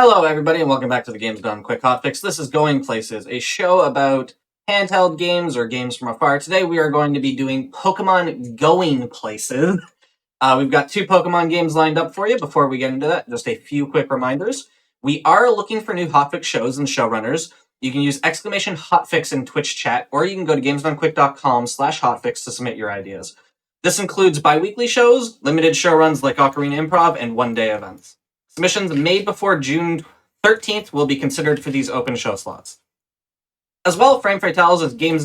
Hello, everybody, and welcome back to the Games Done Quick Hotfix. This is Going Places, a show about handheld games or games from afar. Today, we are going to be doing Pokemon Going Places. We've got 2 Pokemon games lined up for you. Before we get into that, just a few quick reminders. We are looking for new hotfix shows and showrunners. You can use !hotfix in Twitch chat, or you can go to gamesdonquick.com/hotfix to submit your ideas. This includes bi-weekly shows, limited showruns like Ocarina Improv, and one-day events. Submissions made before June 13th will be considered for these open show slots. As well, Frame Fatales is Games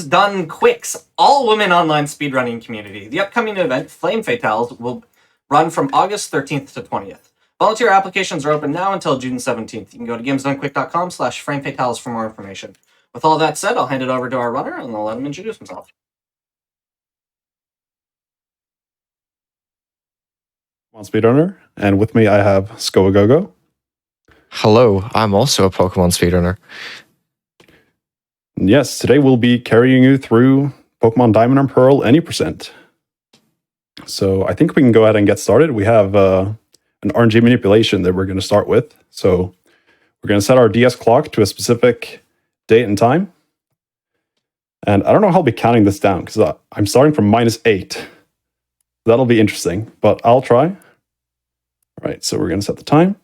Done Quick's all-women online speedrunning community. The upcoming event, Flame Fatales, will run from August 13th to 20th. Volunteer applications are open now until June 17th. You can go to gamesdonequick.com/framefatales for more information. With all that said, I'll hand it over to our runner and I'll let him introduce himself. Speedrunner, and with me I have Skoagogo. Hello, I'm also a Pokemon speedrunner. Yes, today we'll be carrying you through Pokemon Diamond and Pearl any percent. So I think we can go ahead and get started. We have an RNG manipulation that we're going to start with. So we're going to set our DS clock to a specific date and time. And I don't know how I'll be counting this down because I'm starting from -8. That'll be interesting, but I'll try. All right, so we're going to set the time.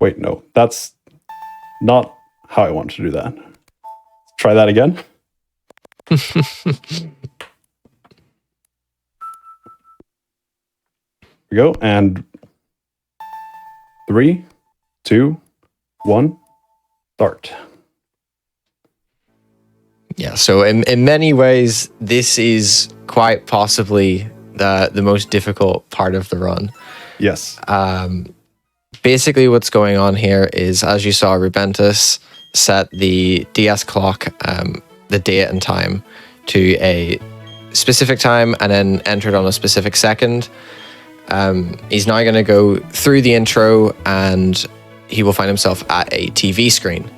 Wait, no, that's not how I want to do that. Let's try that again. Here we go, and 3, 2, 1, start. Yeah, so in many ways, this is quite possibly the most difficult part of the run. Yes. Basically, what's going on here is, as you saw, Rubentus set the DS clock, the date and time, to a specific time and then entered on a specific second. He's now going to go through the intro and he will find himself at a TV screen.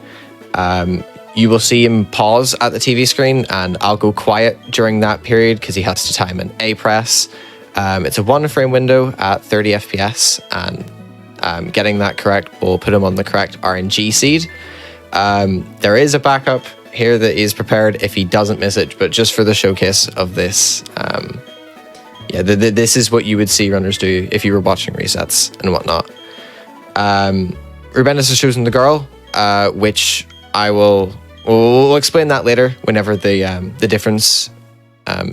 You will see him pause at the TV screen, and I'll go quiet during that period because he has to time an A press. It's a 1-frame window at 30 FPS, and getting that correct will put him on the correct RNG seed. There is a backup here that is prepared if he doesn't miss it, but just for the showcase of this, this is what you would see runners do if you were watching resets and whatnot. Rubentus has chosen the girl, which we'll explain that later whenever the difference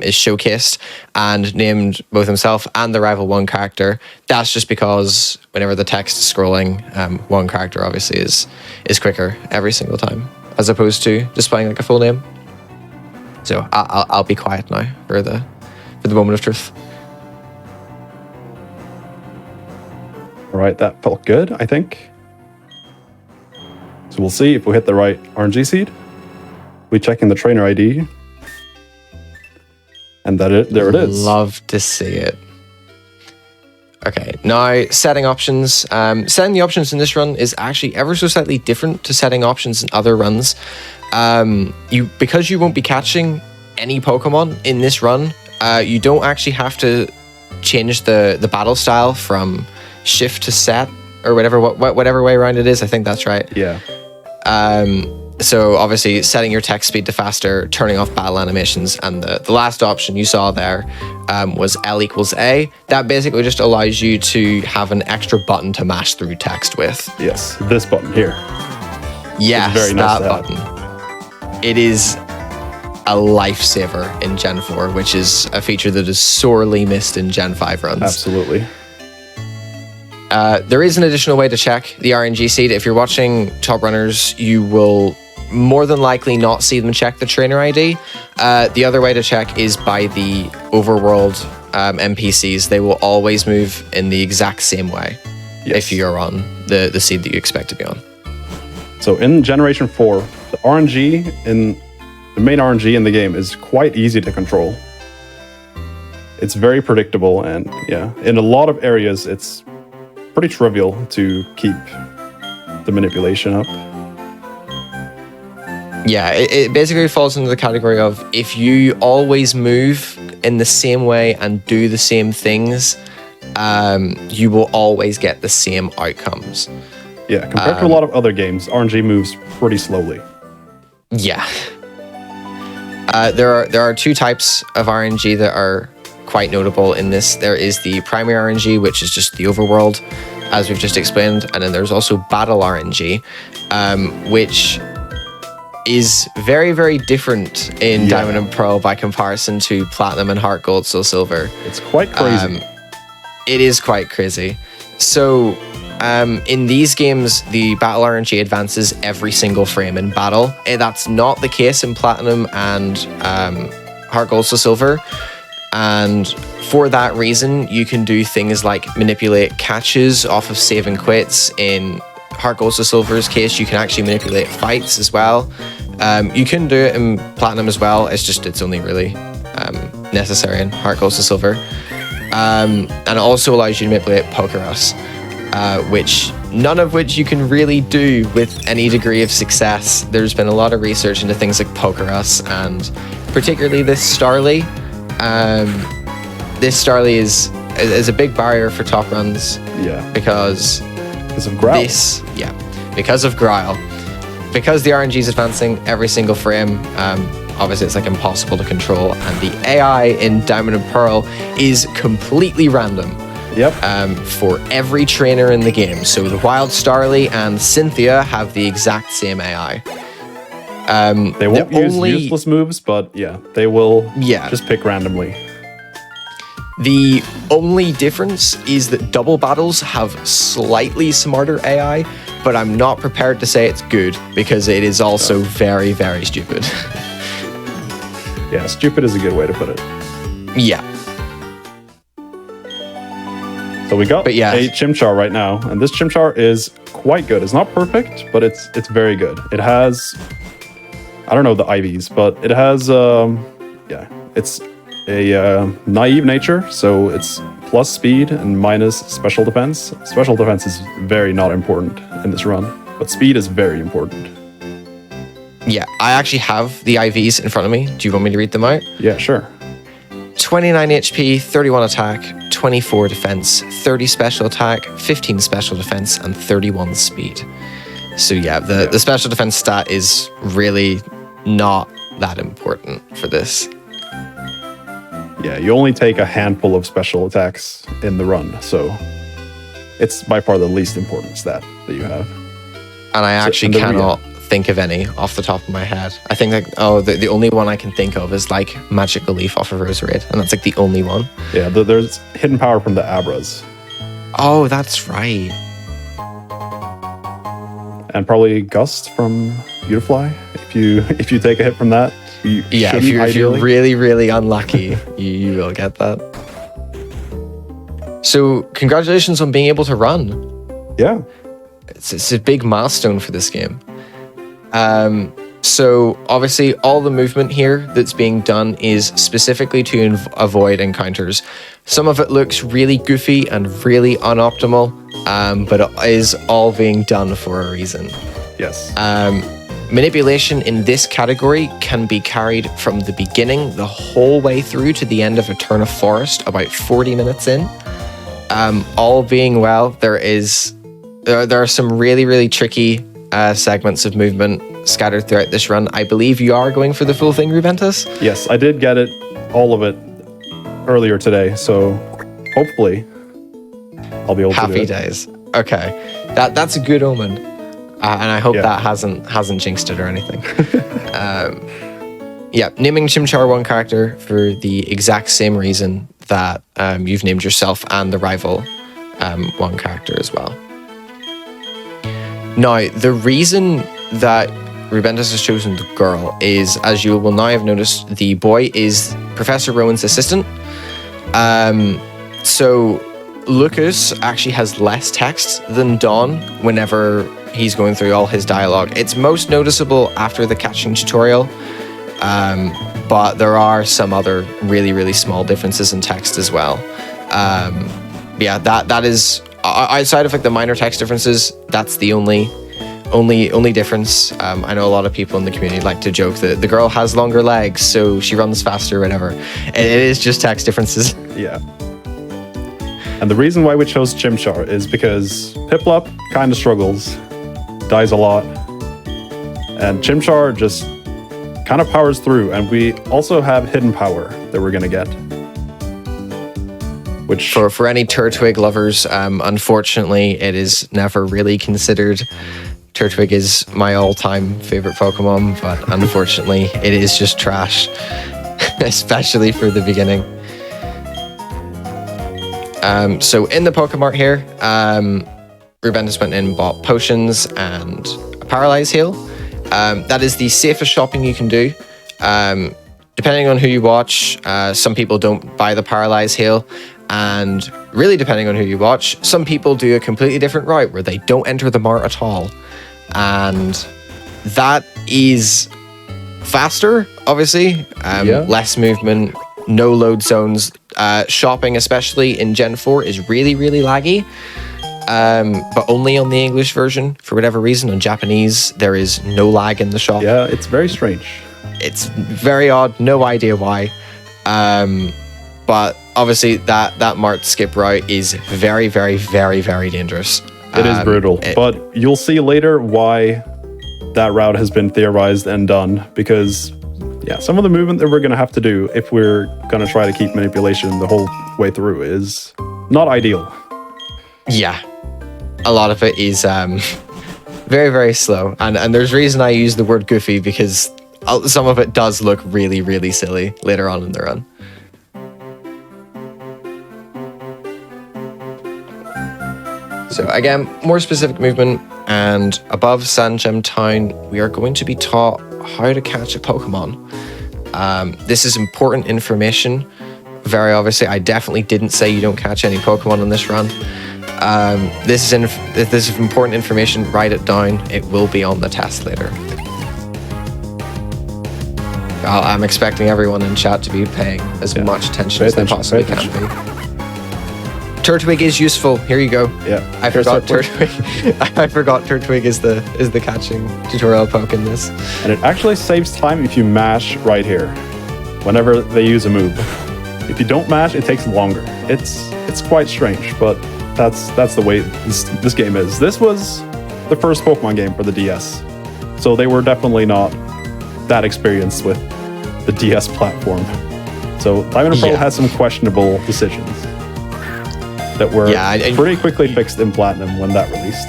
is showcased, and named both himself and the Rival 1 character. That's just because whenever the text is scrolling, one character obviously is quicker every single time, as opposed to displaying like a full name. So I'll be quiet now for the moment of truth. All right, that felt good, I think. So we'll see if we hit the right RNG seed. We check in the trainer ID. And there it is. Love to see it. Okay, now setting options. Setting the options in this run is actually ever so slightly different to setting options in other runs. Because you won't be catching any Pokemon in this run, you don't actually have to change the battle style from shift to set or whatever way around it is. I think that's right. Yeah. So obviously setting your text speed to faster, turning off battle animations, and the last option you saw there was L=A. That basically just allows you to have an extra button to mash through text with. Yes, this button here. Yes, very nice that button. It is a lifesaver in Gen 4, which is a feature that is sorely missed in Gen 5 runs. Absolutely. There is an additional way to check the RNG seed. If you're watching top runners, you will more than likely not see them check the trainer ID. The other way to check is by the overworld NPCs. They will always move in the exact same way if you're on the seed that you expect to be on. So in Generation 4, the main RNG in the game is quite easy to control. It's very predictable, and in a lot of areas it's pretty trivial to keep the manipulation up. Yeah, it basically falls into the category of, if you always move in the same way and do the same things, you will always get the same outcomes. Yeah, compared to a lot of other games, RNG moves pretty slowly. Yeah. There are two types of RNG that are quite notable in this. There is the primary RNG, which is just the overworld, as we've just explained, and then there's also battle RNG, which is very, very different in Diamond and Pearl by comparison to Platinum and Heart Gold, Soul Silver. It's quite crazy. It is quite crazy. So, in these games, the battle RNG advances every single frame in battle. That's not the case in Platinum and Heart Gold, Soul Silver. And for that reason, you can do things like manipulate catches off of save and quits. In Heart Gold, Soul Silver's case, you can actually manipulate fights as well. You can do it in Platinum as well. It's only really necessary in Heart Gold, Soul Silver. And it also allows you to manipulate Pokerus, none of which you can really do with any degree of success. There's been a lot of research into things like Pokerus, and particularly this Starly. This Starly is a big barrier for top runs. Yeah. Because of Growl. Because of Growl. Because the RNG is advancing every single frame, obviously it's like impossible to control, and the AI in Diamond and Pearl is completely random. Yep. For every trainer in the game. So the Wild Starly and Cynthia have the exact same AI. They won't use useless moves, but yeah, they will just pick randomly. The only difference is that double battles have slightly smarter AI, but I'm not prepared to say it's good because it is also very, very stupid. Yeah, stupid is a good way to put it. Yeah. So we got a Chimchar right now, and this Chimchar is quite good. It's not perfect, but it's very good. It has, I don't know the IVs, but it has, it's a naive nature, so it's plus speed and minus special defense. Special defense is very not important in this run, but speed is very important. Yeah, I actually have the IVs in front of me. Do you want me to read them out? Yeah, sure. 29 HP, 31 attack, 24 defense, 30 special attack, 15 special defense, and 31 speed. So yeah, the special defense stat is really not that important for this. Yeah, you only take a handful of special attacks in the run, so it's by far the least important stat that you have. And I actually cannot think of any off the top of my head. I think the only one I can think of is like Magical Leaf off of Roserade, and that's like the only one. Yeah, there's hidden power from the Abras. Oh, that's right. And probably Gust from Beautifly. If you take a hit from that, if you're really, really unlucky, you will get that. So congratulations on being able to run. Yeah. It's a big milestone for this game. So obviously all the movement here that's being done is specifically to avoid encounters. Some of it looks really goofy and really unoptimal, but it is all being done for a reason. Yes. Manipulation in this category can be carried from the beginning the whole way through to the end of Eterna Forest, about 40 minutes in. All being well, there are some really, really tricky segments of movement scattered throughout this run. I believe you are going for the full thing, Rubentus? Yes, I did get it, all of it, earlier today, so hopefully I'll be able to do it. Happy days. Okay, that's a good omen, and I hope that hasn't jinxed it or anything. Naming Chimchar one character for the exact same reason that you've named yourself and the rival one character as well. Now, the reason that Rubentus has chosen the girl is, as you will now have noticed, the boy is Professor Rowan's assistant. So Lucas actually has less text than Dawn whenever he's going through all his dialogue. It's most noticeable after the catching tutorial, but there are some other really, really small differences in text as well. That is, outside of like the minor text differences, that's the only difference. I know a lot of people in the community like to joke that the girl has longer legs, so she runs faster or whatever. It is just text differences. Yeah. And the reason why we chose Chimchar is because Piplup kind of struggles, dies a lot, and Chimchar just kind of powers through. And we also have hidden power that we're going to get. Which For any Turtwig lovers, unfortunately, it is never really considered. Turtwig is my all-time favorite Pokemon, but unfortunately, it is just trash, especially for the beginning. So in the Pokemart here, Rubentus went in and bought potions and a Paralyze Heal. That is the safest shopping you can do. Depending on who you watch, some people don't buy the Paralyze Heal. And really depending on who you watch, some people do a completely different route where they don't enter the mart at all. And that is faster, obviously. Less movement, no load zones. Shopping, especially in Gen 4, is really, really laggy. But only on the English version. For whatever reason, on Japanese, there is no lag in the shop. Yeah, it's very strange. It's very odd, no idea why. But obviously that mart skip route is very, very, very, very dangerous. It is brutal, but you'll see later why that route has been theorized and done, because some of the movement that we're going to have to do if we're going to try to keep manipulation the whole way through is not ideal. Yeah, a lot of it is very, very slow. And there's reason I use the word goofy, because some of it does look really, really silly later on in the run. So again, more specific movement, and above Sandgem Town, we are going to be taught how to catch a Pokemon. This is important information. Very obviously, I definitely didn't say you don't catch any Pokemon on this run. This is important information. Write it down. It will be on the test later. I'm expecting everyone in chat to be paying as much attention as they possibly can be. Turtwig is useful. Here you go. Yeah, I forgot Turtwig. I forgot Turtwig is the catching tutorial poke in this. And it actually saves time if you mash right here, whenever they use a move. If you don't mash, it takes longer. It's quite strange, but that's the way this game is. This was the first Pokemon game for the DS, so they were definitely not that experienced with the DS platform. So Diamond and Pearl had some questionable decisions that were pretty quickly fixed in Platinum when that released.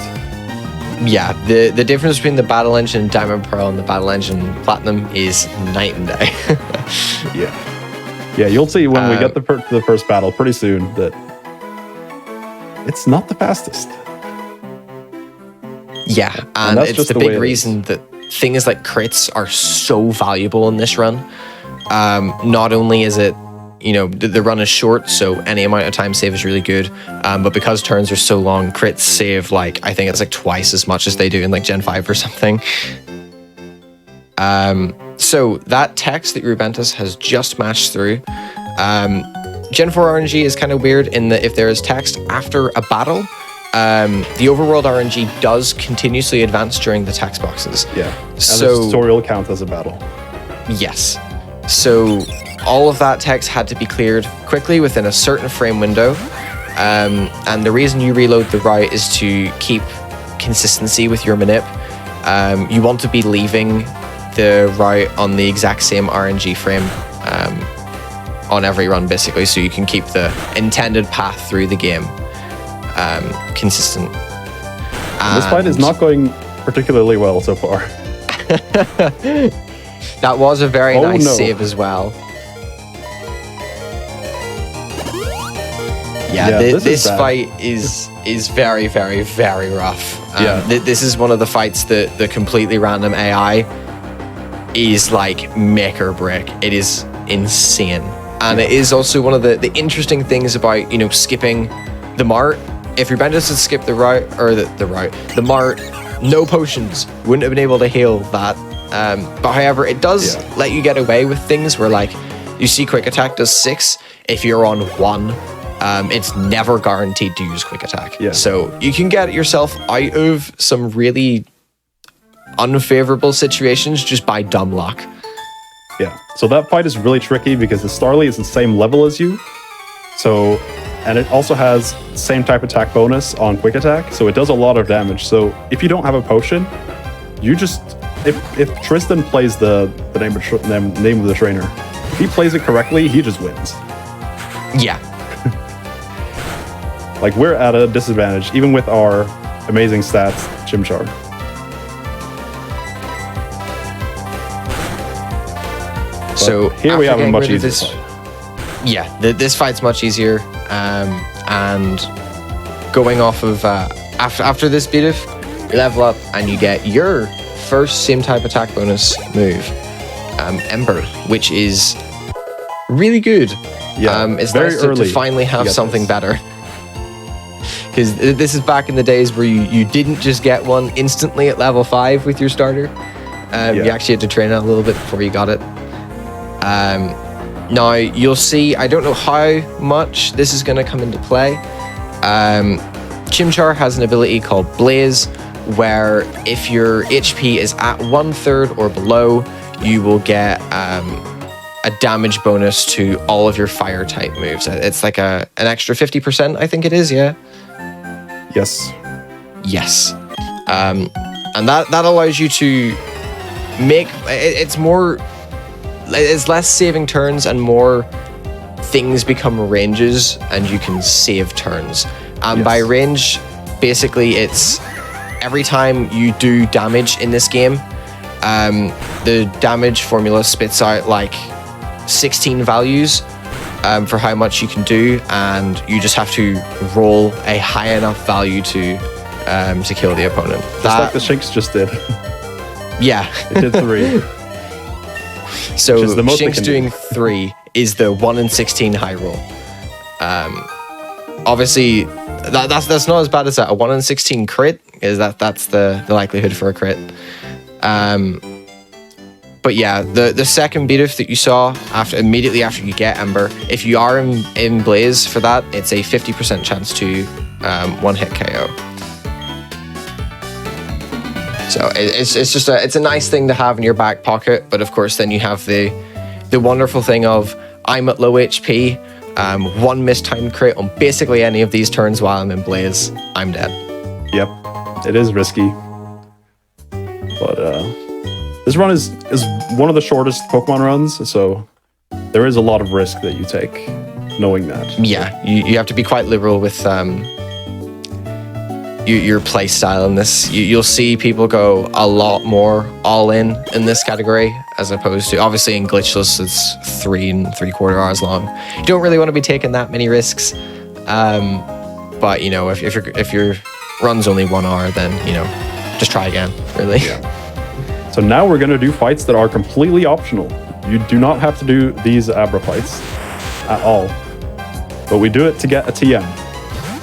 Yeah, the difference between the battle engine Diamond Pearl and the battle engine Platinum is night and day. Yeah, you'll see when we get to the first battle pretty soon that it's not the fastest. Yeah, and it's the big reason that things like crits are so valuable in this run. Not only is it, the run is short, so any amount of time save is really good. But because turns are so long, crits save I think it's twice as much as they do in Gen 5 or something. So that text that Rubentus has just matched through. Gen 4 RNG is kind of weird in that if there is text after a battle, the overworld RNG does continuously advance during the text boxes. Yeah, and the tutorial counts as a battle. Yes. So all of that text had to be cleared quickly within a certain frame window. And the reason you reload the route is to keep consistency with your manip. You want to be leaving the route on the exact same RNG frame on every run, basically, so you can keep the intended path through the game consistent. This fight is not going particularly well so far. That was a very nice save as well. Yeah, this fight is very, very, very rough. This is one of the fights that the completely random AI is make or break. It is insane. And it is also one of the interesting things about, skipping the mart. If Rubentus had skipped the route, or the mart, no potions, wouldn't have been able to heal that. But however, it does let you get away with things where you see quick attack does 6. If you're on 1, it's never guaranteed to use quick attack. So you can get yourself out of some really unfavorable situations just by dumb luck. Yeah, so that fight is really tricky because the Starly is the same level as you. So and it also has same type attack bonus on quick attack, so it does a lot of damage. So if you don't have a potion, you just if Tristan plays the name of the trainer, if he plays it correctly, he just wins. Yeah. Like, we're at a disadvantage even with our amazing stats, Chimchar. So here we have a much easier fight. fight. Yeah, this fight's much easier. And going off of after this beat, you level up and you get your first same type attack bonus move, Ember, which is really good. Yeah, it's very nice to early finally have get something this. better. Because this is back in the days where you didn't just get one instantly at level 5 with your starter. You actually had to train it a little bit before you got it. Now, you'll see, I don't know how much this is going to come into play. Chimchar has an ability called Blaze, where if your HP is at 1/3 or below, you will get a damage bonus to all of your fire type moves. It's like an extra 50%, I think it is, yeah? Yes. Yes. And that allows you to make it's less saving turns and more things become ranges and you can save turns. And by range, basically it's every time you do damage in this game, the damage formula spits out like 16 values for how much you can do, and you just have to roll a high enough value to kill the opponent. Just like the Shinx just did. Yeah. It did 3. So Shinx do. doing 3 is the 1 in 16 high roll. Obviously, that's not as bad as that. A 1 in 16 crit is that's the likelihood for a crit. But yeah, the second beat that you saw immediately after you get Ember, if you are in Blaze for that, it's a 50% chance to one hit KO. So it's a nice thing to have in your back pocket, but of course then you have the wonderful thing of I'm at low HP, one mistimed crit on basically any of these turns while I'm in Blaze, I'm dead. Yep, it is risky, but this run is one of the shortest Pokemon runs, so there is a lot of risk that you take, knowing that. Yeah, you have to be quite liberal with your play style in this. You'll see people go a lot more all in this category, as opposed to, obviously in Glitchless it's 3 3/4 hours long. You don't really want to be taking that many risks, but you know, if your run's only 1 hour, then you know, just try again, really. Yeah. So now we're going to do fights that are completely optional. You do not have to do these Abra fights at all, but we do it to get a TM.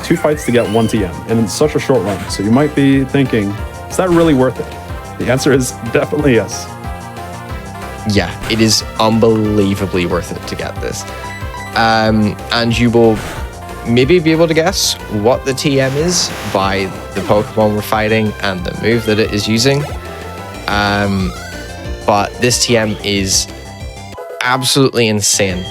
2 fights to get 1 TM, and it's such a short run. So you might be thinking, is that really worth it? The answer is definitely yes. Yeah, it is unbelievably worth it to get this. And you will maybe be able to guess what the TM is by the Pokemon we're fighting and the move that it is using. But this TM is absolutely insane.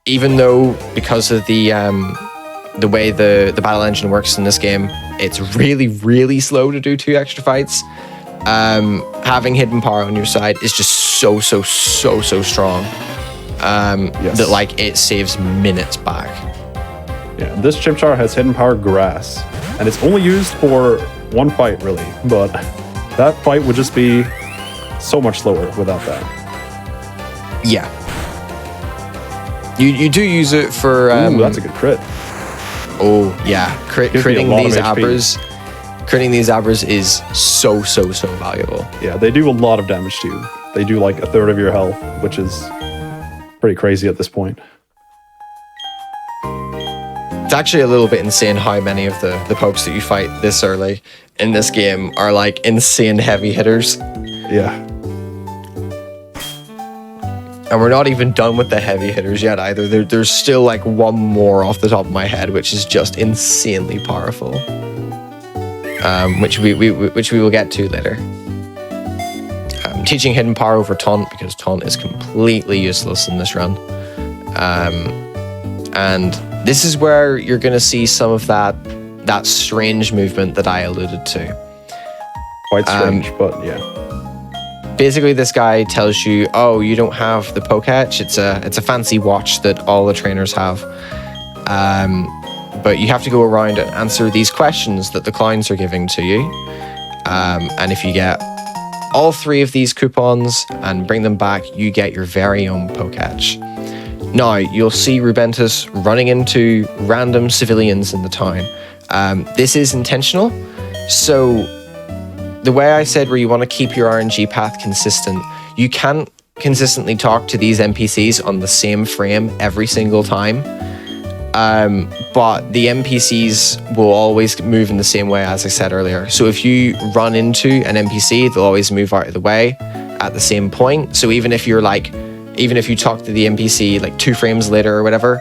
Even though, because of the way the battle engine works in this game, it's really, really slow to do 2 extra fights. Having hidden power on your side is just so strong. That like it saves minutes back. Yeah, this Chimchar has hidden power Grass, and it's only used for 1 fight really, but that fight would just be so much slower without that. Yeah. You do use it for Ooh, that's a good crit. Oh yeah, Gives me a critting lot of these HP. Abras. Critting these Abras is so valuable. Yeah, they do a lot of damage to you. They do like 1/3 of your health, which is pretty crazy at this point. It's actually a little bit insane how many of the pokes that you fight this early in this game are like insane heavy hitters. Yeah. And we're not even done with the heavy hitters yet either. There's still like 1 more off the top of my head, which is just insanely powerful. Which we will get to later. Teaching hidden power over taunt, because taunt is completely useless in this run. And this is where you're going to see some of that strange movement that I alluded to. Quite strange, but yeah. Basically, this guy tells you, oh, you don't have the Poketch. It's a fancy watch that all the trainers have. But you have to go around and answer these questions that the clowns are giving to you. And if you get all 3 of these coupons and bring them back, you get your very own Poketch. Now, you'll see Rubentus running into random civilians in the town. This is intentional. So the way I said where you want to keep your RNG path consistent, you can't consistently talk to these NPCs on the same frame every single time. But the NPCs will always move in the same way, as I said earlier. So if you run into an NPC, they'll always move out of the way at the same point. So even if you talk to the NPC like 2 frames later or whatever,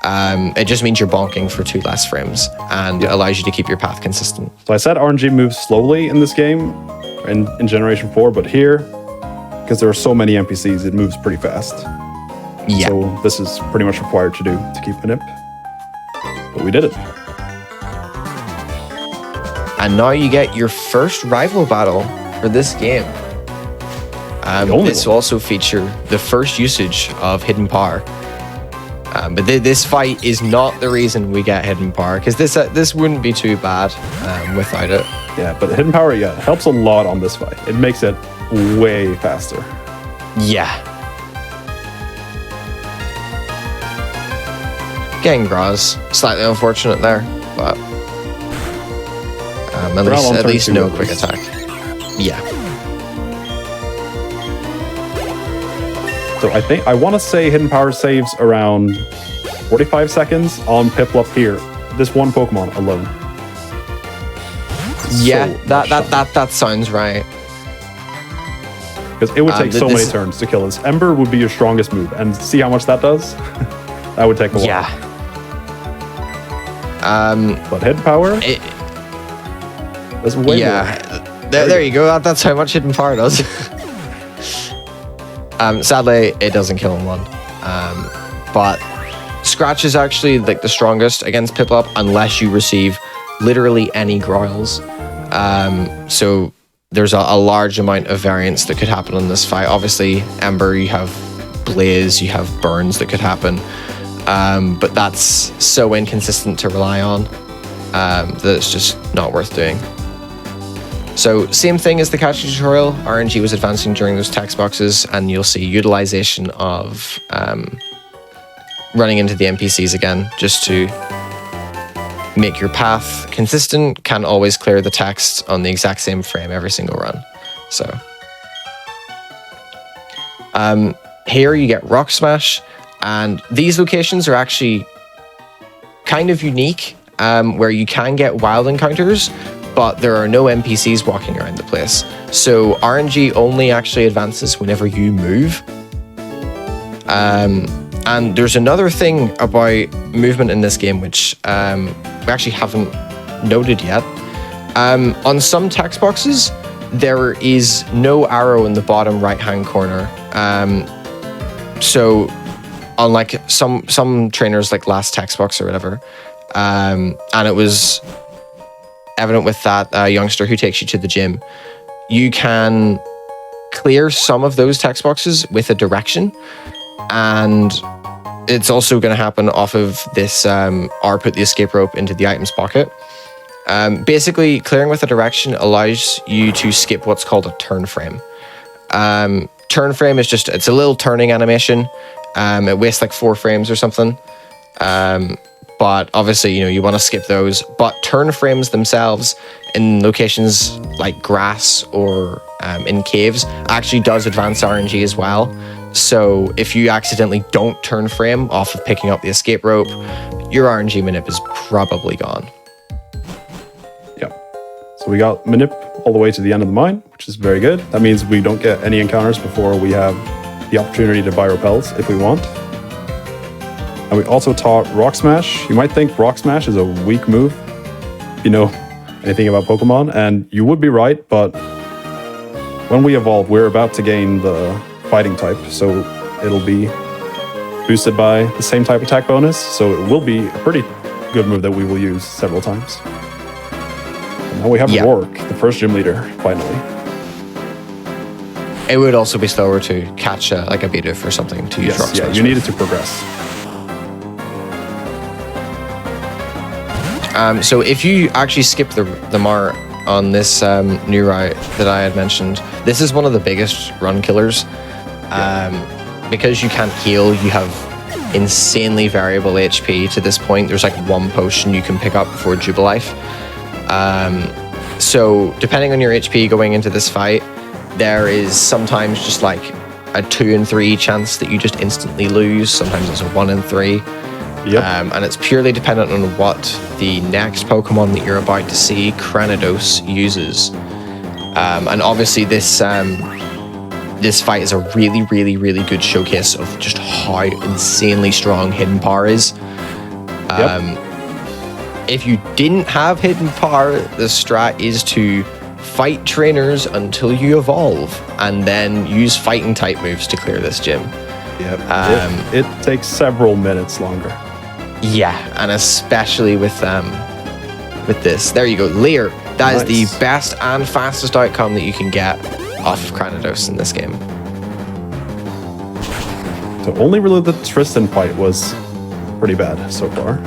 it just means you're bonking for 2 less frames and allows you to keep your path consistent. So I said RNG moves slowly in this game, in Generation 4, but here, because there are so many NPCs, it moves pretty fast. Yeah. So this is pretty much required to do to keep Manip. But we did it. And now you get your first rival battle for this game. This will also feature the first usage of Hidden Power. But this fight is not the reason we get Hidden Power, because this wouldn't be too bad without it. Yeah, but Hidden Power, helps a lot on this fight. It makes it way faster. Yeah. Getting Graz, slightly unfortunate there, but at least no quick attack. Yeah. So I want to say Hidden Power saves around 45 seconds on Piplup here. This one Pokemon alone. Yeah, that sounds right. Because it would take so many turns to kill this. Ember would be your strongest move, and see how much that does? That would take a while. Yeah. But Hidden Power? That's way more. There you go. That's how much Hidden Power does. Sadly, it doesn't kill in one. But Scratch is actually like the strongest against Piplup unless you receive literally any Groyles. So there's a large amount of variance that could happen in this fight. Obviously, Ember, you have Blaze, you have Burns that could happen. But that's so inconsistent to rely on that it's just not worth doing. So same thing as the catching tutorial, RNG was advancing during those text boxes, and you'll see utilization of running into the NPCs again, just to make your path consistent. Can't always clear the text on the exact same frame every single run. So here you get Rock Smash, and these locations are actually kind of unique, where you can get wild encounters, but there are no NPCs walking around the place. So RNG only actually advances whenever you move. And there's another thing about movement in this game which we actually haven't noted yet. On some text boxes, there is no arrow in the bottom right-hand corner. So unlike some trainers like Last Text Box or whatever, and it was evident with that youngster who takes you to the gym, you can clear some of those text boxes with a direction, and it's also going to happen off of this R put the escape rope into the items pocket. Basically, clearing with a direction allows you to skip what's called a turn frame. Turn frame is it's a little turning animation. It wastes like 4 frames or something. But obviously, you want to skip those. But turn frames themselves in locations like grass or in caves actually does advance RNG as well. So if you accidentally don't turn frame off of picking up the escape rope, your RNG manip is probably gone. Yeah. So we got manip all the way to the end of the mine, which is very good. That means we don't get any encounters before we have the opportunity to buy repels if we want. And we also taught Rock Smash. You might think Rock Smash is a weak move if you know anything about Pokemon, and you would be right, but when we evolve, we're about to gain the fighting type, so it'll be boosted by the same type attack bonus, so it will be a pretty good move that we will use several times. And now we have Rourke, the first gym leader, finally. It would also be slower to catch like a Bidoof or something to use Rock Yeah, Smash. you needed to progress. So if you actually skip the Mart on this new route that I had mentioned, this is one of the biggest run killers. Because you can't heal, you have insanely variable HP to this point. There's like one potion you can pick up for Jubilife. So depending on your HP going into this fight, there is sometimes just like a 2 in 3 chance that you just instantly lose. Sometimes it's a 1 in 3. Yep. And it's purely dependent on what the next Pokemon that you're about to see, Cranidos, uses. And obviously this fight is a really, really, really good showcase of just how insanely strong Hidden Power is. If you didn't have Hidden Power, the strat is to fight trainers until you evolve, and then use fighting type moves to clear this gym. Yep. It takes several minutes longer. Yeah, and especially with this. There you go, Leer. That is the best and fastest outcome that you can get off of Cranidos in this game. So only really the Tristan fight was pretty bad so far.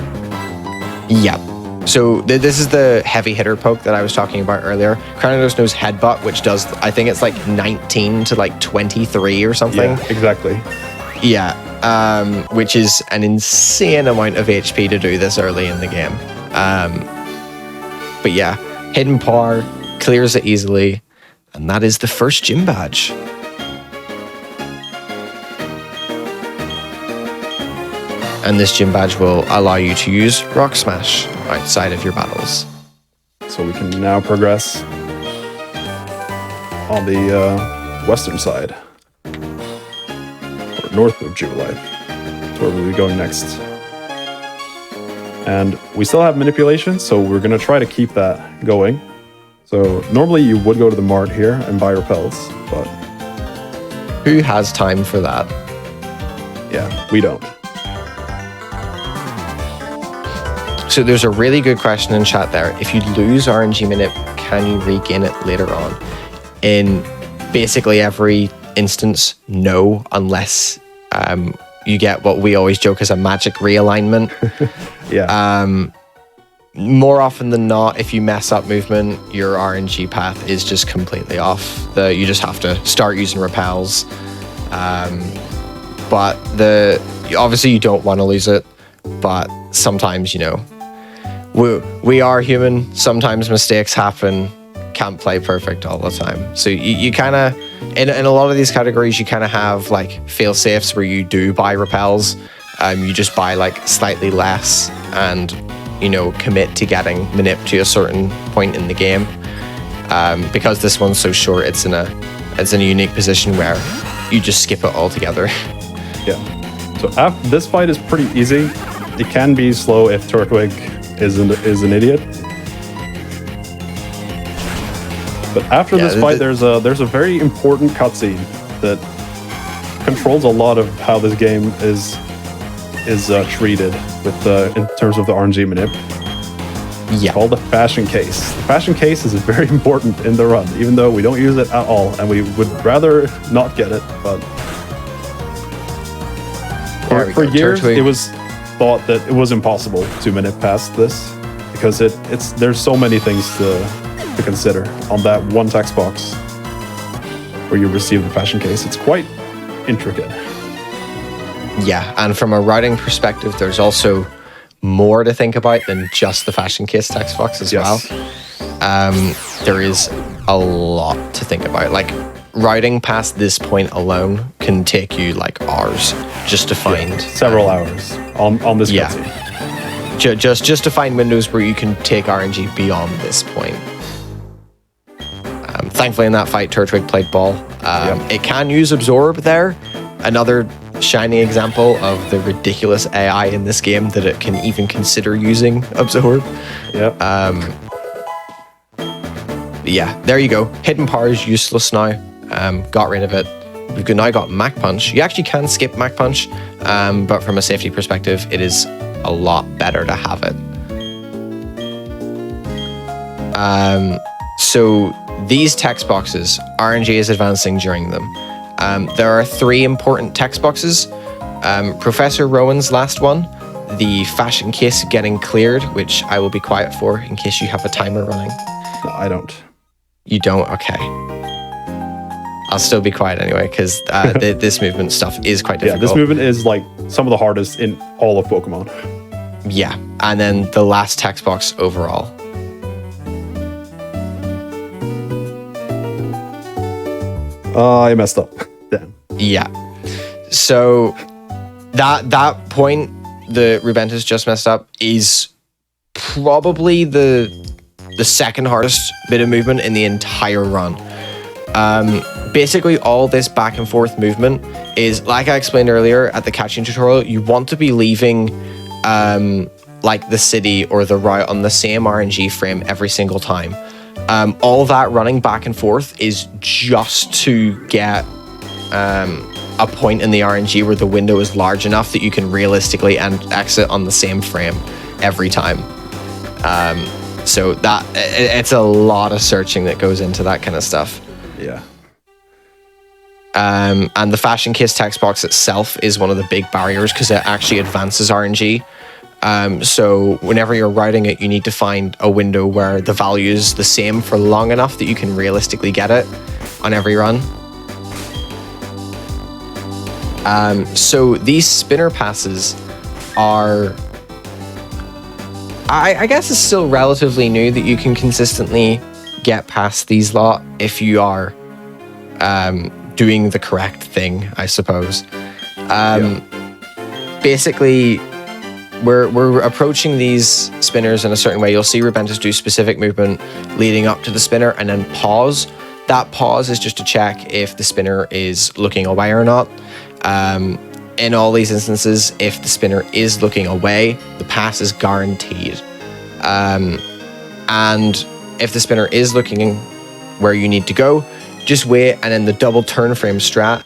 Yeah. So this is the heavy hitter poke that I was talking about earlier. Cranidos knows Headbutt, which does, I think it's like 19 to like 23 or something. Yeah, exactly. Yeah, which is an insane amount of HP to do this early in the game. But yeah, Hidden Power clears it easily, and that is the first gym badge. And this gym badge will allow you to use Rock Smash outside of your battles. So we can now progress on the western side, or north of Jubilife. That's where we'll be going next. And we still have manipulation, so we're going to try to keep that going. So normally you would go to the Mart here and buy repels, but who has time for that? Yeah, we don't. So there's a really good question in chat there. If you lose RNG Minute, can you regain it later on? In basically every instance, no, unless you get what we always joke as a magic realignment. Yeah. More often than not, if you mess up movement, your RNG path is just completely off. You just have to start using repels. But obviously you don't want to lose it, but sometimes, you know, we are human. Sometimes mistakes happen. Can't play perfect all the time. So you kind of, in a lot of these categories, you kind of have like fail safes where you do buy repels. You just buy like slightly less and, you know, commit to getting manip to a certain point in the game. Because this one's so short, it's in a unique position where you just skip it altogether. Yeah. So this fight is pretty easy. It can be slow if Turtwig is an idiot. But after this fight, there's a very important cutscene that controls a lot of how this game is treated with in terms of the RNG manip. Yeah. It's called the fashion case. The fashion case is very important in the run, even though we don't use it at all, and we would rather not get it. But for years, it was thought that it was impossible to manip past this because there's so many things to consider on that one text box where you receive the fashion case. It's quite intricate. Yeah, and from a routing perspective, there's also more to think about than just the fashion case text box as well. There is a lot to think about. Like, routing past this point alone can take you like hours just to find several hours on this cutscene. Just to find windows where you can take RNG beyond this point. Thankfully, in that fight, Turtwig played ball. It can use Absorb there. Another shining example of the ridiculous AI in this game that it can even consider using Absorb. Yeah, there you go. Hidden Power is useless now. Got rid of it. we've now got Mach Punch. You actually can skip Mach Punch, but from a safety perspective, it is a lot better to have it. So these text boxes, RNG is advancing during them. There are 3 important text boxes. Professor Rowan's last one, the fashion case getting cleared, which I will be quiet for in case you have a timer running. No, I don't. You don't? Okay. I'll still be quiet anyway, because this movement stuff is quite difficult. Yeah, this movement is like some of the hardest in all of Pokemon. Yeah, and then the last text box overall. I messed up. Damn. Yeah. So that point the Rubentus just messed up is probably the second hardest bit of movement in the entire run. Basically all this back and forth movement is, like I explained earlier at the catching tutorial, you want to be leaving like the city or the route on the same RNG frame every single time. All that running back and forth is just to get a point in the RNG where the window is large enough that you can realistically exit on the same frame every time. So that it's a lot of searching that goes into that kind of stuff. Yeah. And the Fashion Kiss text box itself is one of the big barriers because it actually advances RNG. So whenever you're writing it, you need to find a window where the value is the same for long enough that you can realistically get it on every run. So these spinner passes are, I guess it's still relatively new that you can consistently get past these lot if you are doing the correct thing, I suppose. Basically, we're approaching these spinners in a certain way. You'll see Rubentus do specific movement leading up to the spinner and then pause. That pause is just to check if the spinner is looking away or not. In all these instances, if the spinner is looking away, the pass is guaranteed. And if the spinner is looking where you need to go, just wait, and then the double turn frame strat.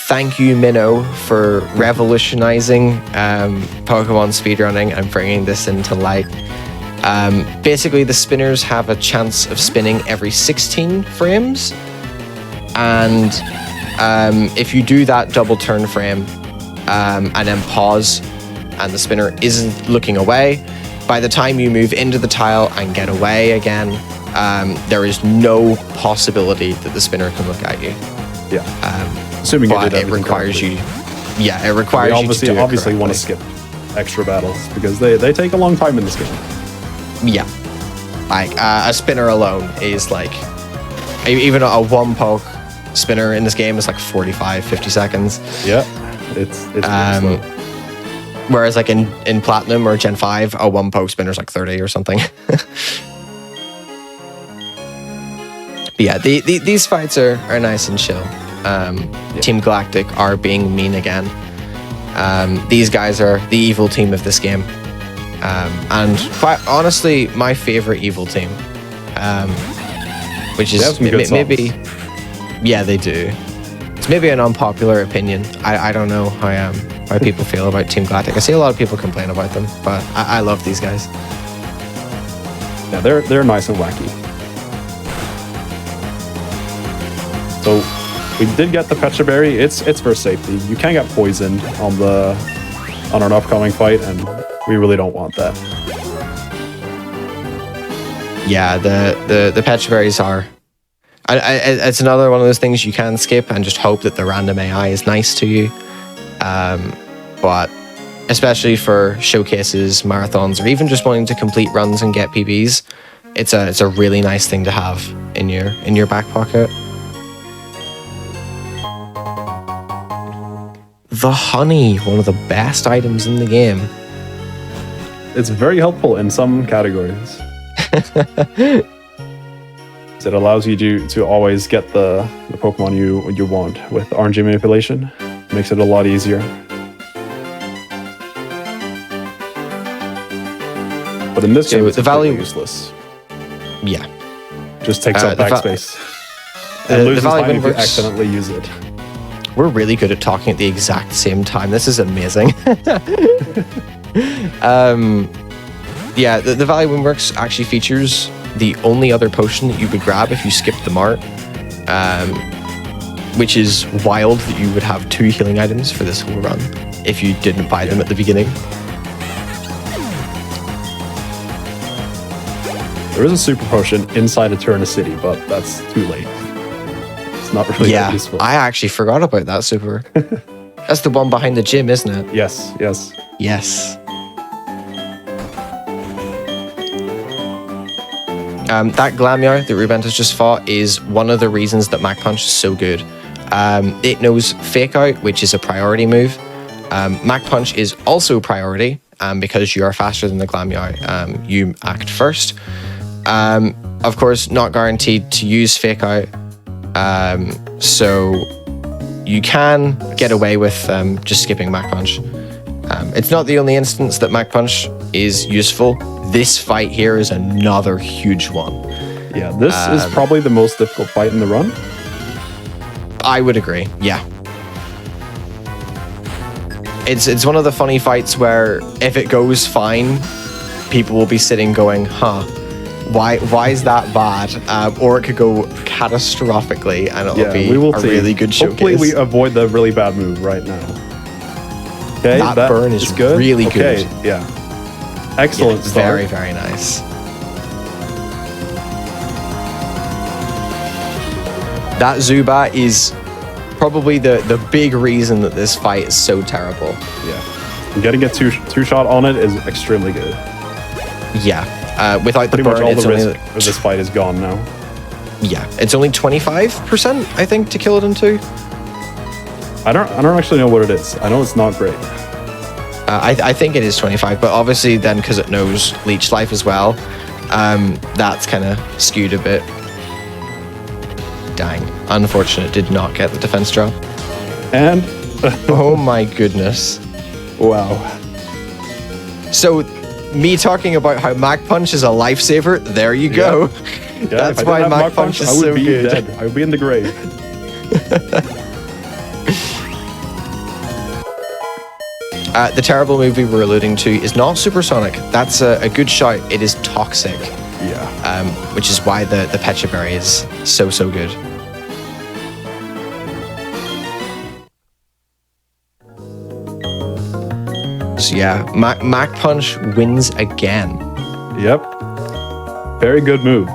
Thank you, Minnow, for revolutionizing Pokemon speedrunning and bringing this into light. Basically, the spinners have a chance of spinning every 16 frames. And if you do that double turn frame and then pause and the spinner isn't looking away, by the time you move into the tile and get away again, there is no possibility that the spinner can look at you. Yeah. Assuming you did it requires correctly. it requires you to do it obviously want to skip extra battles because they take a long time in this game. Yeah. Like a spinner alone is like, even a one poke spinner in this game is like 45-50 seconds. Yeah. It's really slow. Whereas like in Platinum or Gen 5, a one poke spinner is like 30 or something. Yeah, these fights are nice and chill. Team Galactic are being mean again. These guys are the evil team of this game. And quite honestly, my favorite evil team. Which is maybe... Yeah, they do. It's maybe an unpopular opinion. I don't know how people feel about Team Galactic. I see a lot of people complain about them, but I love these guys. Yeah, they're nice and wacky. So we did get the Petra Berry. It's for safety. You can get poisoned on an upcoming fight, and we really don't want that. Yeah, the Petra Berries are. It's another one of those things you can skip and just hope that the random AI is nice to you. But especially for showcases, marathons, or even just wanting to complete runs and get PBs, it's a really nice thing to have in your back pocket. The honey, one of the best items in the game. It's very helpful in some categories. It allows you to always get the Pokemon you want with RNG manipulation. Makes it a lot easier. But in this game, it's value useless. Yeah. Just takes up backspace. And loses time if you accidentally use it. We're really good at talking at the exact same time. This is amazing. Yeah, the Valley Windworks actually features the only other potion that you would grab if you skipped the mart, which is wild that you would have 2 healing items for this whole run if you didn't buy them at the beginning. There is a super potion inside Eterna City, but that's too late. It's not really that useful. I actually forgot about that super. That's the one behind the gym, isn't it? Yes, yes. Yes. That Glameow that Rubentus just fought is one of the reasons that Mach Punch is so good. It knows Fake Out, which is a priority move. Mach Punch is also priority because you are faster than the Glameow. You act first. Of course, not guaranteed to use Fake Out. So you can get away with just skipping Mach Punch. It's not the only instance that Mach Punch is useful. This fight here is another huge one. Yeah, this is probably the most difficult fight in the run. I would agree, yeah. It's one of the funny fights where if it goes fine, people will be sitting going, huh, why is that bad? Or it could go catastrophically and it'll be a really good showcase. Hopefully we avoid the really bad move right now. Okay, that burn is good. Really good. Okay, yeah. Excellent start. Very, very nice. That Zubat is probably the big reason that this fight is so terrible. Yeah. And getting a two-shot on it is extremely good. Yeah. Without Pretty the burn, much all it's the only... risk of this fight is gone now. Yeah. It's only 25%, I think, to kill it in 2. I don't actually know what it is. I know it's not great. I think it is 25, but obviously then because it knows Leech Life as well, that's kind of skewed a bit. Dang. Unfortunate, did not get the defense drop. And... oh my goodness. Wow. So, me talking about how Mach Punch is a lifesaver, there you go. Yeah, that's why Mach Punch is so good. Dead. I would be in the grave. The terrible move we were alluding to is not Supersonic. That's a good shout. It is Toxic. Yeah. Which is why the Pecha Berry is so good. So yeah, Mach Punch wins again. Yep. Very good move.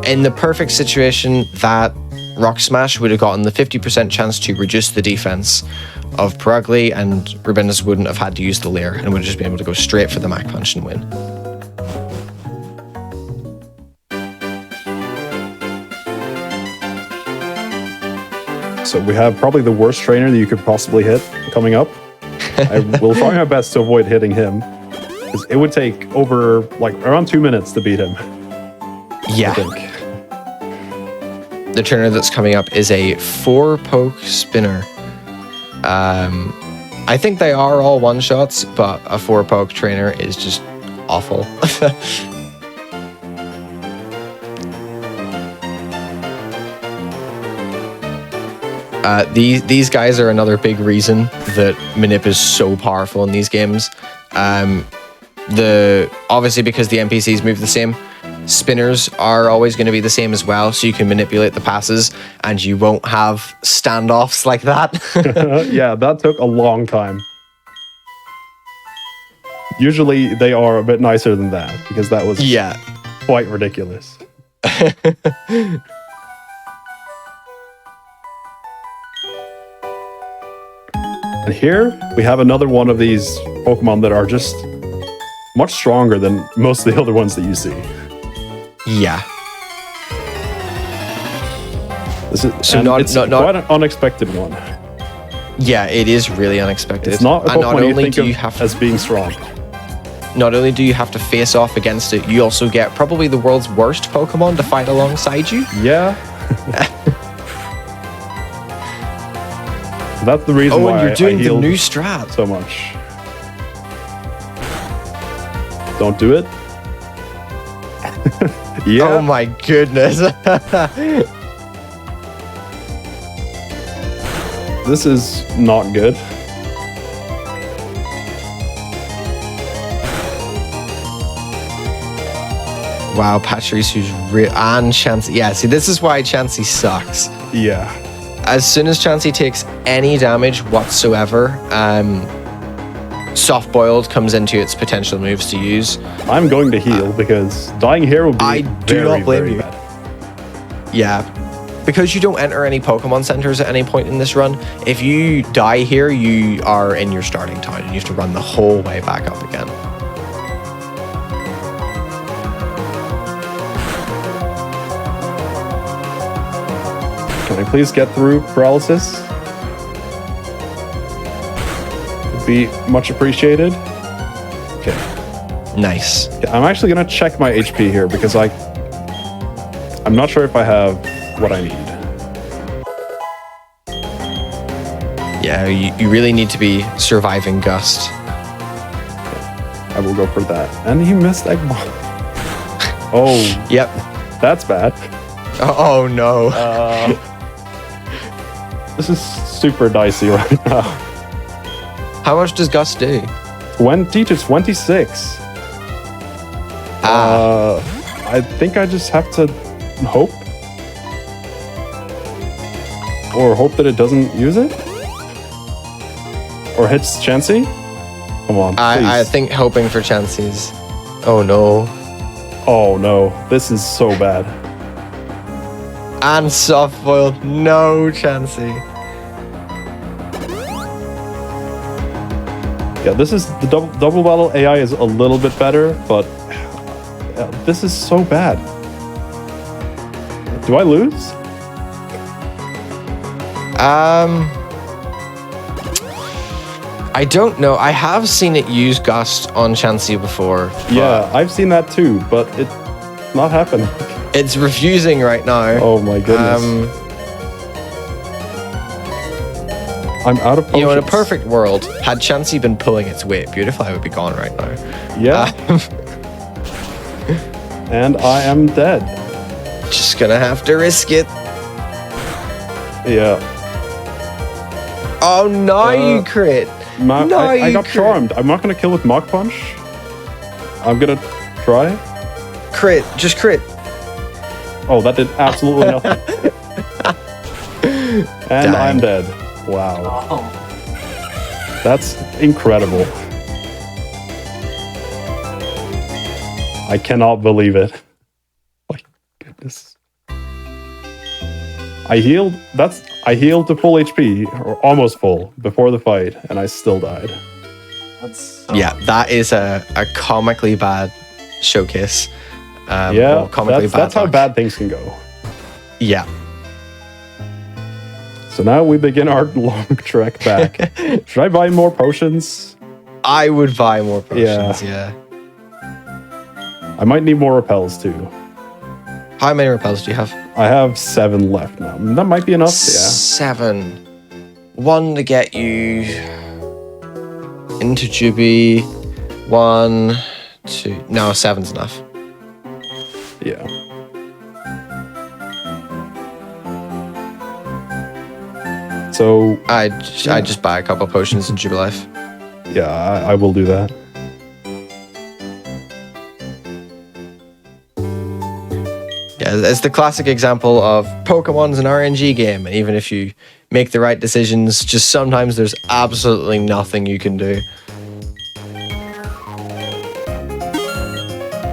In the perfect situation, that Rock Smash would have gotten the 50% chance to reduce the defense of Perugly, and Rubentus wouldn't have had to use the Leer and would have just been able to go straight for the Mach Punch and win. So we have probably the worst trainer that you could possibly hit coming up. I will try my best to avoid hitting him, because it would take over like around 2 minutes to beat him. Yeah. I think. The trainer that's coming up is a 4-poke spinner. I think they are all one-shots, but a 4-poke trainer is just awful. These guys are another big reason that Manip is so powerful in these games. Obviously because the NPCs move the same, spinners are always going to be the same as well, so you can manipulate the passes and you won't have standoffs like that. Yeah, that took a long time. Usually they are a bit nicer than that, because that was quite ridiculous. And here we have another one of these Pokemon that are just much stronger than most of the other ones that you see. Yeah. It's quite an unexpected one. Yeah, it is really unexpected. It's not a Pokemon you think of as being strong. Not only do you have to face off against it, you also get probably the world's worst Pokemon to fight alongside you. Yeah. That's the reason why and you're doing I the new strat so much. Don't do it. Yeah. Oh my goodness. This is not good. Wow, Patriciu's real and Chansey. Yeah, see, this is why Chansey sucks. Yeah. As soon as Chansey takes any damage whatsoever, Soft Boiled comes into its potential moves to use. I'm going to heal because dying here will be I do very, not blame very you. bad. Yeah, because you don't enter any Pokemon centers at any point in this run, if you die here, you are in your starting town and you have to run the whole way back up again. Can I please get through paralysis? Would be much appreciated. Okay. Nice. I'm actually gonna check my HP here because I'm not sure if I have what I need. Yeah, you really need to be surviving Gust. I will go for that. And he missed Egg Bomb. Oh, Yep. that's bad. Oh no. This is super dicey right now. How much does Gust do? 20 to 26. I think I just have to hope. Or hope that it doesn't use it? Or hits Chansey? Come on, I please. think hoping for Chansey's. Oh no. Oh no, this is so bad. And Soft Boiled. No, Chansey. Yeah, this is the double battle AI is a little bit better, but this is so bad. Do I lose? I don't know. I have seen it use Gust on Chansey before. Yeah, I've seen that too, but it's not happening. It's refusing right now. Oh my goodness. I'm out of potions. You know, in a perfect world, had Chansey been pulling its weight, Beautifly would be gone right now. Yeah. And I am dead. Just gonna have to risk it. Yeah. Oh no, you crit. No, I you got crit. charmed. I'm not gonna kill with Mach Punch. I'm gonna try. Crit, just crit. Oh, that did absolutely nothing. And Dang. I'm dead. Wow. Oh. That's incredible. I cannot believe it. My goodness. I healed to full HP, or almost full, before the fight, and I still died. That's Yeah, that is a comically bad showcase. Yeah, well, comically that's how luck. bad things can go. Yeah. So now we begin our long trek back. Should I buy more potions? I would buy more potions, yeah. I might need more repels too. How many repels do you have? I have 7 left now. That might be enough, yeah. 7. 1 to get you into Juby. 1, 2. No, 7's enough. Yeah. So, I just buy a couple potions in Jubilife. yeah, I will do that. Yeah, it's the classic example of Pokemon's an RNG game, and even if you make the right decisions, just sometimes there's absolutely nothing you can do.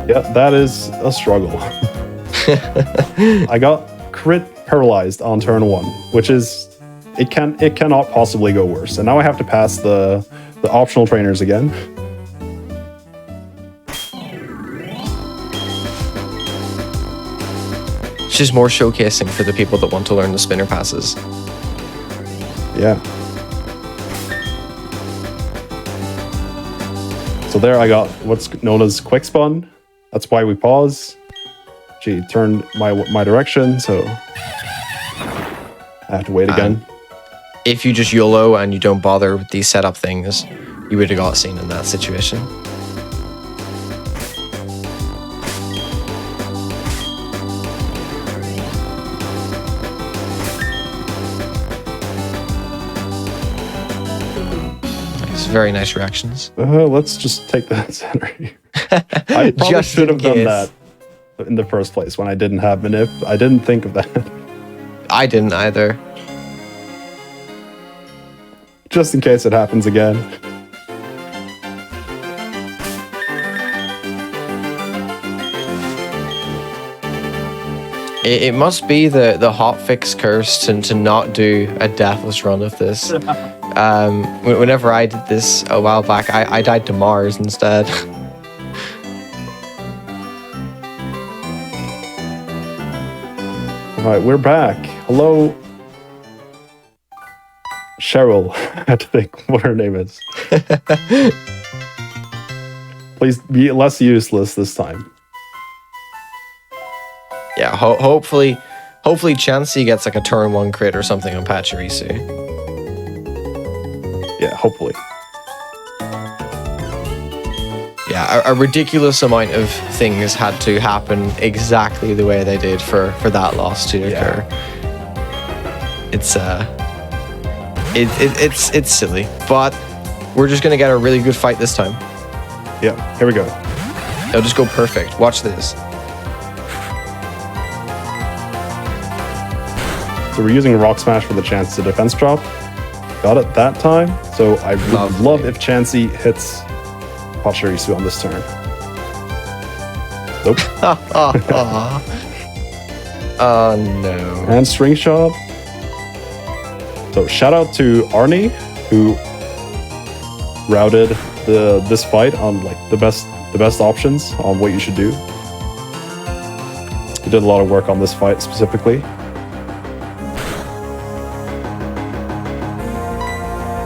Yeah, that is a struggle. I got crit paralyzed on turn 1, which is it cannot possibly go worse. And now I have to pass the optional trainers again. It's just more showcasing for the people that want to learn the spinner passes. Yeah. So there I got what's known as quick spun. That's why we pause. She turned my direction, so I have to wait again. If you just YOLO and you don't bother with these setup things, you would have got seen in that situation. It's very nice reactions. Let's just take that center here. I probably Just should have in done case. that in the first place when I didn't have manip. I didn't think of that. I didn't either. Just in case it happens again. It must be the hotfix curse to not do a deathless run of this. Whenever I did this a while back, I died to Mars instead. Alright, we're back. Hello. Cheryl, I had to think what her name is. Please be less useless this time. Yeah, hopefully Chansey gets like a turn 1 crit or something on Pachirisu. Yeah, hopefully. Yeah, a ridiculous amount of things had to happen exactly the way they did for that loss to occur. It's silly, but we're just gonna get a really good fight this time. Yeah, here we go. It'll just go perfect. Watch this. So we're using Rock Smash for the chance to defense drop. Got it that time. So I would Lovely. love if Chansey hits Pachirisu on this turn. Nope. Oh no. And String Shot. So shout out to Arnie, who routed this fight on like the best options on what you should do. He did a lot of work on this fight specifically.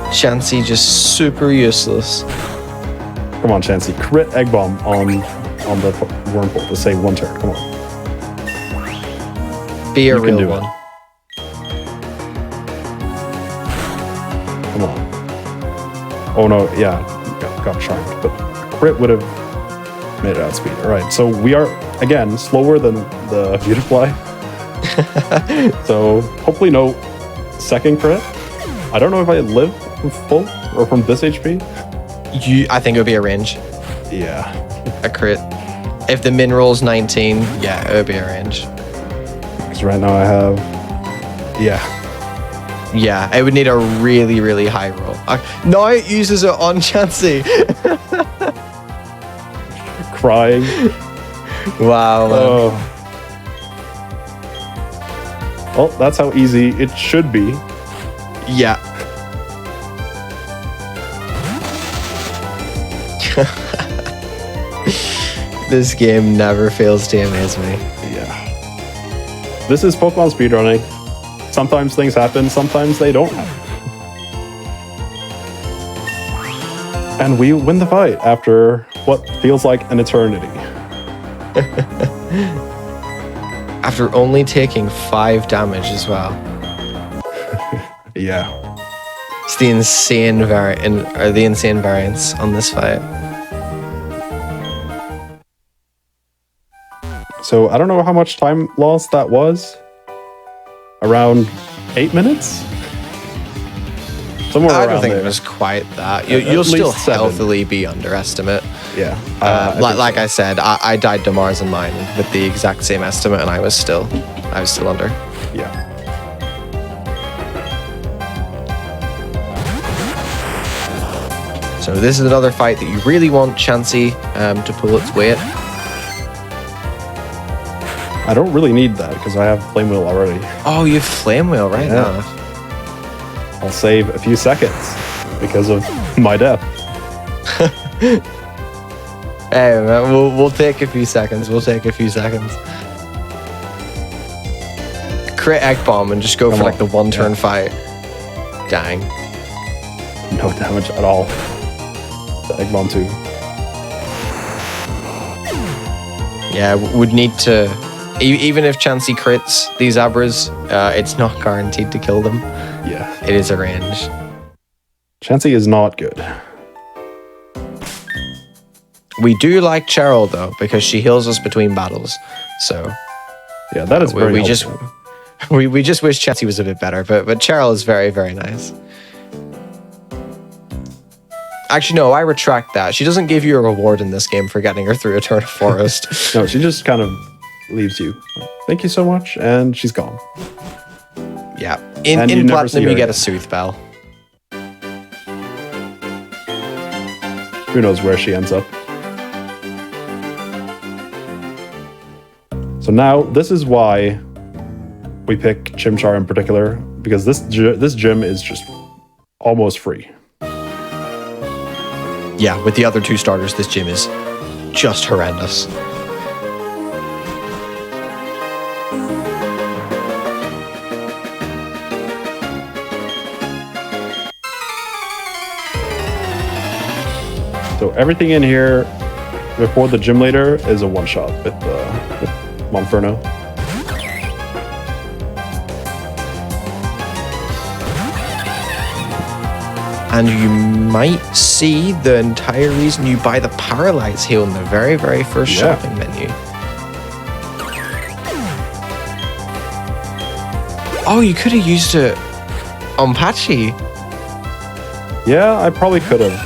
Chansey just super useless. Come on, Chansey. Crit Egg Bomb on the Wurmple to save 1 turn. Come on. Be a You can real do one. it. Come on. Oh no, yeah. Got charmed. But crit would have made it outspeed. Alright, so we are, again, slower than the Beautifly. So hopefully no second crit. I don't know if I live from full or from this HP. I think it would be a range. Yeah. A crit. If the min roll's 19, yeah, it would be a range. Because right now I have... Yeah. Yeah, it would need a really, really high roll. No, it uses it on Chansey. Crying. Wow. Man. Oh. Well, that's how easy it should be. Yeah. This game never fails to amaze me. Yeah. This is Pokemon speedrunning. Sometimes things happen, sometimes they don't happen. And we win the fight after what feels like an eternity. After only taking 5 damage as well. Yeah. It's the insane variance on this fight. So I don't know how much time lost that was. Around 8 minutes? Somewhere I around don't think there. it was quite that. At You'll still least 7. healthily be underestimate. Yeah. Like I said, I died to Mars and mine with the exact same estimate, and I was still under. Yeah. So this is another fight that you really want Chansey to pull its weight. I don't really need that because I have Flame Wheel already. Oh, you have Flame Wheel right Yeah. now. I'll save a few seconds because of my death. Hey, man, we'll take a few seconds. Crit Egg Bomb and just go Come for on. like the 1 turn Yeah. fight. Dang. No damage at all. The Egg Bomb too. Yeah, would need to... Even if Chansey crits these Abras, it's not guaranteed to kill them. Yeah. It is a range. Chansey is not good. We do like Cheryl, though, because she heals us between battles. So Yeah, that is very we just helpful. we just wish Chansey was a bit better, but Cheryl is very, very nice. Actually, no, I retract that. She doesn't give you a reward in this game for getting her through Eternal Forest. No, she just kind of leaves you. Thank you so much, and she's gone. Yeah. And you In never see Platinum, her you get again. a Sooth Bell. Who knows where she ends up. So now, this is why we pick Chimchar in particular, because this gym is just almost free. Yeah, with the other 2 starters, this gym is just horrendous. So everything in here before the gym leader is a one-shot with Monferno. And you might see the entire reason you buy the Paralyze Heal in the very, very first shopping menu. Oh, you could have used it on Patchy. Yeah, I probably could have.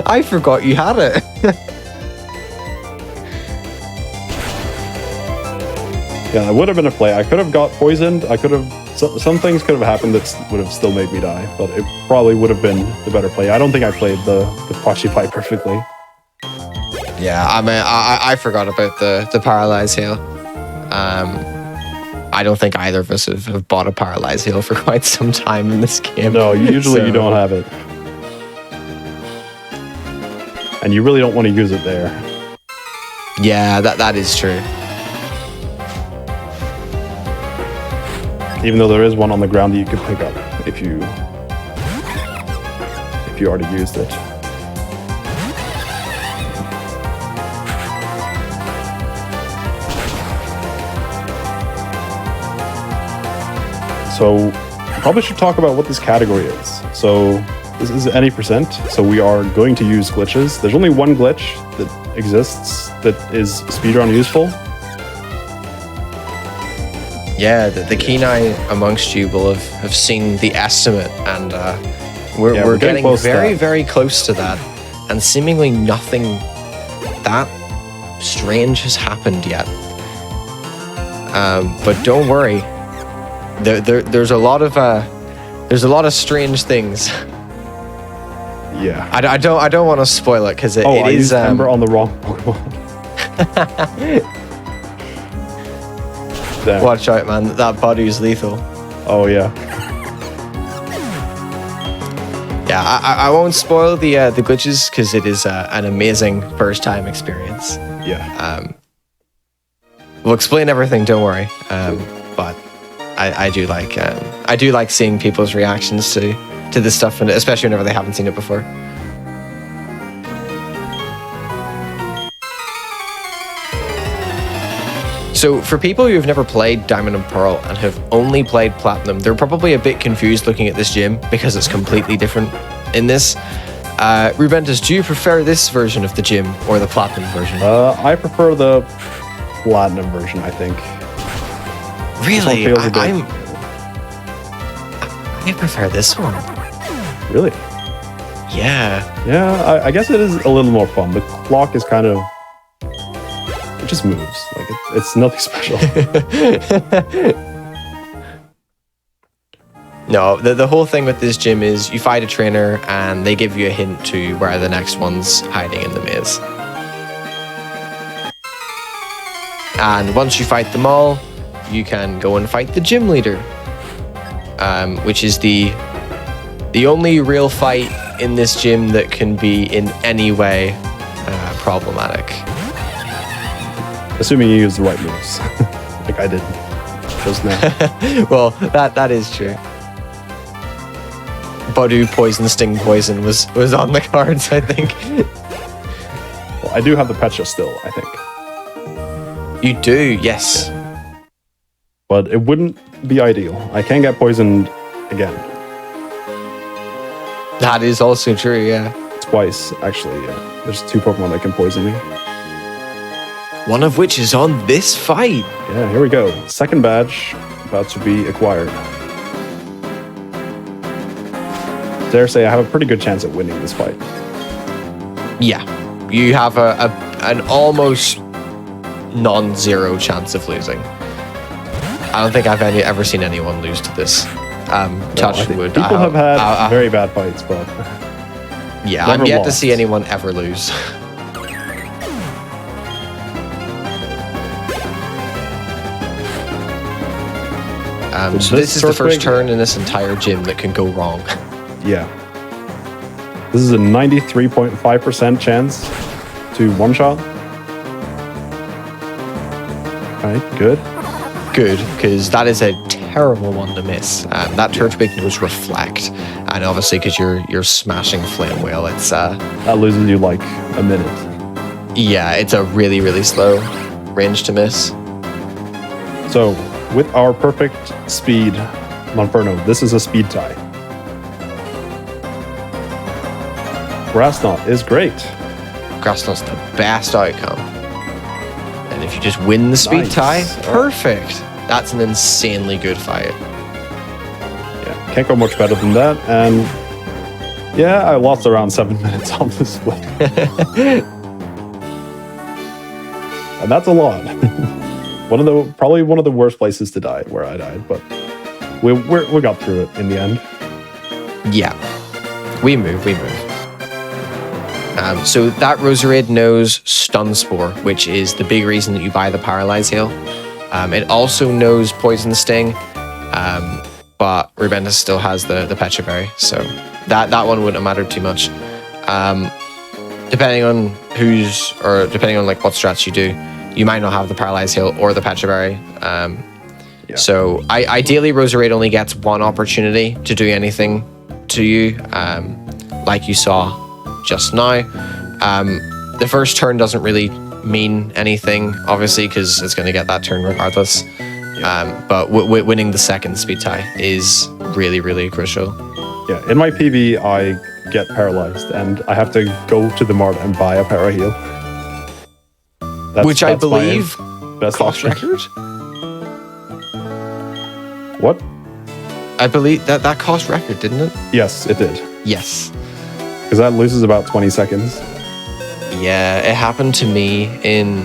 I forgot you had it. Yeah, that would have been a play. I could have got poisoned. I could have... Some things could have happened that would have still made me die, but it probably would have been the better play. I don't think I played the Pachi fight perfectly. Yeah, I mean, I forgot about the Paralyze Heal. I don't think either of us have bought a Paralyze Heal for quite some time in this game. No, usually you don't have it. And you really don't want to use it there. Yeah, that is true. Even though there is one on the ground that you could pick up if you already used it. So probably should talk about what this category is. So this is any percent. So we are going to use glitches. There's only one glitch that exists that is speedrun useful. Yeah, the keen eye amongst you will have seen the estimate, and we're getting very, very close to that. And seemingly nothing that strange has happened yet. But don't worry, there's a lot of strange things. Yeah. I don't want to spoil it because it I is used Ember on the wrong Pokemon. Damn. Watch out, man! That body's lethal. Oh yeah. Yeah, I won't spoil the glitches because it is an amazing first time experience. Yeah. We'll explain everything. Don't worry. But I do like seeing people's reactions to this stuff, and especially whenever they haven't seen it before. So for people who have never played Diamond and Pearl and have only played Platinum, they're probably a bit confused looking at this gym because it's completely different in this. Rubentus, do you prefer this version of the gym or the Platinum version? I prefer the Platinum version, I think. Really? I prefer this one. Really? Yeah. Yeah, I guess it is a little more fun. The clock is kind of... It just moves. Like, it's nothing special. No, the whole thing with this gym is you fight a trainer and they give you a hint to where the next one's hiding in the maze. And once you fight them all, you can go and fight the gym leader, which is the only real fight in this gym that can be in any way problematic. Assuming you use the right moves, like I did just now. Well, that is true. Budu Poison Sting Poison was on the cards, I think. Well, I do have the Pecha still, I think. You do, yes. But it wouldn't be ideal. I can get poisoned again. That is also true, yeah. Twice, actually. Yeah. There's 2 Pokemon that can poison me. One of which is on this fight. Yeah, here we go. Second badge about to be acquired. dare say I have a pretty good chance at winning this fight. Yeah, you have an almost non-zero chance of losing. I don't think I've ever seen anyone lose to this. Touch wood. People have had very bad fights, but yeah, I'm yet to see anyone ever lose. So this is the first turn in this entire gym that can go wrong. Yeah. This is a 93.5% chance to one-shot. Alright, good. Good, because that is a terrible one to miss. That Turtwig Big Nose reflect, and obviously because you're smashing Flame Whale, it's that loses you like a minute. Yeah, it's a really, really slow range to miss. So with our perfect speed, Monferno, this is a speed tie. Grass Knot is great. Grass Knot's the best outcome. And if you just win the speed tie, perfect. That's an insanely good fight. Yeah, can't go much better than that. And yeah, I lost around 7 minutes on this split. And that's a lot. Probably one of the worst places to die where I died, but we got through it in the end. Yeah, we move. So that Roserade knows Stun Spore, which is the big reason that you buy the Paralyze Heal. It also knows Poison Sting, but Rubentus still has the Petra Berry, so that one wouldn't have mattered too much. Depending on depending on like what strats you do, you might not have the Paralyze Heal or the Petra Berry. So ideally, Roserade only gets one opportunity to do anything to you, like you saw just now. The first turn doesn't really mean anything, obviously, because it's going to get that turn regardless. But winning the second speed tie is really, really crucial. Yeah, in my PB, I get paralyzed, and I have to go to the mart and buy a para heal. Which I believe best cost record. What? I believe that cost record, didn't it? Yes, it did. Yes. Because that loses about 20 seconds. Yeah, it happened to me in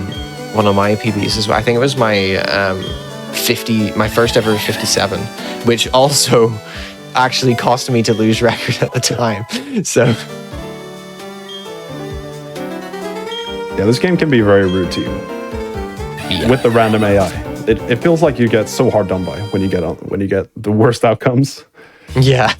one of my PBs as well. I think it was my my first ever 57, which also actually cost me to lose record at the time. So yeah, this game can be very rude to you. Yeah. With the random AI. It feels like you get so hard done by when you get the worst outcomes. Yeah.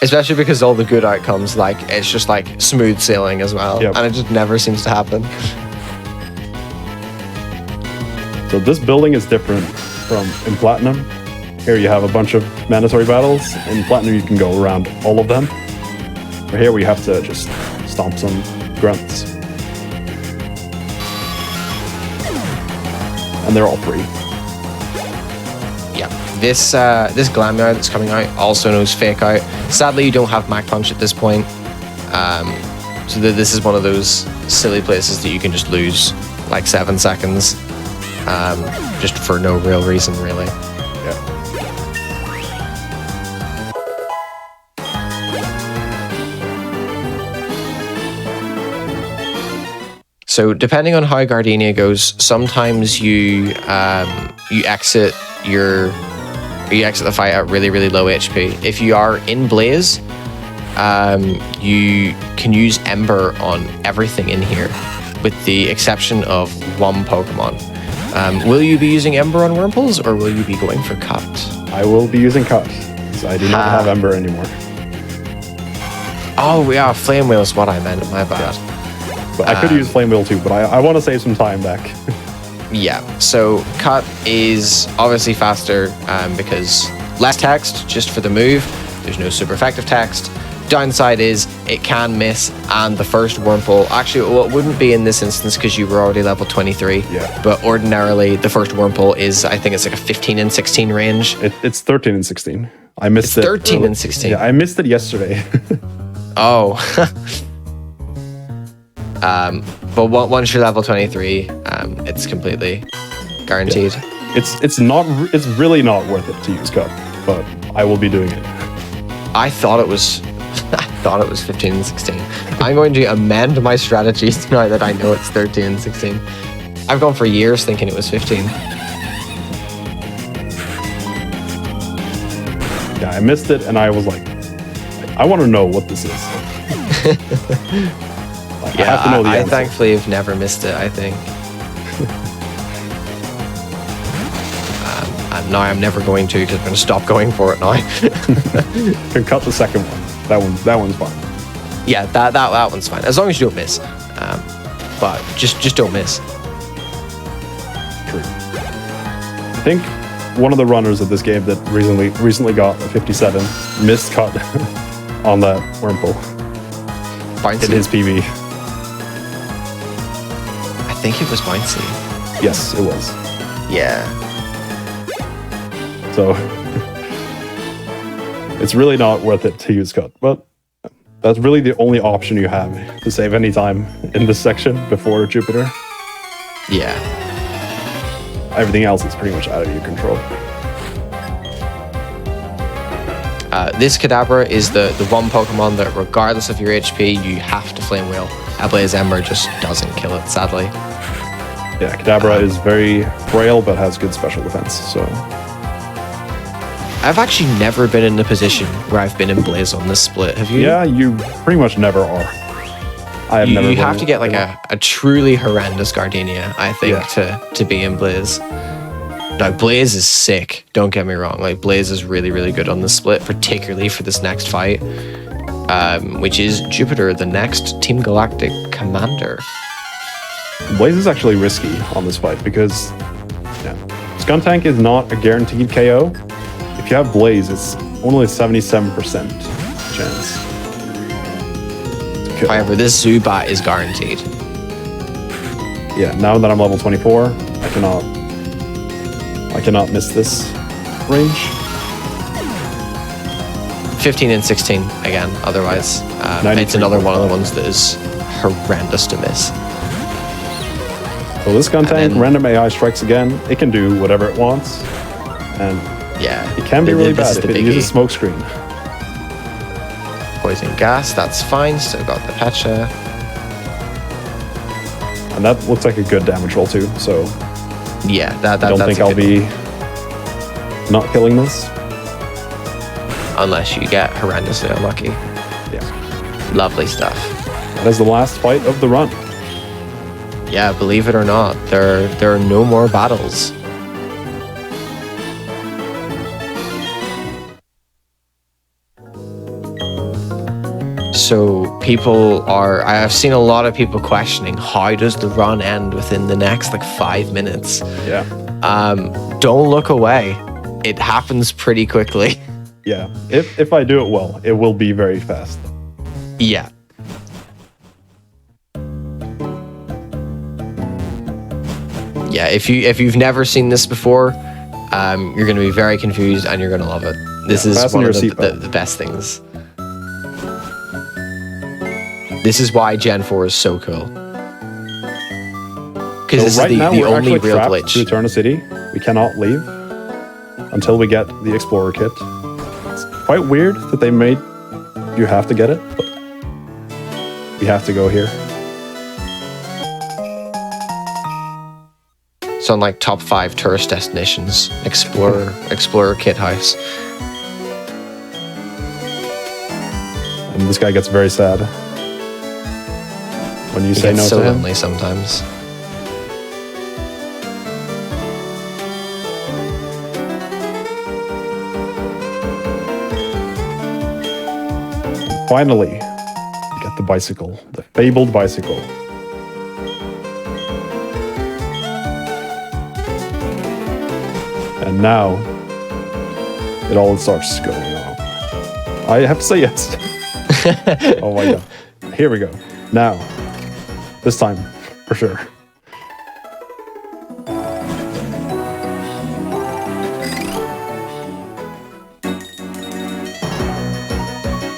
Especially because all the good outcomes, like, it's just like smooth sailing as well. Yep. And it just never seems to happen. So this building is different from in Platinum. Here you have a bunch of mandatory battles. In Platinum you can go around all of them. But here we have to just stomp some grunts. And they're all free. Yeah, this Glameow that's coming out also knows Fake Out. Sadly, you don't have Mach Punch at this point. So this is one of those silly places that you can just lose like 7 seconds. Just for no real reason, really. Yeah. So depending on how Gardenia goes, sometimes you exit the fight at really, really low HP. If you are in Blaze, you can use Ember on everything in here, with the exception of one Pokemon. Will you be using Ember on Wurmples, or will you be going for Cut? I will be using Cut, because I do not have Ember anymore. Oh yeah, Flame Wheel is what I meant, my bad. Yeah. But I could use Flame Wheel too, but I want to save some time back. Yeah, so Cut is obviously faster because less text just for the move. There's no super effective text. Downside is it can miss, and the first Wurmple, actually, well, it wouldn't be in this instance because you were already level 23. Yeah. But ordinarily, the first Wurmple is, I think it's like a 15 and 16 range. It's 13 and 16. I missed it. 13 and 16. Yeah, I missed it yesterday. Oh. But once you're level 23, it's completely guaranteed. Yeah. It's really not worth it to use Cut, but I will be doing it. I thought it was 15 and 16. I'm going to amend my strategy now that I know it's 13 and 16. I've gone for years thinking it was 15. Yeah, I missed it, and I was like, I want to know what this is. I have to know the I answer. thankfully have never missed it, I think. And now I'm never going to, because I'm going to stop going for it now. Can cut the second one. That one's fine. Yeah, that one's fine, as long as you don't miss. But just don't miss. True. I think one of the runners of this game that recently got a 57 missed cut on that wormhole. Bouncy. It is PB. I think it was bouncy. Yes, it was. Yeah. So it's really not worth it to use cut, but that's really the only option you have to save any time in this section before Jupiter. Yeah. Everything else is pretty much out of your control. This Kadabra is the one Pokemon that, regardless of your HP, you have to Flame Wheel. Ablaze Ember just doesn't kill it, sadly. Yeah, Kadabra is very frail but has good special defense, so... I've actually never been in a position where I've been in Blaze on this split. Have you? Yeah, you pretty much never are. I have never. You have to get like a truly horrendous Gardenia, I think, to be in Blaze. Now, Blaze is sick. Don't get me wrong. Like, Blaze is really, really good on the split, particularly for this next fight, which is Jupiter, the next Team Galactic commander. Blaze is actually risky on this fight because Skuntank is not a guaranteed KO. If you have Blaze, it's only a 77% chance. However, this Zubat is guaranteed. Yeah, now that I'm level 24, I cannot miss this range. 15 and 16 again, otherwise. It's another one of the ones that is horrendous to miss. So this Skuntank, random AI strikes again. It can do whatever it wants. And yeah, it can be really bad if it uses Smokescreen. Poison Gas, that's fine. Still got the Pecha. And that looks like a good damage roll too, so... Yeah, I don't think I'll be not killing this. Unless you get horrendously unlucky. Yeah. Lovely stuff. That is the last fight of the run. Yeah, believe it or not, there are no more battles. So I have seen a lot of people questioning, how does the run end within the next 5 minutes? Yeah. Don't look away. It happens pretty quickly. Yeah. If I do it well, it will be very fast. Yeah. Yeah, if you've never seen this before, you're going to be very confused and you're going to love it. This is one of the best things. This is why Gen 4 is so cool. Because this is the only real glitch. To Eterna City. We cannot leave until we get the Explorer kit. It's quite weird that they made you have to get it, but we have to go here. It's on top 5 tourist destinations. Explorer Kit House. And this guy gets very sad when you say no to him. So lonely sometimes. Finally, we get the bicycle, the fabled bicycle. And now, it all starts going on. I have to say yes. Oh my god. Here we go. Now, this time, for sure.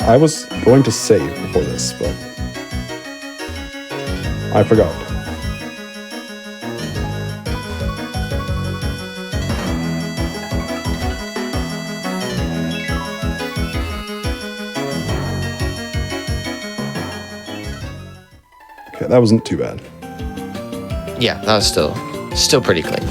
I was going to save before this, but I forgot. Okay, that wasn't too bad. Yeah, that was still pretty clean.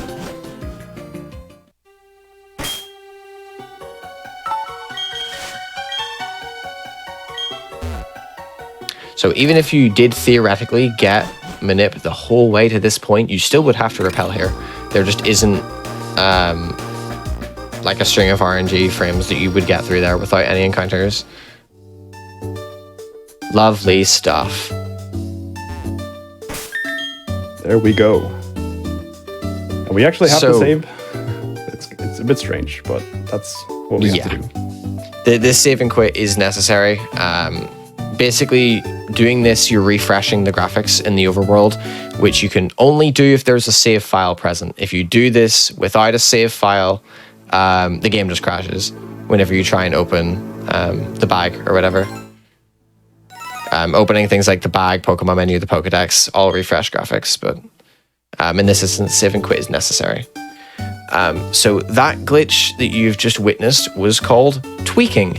So even if you did theoretically get Manip the whole way to this point, you still would have to repel here. There just isn't like a string of RNG frames that you would get through there without any encounters. Lovely stuff. There we go. And we actually have to save. It's a bit strange, but that's what we have to do. This save and quit is necessary. Basically, doing this, you're refreshing the graphics in the overworld, which you can only do if there's a save file present. If you do this without a save file, the game just crashes whenever you try and open the bag or whatever. Opening things like the bag, Pokemon menu, the Pokedex, all refresh graphics, but in this instance, save and quit is necessary. So that glitch that you've just witnessed was called tweaking.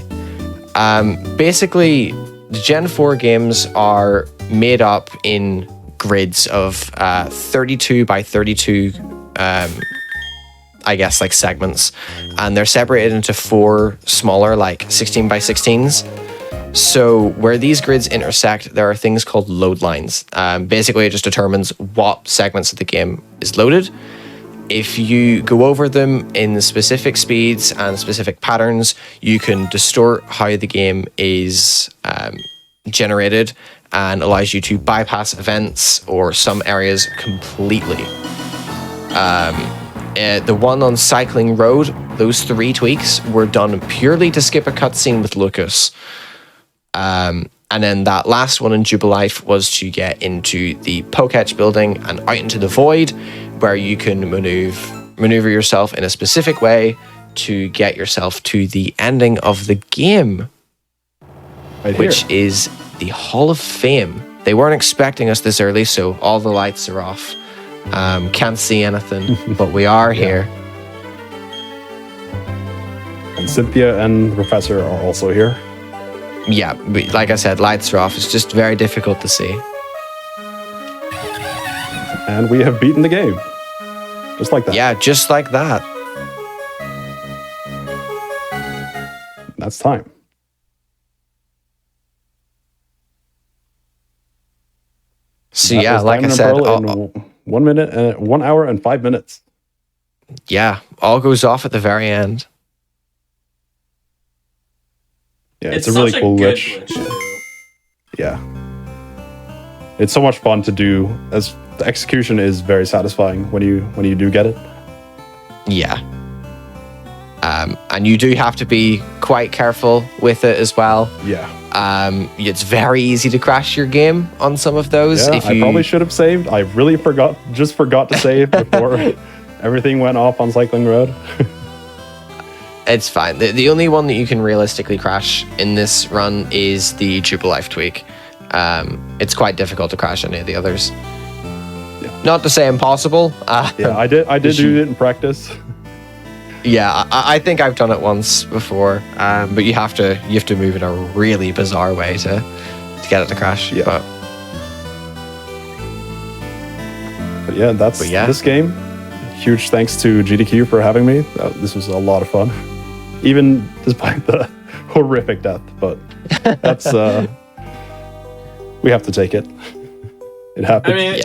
Basically, the Gen 4 games are made up in grids of 32 by 32, I guess, like segments, and they're separated into 4 smaller, like 16 by 16s. So where these grids intersect, there are things called load lines. Basically, it just determines what segments of the game is loaded. If you go over them in specific speeds and specific patterns, you can distort how the game is generated and allows you to bypass events or some areas completely. The one on Cycling Road, those 3 tweaks were done purely to skip a cutscene with Lucas. And then that last one in Jubilife was to get into the Poketch building and out into the void, where you can maneuver yourself in a specific way to get yourself to the ending of the game, which is the Hall of Fame. They weren't expecting us this early, so all the lights are off. Can't see anything, but we are here. And Cynthia and Professor are also here. Yeah, but like I said, lights are off. It's just very difficult to see. And we have beaten the game. Just like that. Yeah, just like that. That's time. So that yeah, like I said, in 1 hour and 5 minutes. Yeah, all goes off at the very end. Yeah, it's a really cool glitch. Yeah. It's so much fun to do, as the execution is very satisfying when you do get it. Yeah. And you do have to be quite careful with it as well. Yeah. It's very easy to crash your game on some of those. Yeah, I probably should have saved. I really forgot to save before everything went off on Cycling Road. It's fine. The only one that you can realistically crash in this run is the Jubilife tweak. It's quite difficult to crash any of the others. Yeah. Not to say impossible. Yeah, I did do it in practice. Yeah, I think I've done it once before, but you have to move in a really bizarre way to get it to crash. Yeah. But yeah, that's this game. Huge thanks to GDQ for having me. This was a lot of fun, even despite the horrific death. But that's we have to take it. It happens. I mean,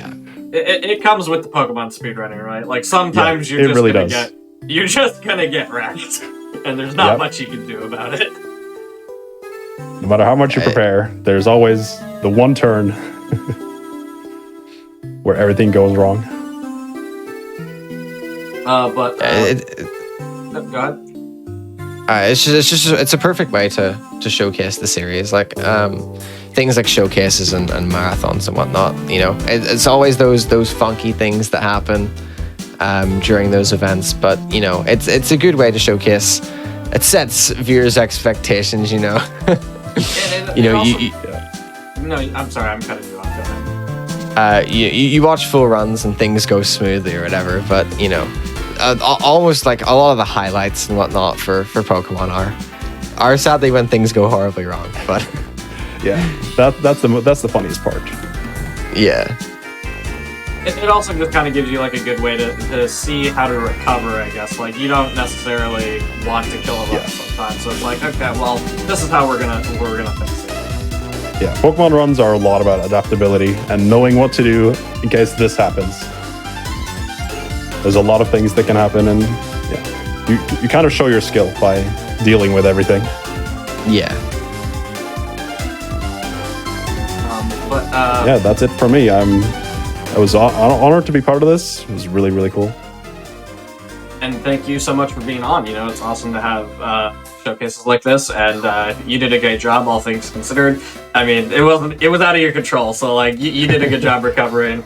it comes with the Pokemon speedrunning, right? Like sometimes you're just gonna get wrecked, and there's not much you can do about it. No matter how much you prepare, there's always the one turn where everything goes wrong. Go ahead. It's a perfect way to showcase the series, like things like showcases and marathons and whatnot. You know, it's always those funky things that happen during those events, but you know, it's a good way to showcase. It sets viewers' expectations, you know. No, I'm sorry, I'm cutting you off. Go ahead. You watch full runs and things go smoothly or whatever, but you know, almost like a lot of the highlights and whatnot for Pokemon are sadly when things go horribly wrong. But yeah, that's the funniest part. Yeah. It also just kind of gives you like a good way to see how to recover, I guess. Like, you don't necessarily want to kill a run sometimes, so it's like, okay, well, this is how we're gonna fix it. Yeah, Pokemon runs are a lot about adaptability and knowing what to do in case this happens. There's a lot of things that can happen, and yeah, you kind of show your skill by dealing with everything. Yeah. But yeah, that's it for me. I was honored to be part of this. It was really, really cool. And thank you so much for being on. You know, it's awesome to have showcases like this, and you did a great job, all things considered. I mean, it was out of your control, so like you did a good job recovering.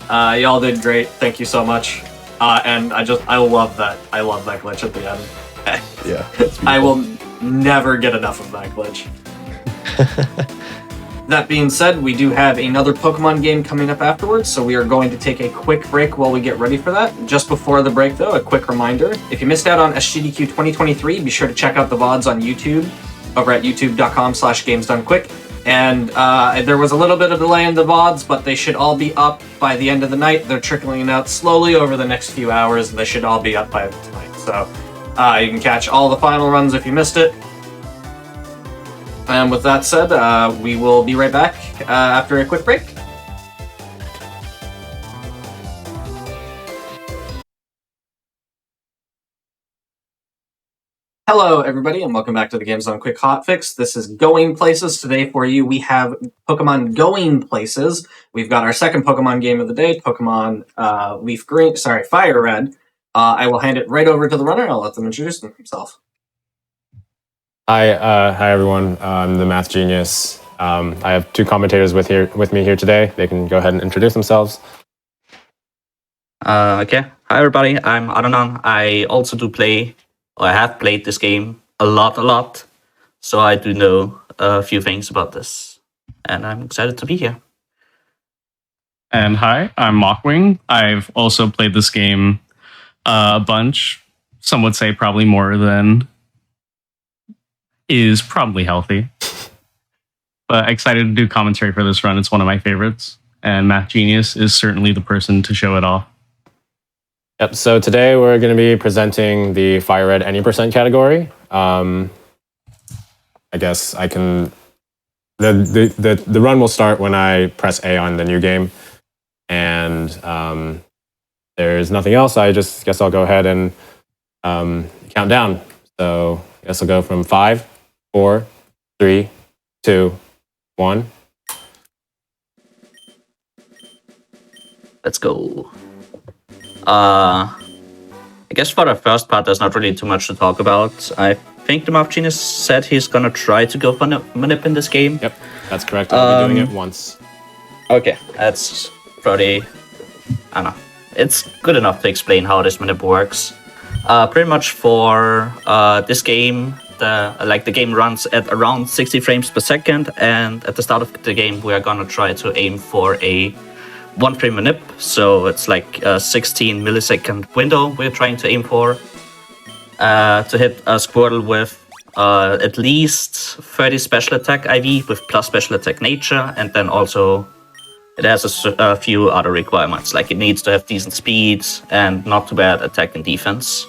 Y'all did great. Thank you so much. And I love that glitch at the end. Yeah, I will never get enough of that glitch. That being said, we do have another Pokemon game coming up afterwards, so we are going to take a quick break while we get ready for that. Just before the break, though, a quick reminder. If you missed out on SGDQ 2023, be sure to check out the VODs on YouTube, over at youtube.com/gamesdonequick. And there was a little bit of delay in the VODs, but they should all be up by the end of the night. They're trickling out slowly over the next few hours, and they should all be up by tonight. So you can catch all the final runs if you missed it. And with that said, we will be right back after a quick break. Hello, everybody, and welcome back to the Games Done Quick Hotfix. This is Going Places. Today for you, we have Pokemon Going Places. We've got our second Pokemon game of the day, Pokemon FireRed. I will hand it right over to the runner. I'll let them introduce themselves. Hi everyone. I'm the Math Genius. I have two commentators with me here today. They can go ahead and introduce themselves. Okay. Hi everybody. I'm Adnan. I also I have played this game a lot. So I do know a few things about this, and I'm excited to be here. And hi, I'm Mockwing. I've also played this game a bunch. Some would say probably more than is probably healthy. But excited to do commentary for this run. It's one of my favorites. And Math Genius is certainly the person to show it off. Yep, so today we're going to be presenting the FireRed Any Percent category. I guess I can... The run will start when I press A on the new game. And there's nothing else. I just guess I'll go ahead and count down. So I guess I'll go from 5, 4, 3, 2, 1. Let's go. I guess for the first part, there's not really too much to talk about. I think the Math Genius said he's gonna try to go for Manip in this game. Yep, that's correct. I'll be doing it once. Okay, that's pretty... I don't know. It's good enough to explain how this Manip works. Pretty much for this game, the game runs at around 60 frames per second, and at the start of the game, we are gonna try to aim for a 1 frame manip, so it's like a 16 millisecond window we're trying to aim for to hit a Squirtle with at least 30 special attack IV with plus special attack nature, and then also it has a few other requirements, like it needs to have decent speed and not too bad attack and defense.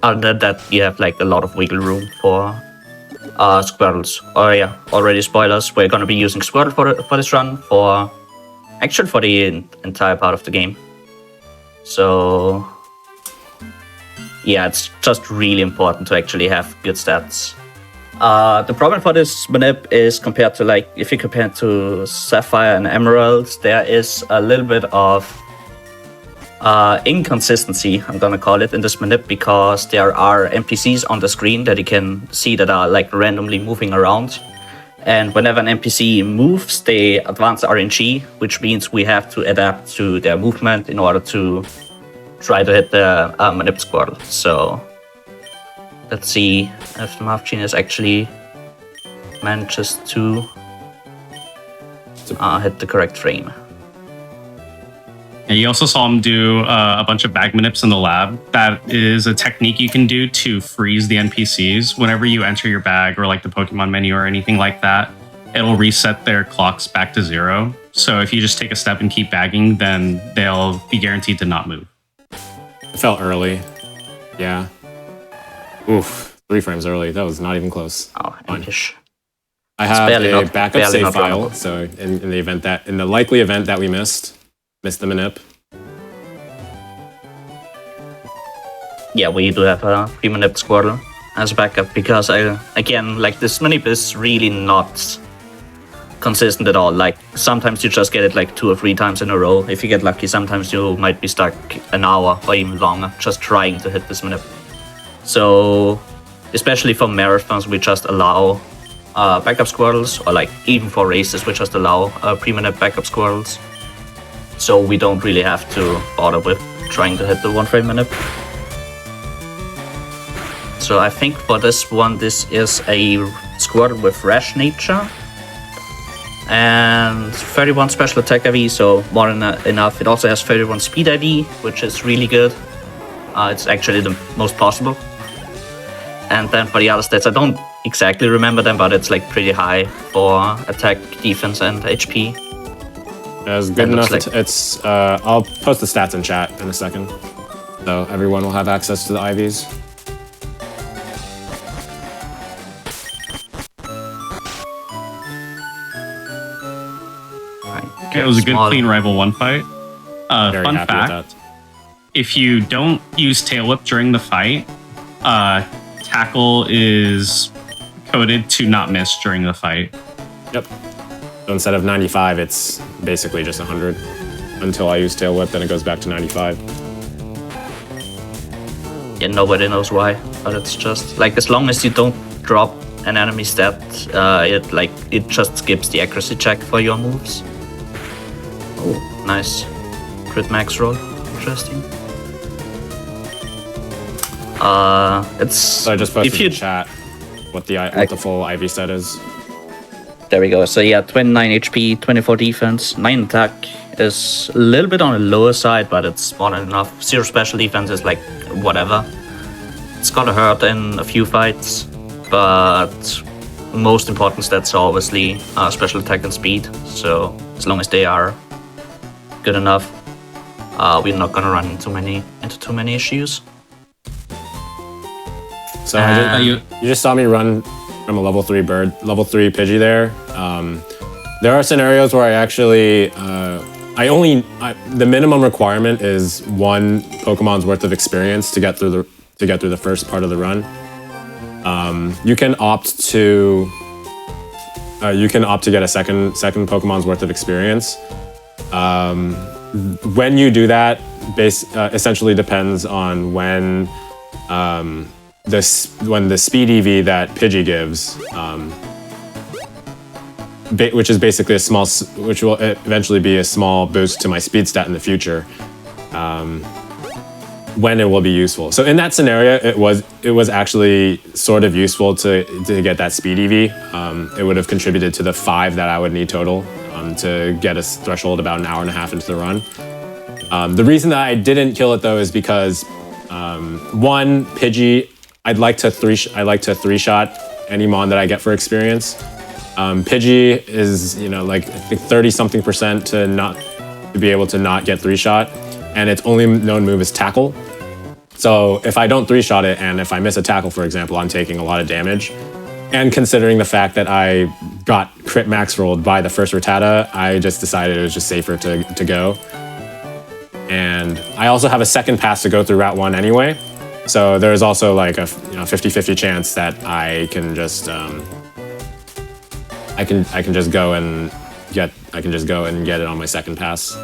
Other than that, you have like a lot of wiggle room for Squirtles. Oh yeah, already spoilers, we're gonna be using Squirtle for this run for the entire part of the game. So yeah, it's just really important to actually have good stats. The problem for this manip is compared to, like, if you compare it to Sapphire and Emerald, there is a little bit of inconsistency, I'm gonna call it, in this manip, because there are NPCs on the screen that you can see that are like randomly moving around. And whenever an NPC moves, they advance RNG, which means we have to adapt to their movement in order to try to hit the Manip Squirtle. So let's see if the Math Genius actually manages to hit the correct frame. And you also saw him do a bunch of bag manips in the lab. That is a technique you can do to freeze the NPCs. Whenever you enter your bag or like the Pokemon menu or anything like that, it'll reset their clocks back to 0. So if you just take a step and keep bagging, then they'll be guaranteed to not move. It felt early. Yeah. Oof. 3 frames early. That was not even close. Oh, English. I have barely a not- backup barely save not file. runnable. So in the likely event that we missed the manip. Yeah, we do have a pre-manip Squirtle as a backup because again, like this manip is really not consistent at all. Like sometimes you just get it like 2 or 3 times in a row. If you get lucky, sometimes you might be stuck an hour or even longer just trying to hit this manip. So especially for marathons, we just allow backup Squirtles, or like even for races, we just allow pre-manip backup Squirtles. So we don't really have to bother with trying to hit the 1 frame manip. So I think for this one, this is a Squirtle with Rash Nature. And 31 special attack IV, so more than enough. It also has 31 speed IV, which is really good. It's actually the most possible. And then for the other stats, I don't exactly remember them, but it's like pretty high for attack, defense, and HP. It's good That looks enough. like- It's I'll post the stats in chat in a second, so everyone will have access to the IVs. It was a good, Small- clean Rival 1 fight. Very Fun happy fact, with that. if you don't use Tail Whip during the fight, Tackle is coded to not miss during the fight. Yep. So instead of 95, it's basically just 100 until I use Tail Whip. Then it goes back to 95. Yeah, nobody knows why, but it's just like as long as you don't drop an enemy stat, it just skips the accuracy check for your moves. Oh, nice. Crit max roll. Interesting. It's So I just posted if you in chat what the full IV set is. There we go. So yeah, 29 HP, 24 defense, 9 attack is a little bit on the lower side, but it's more than enough. 0 special defense is like whatever. It's gonna hurt in a few fights, but most important stats are obviously special attack and speed. So as long as they are good enough, we're not gonna run into too many issues. So You- you just saw me run from a level 3 bird, level 3 Pidgey there. There are scenarios where I actually, the minimum requirement is 1 Pokemon's worth of experience to get through the first part of the run. You can opt to get a second Pokemon's worth of experience. When you do that, essentially depends on when the speed EV that Pidgey gives, which is basically which will eventually be a small boost to my speed stat in the future, when it will be useful. So in that scenario, it was actually sort of useful to get that speed EV. It would have contributed to the 5 that I would need total to get a threshold about an hour and a half into the run. The reason that I didn't kill it though is because 1, Pidgey, I'd like to 3-shot any mon that I get for experience. Pidgey is, like I think 30-something% to be able to not get 3-shot, and its only known move is Tackle. So if I don't 3-shot it, and if I miss a Tackle, for example, I'm taking a lot of damage. And considering the fact that I got crit max rolled by the first Rattata, I just decided it was just safer to go. And I also have a second pass to go through Route 1 anyway. So there's also like a 50-50 chance that I can just I can just go and get it on my second pass.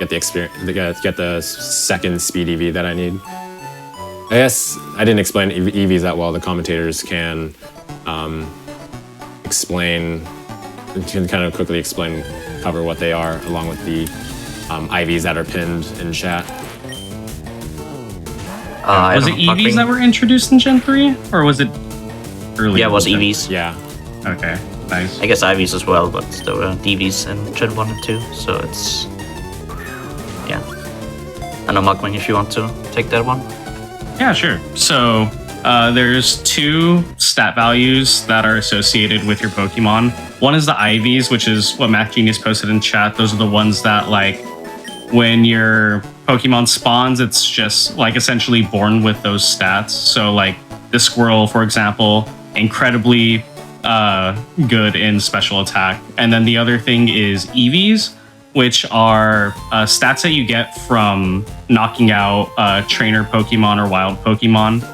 Get the experience, get the second speed EV that I need. I guess I didn't explain EVs that well. The commentators can kind of quickly cover what they are, along with the IVs that are pinned in chat. Was it EVs that were introduced in Gen 3? Or was it earlier? Yeah, it was EVs. Yeah. Okay, nice. I guess IVs as well, but there were DVs in Gen 1 and 2, so it's... Yeah. I know, Markman, if you want to take that one. Yeah, sure. So there's 2 stat values that are associated with your Pokemon. One is the IVs, which is what Mac Genius posted in chat. Those are the ones that, like, when your Pokemon spawns, it's just, like, essentially born with those stats. So, like, the Squirrel, for example, incredibly good in special attack. And then the other thing is EVs, which are stats that you get from knocking out trainer Pokemon or wild Pokemon.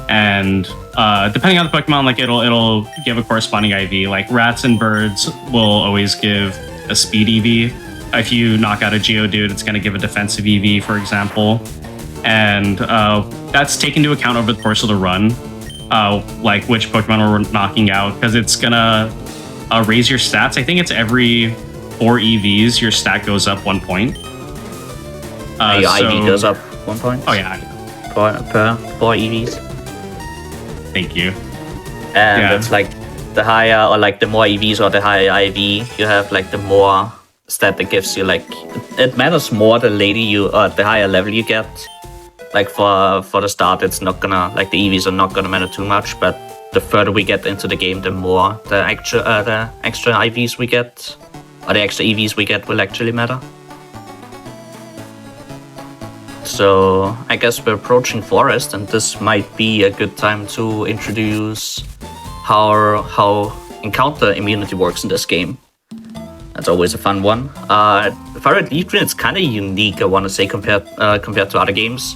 And depending on the Pokemon, like it'll give a corresponding IV. Like rats and birds will always give a speed EV. If you knock out a Geodude, it's going to give a defensive EV, for example. And that's taken into account over the course of the run, like which Pokemon we're knocking out, because it's going to raise your stats. I think it's every 4 EVs, your stat goes up 1 point. Your IV goes up 1 point? Oh, yeah. Per 4 EVs. Thank you. And Yeah. it's like the higher, or like the more EVs or the higher IV you have, like the more stat that gives you, like, it matters more the later you, or the higher level you get. Like for the start, it's not gonna, like the EVs are not gonna matter too much, but the further we get into the game, the more the extra IVs we get, or the extra EVs we get will actually matter. So I guess we're approaching Forest, and this might be a good time to introduce how encounter immunity works in this game. That's always a fun one. FireRed Leaf Green is kind of unique, I want to say, compared to other games,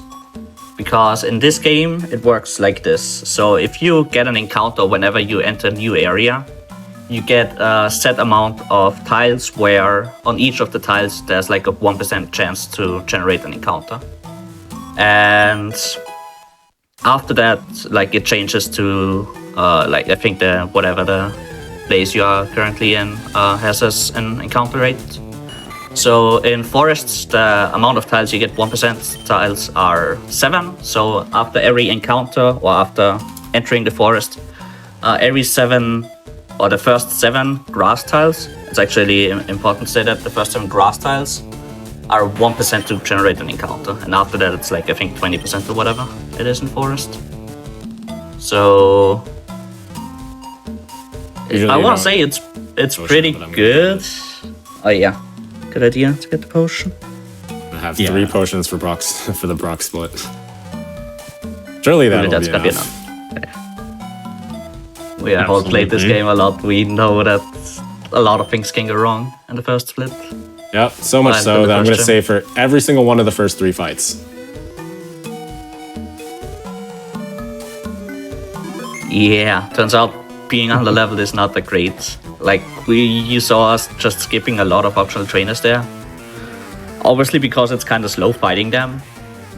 because in this game it works like this. So if you get an encounter whenever you enter a new area, you get a set amount of tiles where on each of the tiles there's like a 1% chance to generate an encounter. And after that, like it changes to like I think whatever the place you are currently in has as an encounter rate. So in forests, the amount of tiles you get 1% tiles are 7. So after every encounter or after entering the forest, every 7 or the first 7 grass tiles, it's actually important to say that the first 7 grass tiles are 1% to generate an encounter, and after that it's like I think 20% or whatever it is in forest. So Usually I you want to don't say it's potion, pretty but I'm good. Oh yeah, good idea to get the potion. I have Yeah. 3 potions for for the Brock split. Surely that'll That's be gonna be enough. We have all played this Absolutely. game a lot. We know that a lot of things can go wrong in the first split. Yep, so much Fine, so for the that I'm going to first say for every single one of the first 3 fights. Yeah, turns out being on the level is not that great. Like you saw us just skipping a lot of optional trainers there. Obviously because it's kind of slow fighting them,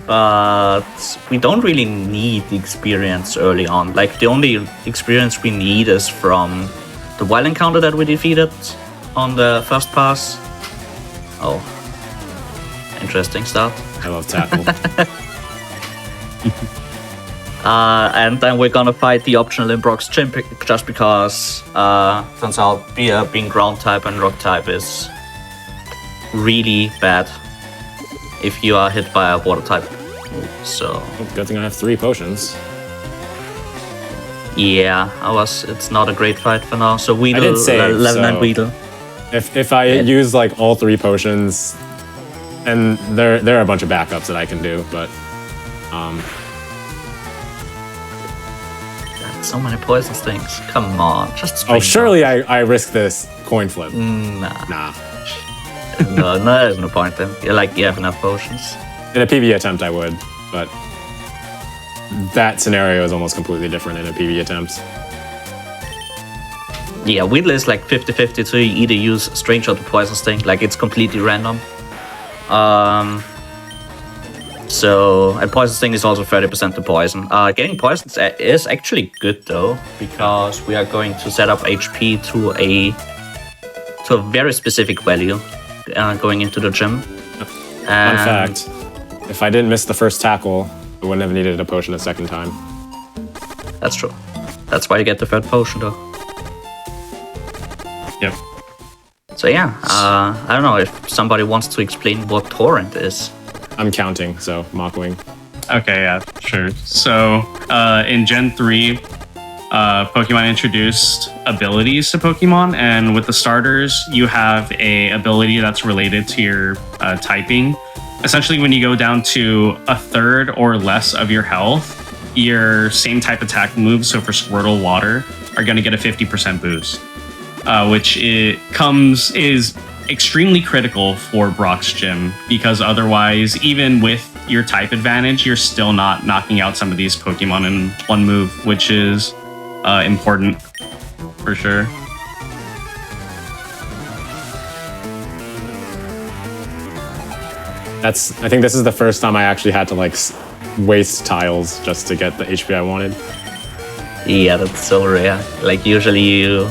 but we don't really need the experience early on. Like the only experience we need is from the wild encounter that we defeated on the first pass. Oh, interesting start. I love tackle. And then we're gonna fight the optional Imbrox Gym just because turns out being ground type and rock type is really bad if you are hit by a water type move. So Good thing I have 3 potions. yeah, it's not a great fight for now. So Weedle, did save, level 9 so- Weedle. If I use like all 3 potions, and there are a bunch of backups that I can do, but So many poison things. Come on, just oh, spring surely I risk this coin flip. Nah, Nah. no, there's no point then. You have enough potions. In a PvE attempt, I would, but that scenario is almost completely different in a PvE attempt. Yeah, Weedle is like 50-50 to either use Strange or the Poison Sting. Like, it's completely random. And Poison Sting is also 30% to Poison. Getting Poison is actually good, though, because we are going to set up HP to a very specific value going into the gym. Fun fact, if I didn't miss the first tackle, I wouldn't have needed a potion a second time. That's true. That's why you get the third potion, though. Yep. So yeah, I don't know if somebody wants to explain what Torrent is. I'm counting, so Mockwing. Okay, yeah, sure. So, in Gen 3, Pokemon introduced abilities to Pokemon, and with the starters, you have a ability that's related to your typing. Essentially, when you go down to a third or less of your health, your same type attack moves, so for Squirtle Water, are going to get a 50% boost, which is extremely critical for Brock's Gym, because otherwise, even with your type advantage, you're still not knocking out some of these Pokemon in one move, which is important for sure. I think this is the first time I actually had to like waste tiles just to get the HP I wanted. Yeah, that's so rare. Like usually you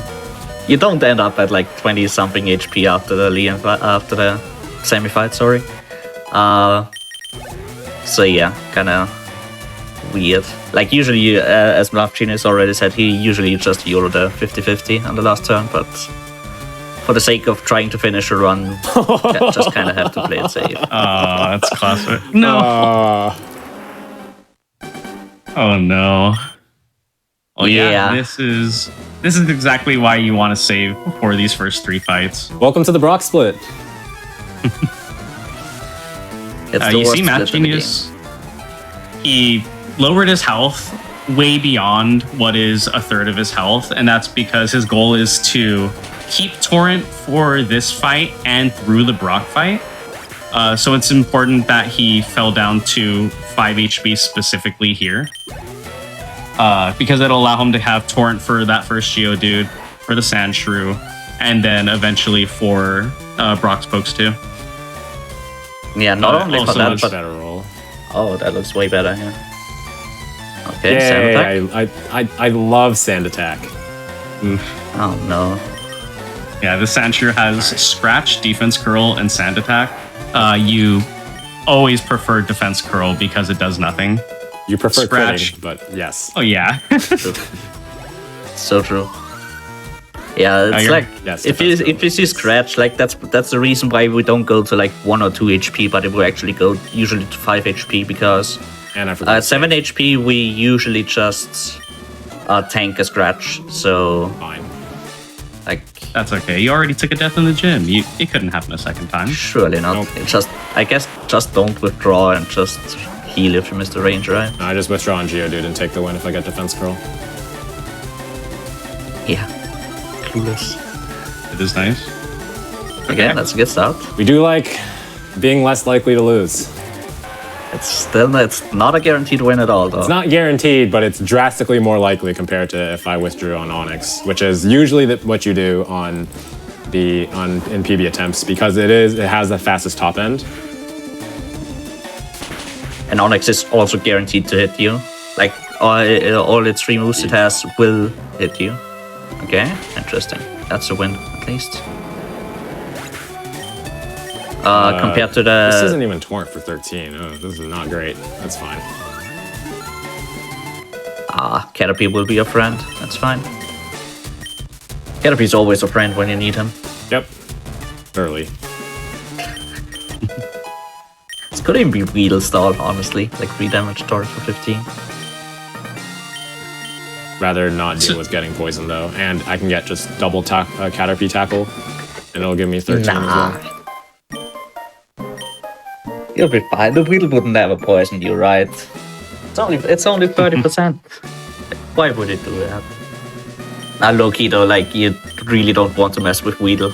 don't end up at like 20 something HP after the semi-fight. Sorry. So yeah, kind of weird. Like usually, as Bluff Genius already said, he usually just YOLO the 50-50 on the last turn, but for the sake of trying to finish a run, just kind of have to play it safe. Oh, that's classic. No. Oh no. Oh yeah. This is exactly why you want to save before these first 3 fights. Welcome to the Brock split. You see, Math Genius, he lowered his health way beyond what is a third of his health, and that's because his goal is to keep Torrent for this fight and through the Brock fight. So it's important that he fell down to 5 HP specifically here, because it'll allow him to have Torrent for that first Geodude, for the Sandshrew, and then eventually for Brock's Pokes too. Yeah, not only for that, but better roll. Oh, that looks way better. Yeah. Okay, Yay, Sand Attack. I love Sand Attack. Oof. Oh no. Yeah, the Sandshrew has Scratch, Defense Curl, and Sand Attack. You always prefer Defense Curl because it does nothing. You prefer Scratch, critting, but yes. Oh yeah. So true. Yeah, it's like yes, if you see Scratch, like that's the reason why we don't go to like 1 or 2 HP, but we actually go usually to 5 HP because and I forgot at 7 HP we usually just tank a Scratch. So fine. Like That's okay. You already took a death in the gym. It couldn't happen a second time. Surely not. Nope. I guess just don't withdraw and just heal if you miss the range, right? No, I just withdraw on Geodude and take the win if I get Defense Curl. Yeah. Clueless. It is nice. Again, that's a good start. We do like being less likely to lose. It's not a guaranteed win at all, though. It's not guaranteed, but it's drastically more likely compared to if I withdrew on Onyx, which is usually what you do in PB attempts because it has the fastest top end. And Onyx is also guaranteed to hit you. Like all its 3 moves it has will hit you. Okay, interesting. That's a win at least. Compared to the... This isn't even Torrent for 13. Oh, this is not great. That's fine. Caterpie will be your friend. That's fine. Caterpie's always a friend when you need him. Yep. Early. This could even be Weedle style, honestly. Like 3 damage Torrent for 15. Rather not deal with getting poisoned, though. And I can get just double Caterpie Tackle, and it'll give me 13 as well. You'll be fine. The Weedle would never poison you, right? It's only 30%. Why would it do that? Low-key though, like you really don't want to mess with Weedle.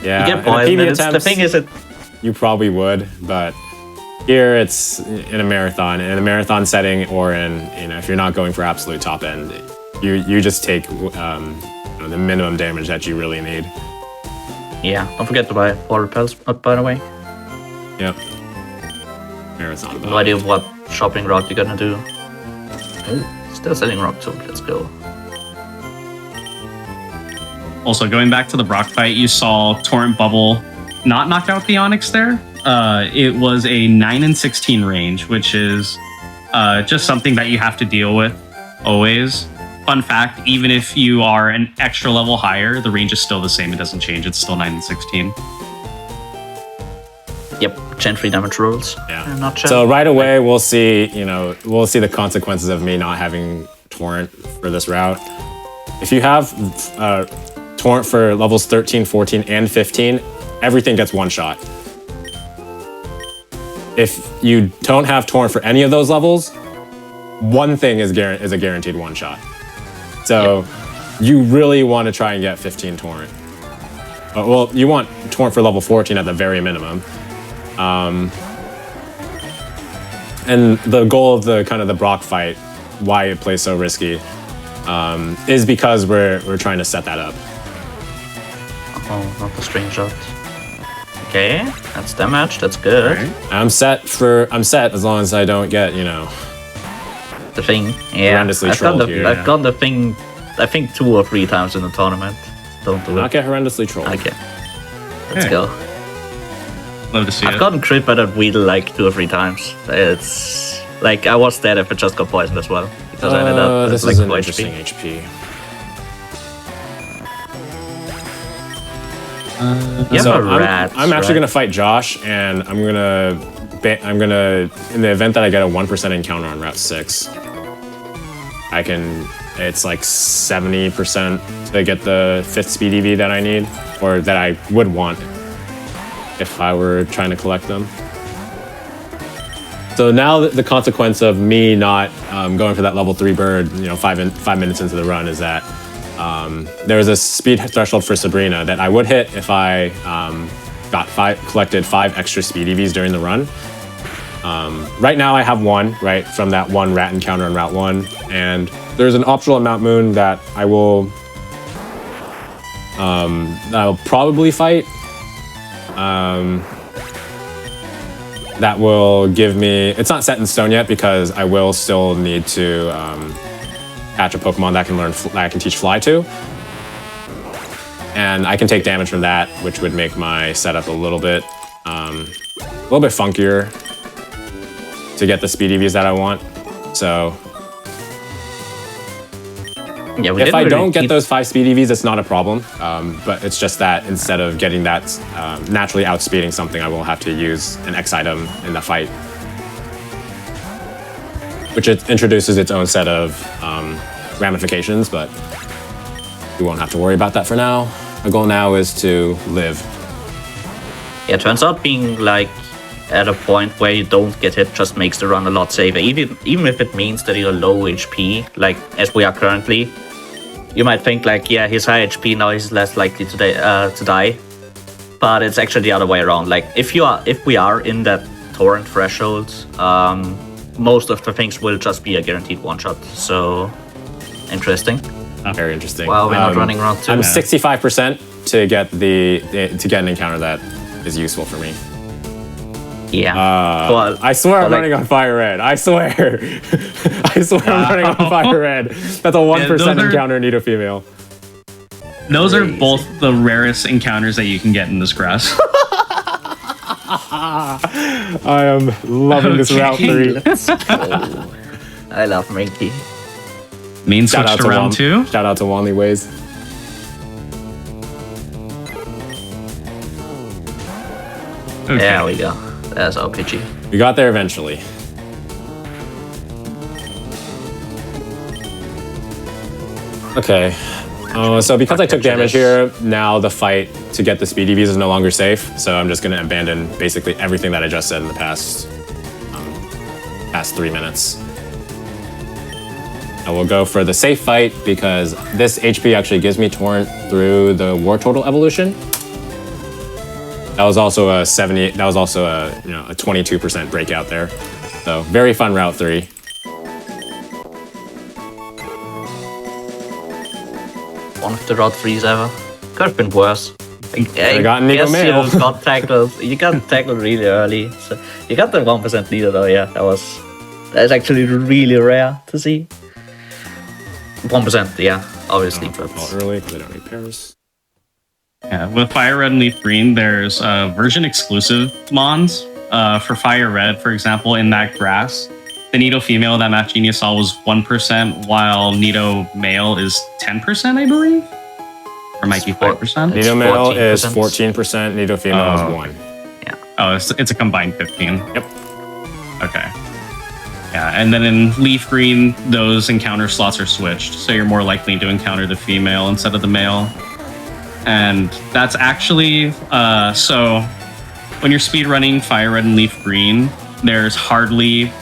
Yeah, you get poisoned. The thing is, you probably would, but here it's in a marathon. In a marathon setting, or if you're not going for absolute top end, you just take the minimum damage that you really need. Yeah, don't forget to buy 4 repels, by the way. Yep. Marathon. No idea what shopping route you're gonna do. Ooh, still selling rock too. Let's go. Also, going back to the Brock fight, you saw Torrent Bubble not knock out the Onyx there. It was a 9 and 16 range, which is just something that you have to deal with always. Fun fact, even if you are an extra level higher, the range is still the same. It doesn't change. It's still 9 and 16. Yep, Gen 3 damage rules. Yeah. Not sure. So right away we'll see the consequences of me not having Torrent for this route. If you have Torrent for levels 13, 14, and 15, everything gets one shot. If you don't have Torrent for any of those levels, one thing is a guaranteed one shot. So you really want to try and get 15 Torrent. Well, you want Torrent for level 14 at the very minimum. And the goal of the Brock fight, why it plays so risky, is because we're trying to set that up. Oh, not the string shot. Okay, that's damage. That's good. Right. I'm set as long as I don't get The thing. Yeah, horrendously trolled here. I've got the thing. I think 2 or 3 times in the tournament. Don't do it. Not get horrendously trolled. Okay. Let's go. Love to see I've it. gotten crit by that Weedle like 2 or 3 times. It's like I was dead if it just got poisoned as well. Because I ended up this like is an 4 interesting HP. HP. You So have a rat. I'm actually gonna fight Josh, and I'm gonna in the event that I get a 1% encounter on Route 6, it's like 70% to get the 5th speed EV that I need, or that I would want if I were trying to collect them. So now the consequence of me not going for that level 3 bird, 5 minutes into the run, is that there was a speed threshold for Sabrina that I would hit if I collected 5 extra speed EVs during the run. Right now I have 1, right, from that 1 rat encounter on Route 1, and there's an optional on Mount Moon that I'll probably fight. That will give me... It's not set in stone yet because I will still need to catch a Pokemon that I can teach Fly to. And I can take damage from that, which would make my setup a little bit funkier to get the speed EVs that I want. So Yeah, if I don't get those 5 speed EVs, it's not a problem. But it's just that instead of getting that naturally outspeeding something, I will have to use an X item in the fight, which it introduces its own set of ramifications, but we won't have to worry about that for now. Our goal now is to live. Yeah, it turns out being like at a point where you don't get hit just makes the run a lot safer. Even if it means that you're low HP, like as we are currently, you might think like, yeah, he's high HP, now he's less likely to die. But it's actually the other way around. Like if we are in that torrent threshold, most of the things will just be a guaranteed one shot. So interesting. Very interesting. Wow, we're not running around too. I'm 65% to get an encounter that is useful for me. Yeah. I swear I'm running on FireRed. I swear. I swear I'm running on FireRed. That's a 1% encounter Nido female. Those are both the rarest encounters that you can get in this grass. I am loving this Route 3. Let's go. I love Minky. Main switch to round 2. Shout out to Wanley Ways. Okay. There we go. There's our PG. We got there eventually. Okay. So because I took damage here, now the fight to get the speed EVs is no longer safe. So I'm just going to abandon basically everything that I just said in the past 3 minutes. I will go for the safe fight because this HP actually gives me Torrent through the War Turtle evolution. That was also a 70. That was also a 22% breakout there. So very fun Route 3. One of the Route 3s ever. Could have been worse. I got Nido guess Mail. you got tackled. You got tackled really early. So you got the 1% leader though. Yeah, that's actually really rare to see. 1%, yeah, obviously. But Early because I don't need pairs. Yeah, with Fire Red and Leaf Green, there's version exclusive mons. For Fire Red, for example, in that grass, the Nido female that Math Genius saw was 1%, while Nido male is 10%, I believe? Or might be 5%? Nido male is 14%. 14%, Nido female is 1. Oh, it's a combined 15. Yep. Okay. Yeah, and then in leaf green, those encounter slots are switched, so you're more likely to encounter the female instead of the male. And that's actually so when you're speedrunning FireRed and leaf green, there's hardly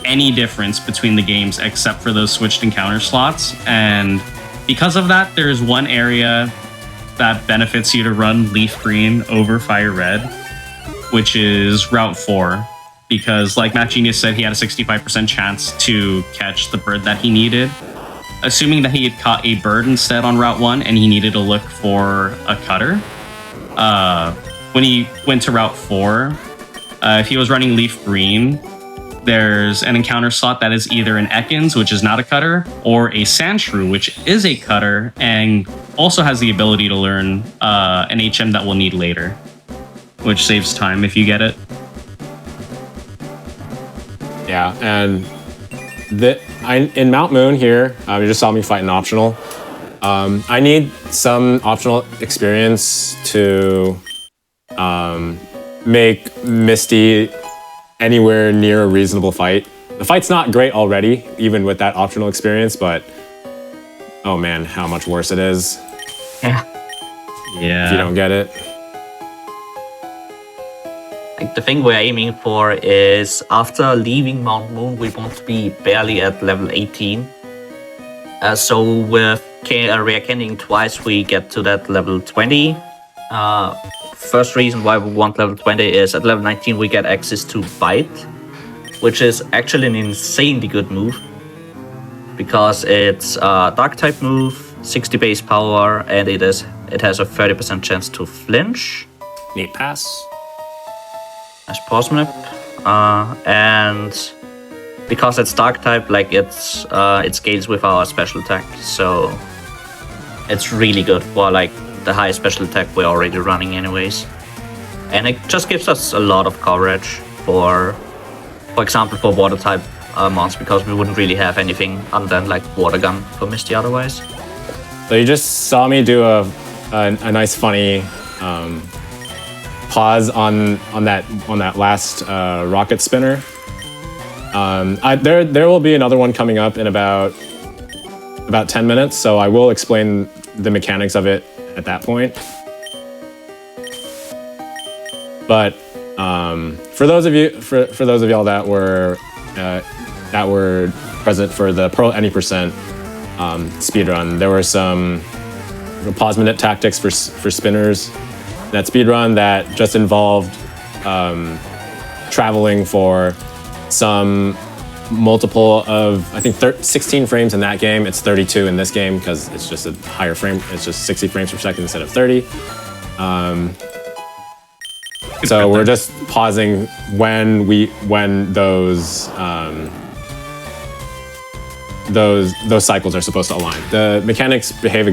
any difference between the games except for those switched encounter slots. And because of that, there's one area that benefits you to run leaf green over FireRed, which is Route 4. Because like Matt Genius said, he had a 65% chance to catch the bird that he needed. Assuming that he had caught a bird instead on Route 1 and he needed to look for a cutter. When he went to Route 4, if he was running leaf green, there's an encounter slot that is either an Ekans, which is not a cutter, or a Sandshrew, which is a cutter, and also has the ability to learn an HM that we'll need later, which saves time if you get it. Yeah, and in Mount Moon here, you just saw me fight an optional. I need some optional experience to make Misty anywhere near a reasonable fight. The fight's not great already, even with that optional experience, but oh man, how much worse it is. Yeah. Yeah. If you don't get it. Like the thing we're aiming for is after leaving Mount Moon, we want to be barely at level 18. So with rare candying twice, we get to that level 20. First reason why we want level 20 is at level 19 we get access to Bite, which is actually an insanely good move because it's a dark type move, 60 base power, and it has a 30% chance to flinch. Neat pass. Nice parsnip. And because it's dark type, like it scales with our special attack, so it's really good for like the high special attack we're already running anyways. And it just gives us a lot of coverage for example, for water type mons, because we wouldn't really have anything other than like water gun for Misty otherwise. So you just saw me do a nice funny pause on that last rocket spinner. There will be another one coming up in about 10 minutes, so I will explain the mechanics of it at that point. But for those of y'all that were present for the Pearl any percent speedrun, there were some pause minute tactics for spinners. That speedrun that just involved traveling for some multiple of, I think, 16 frames in that game. It's 32 in this game because it's just a higher frame. It's just 60 frames per second instead of 30. So we're just pausing when those cycles are supposed to align. The mechanics behave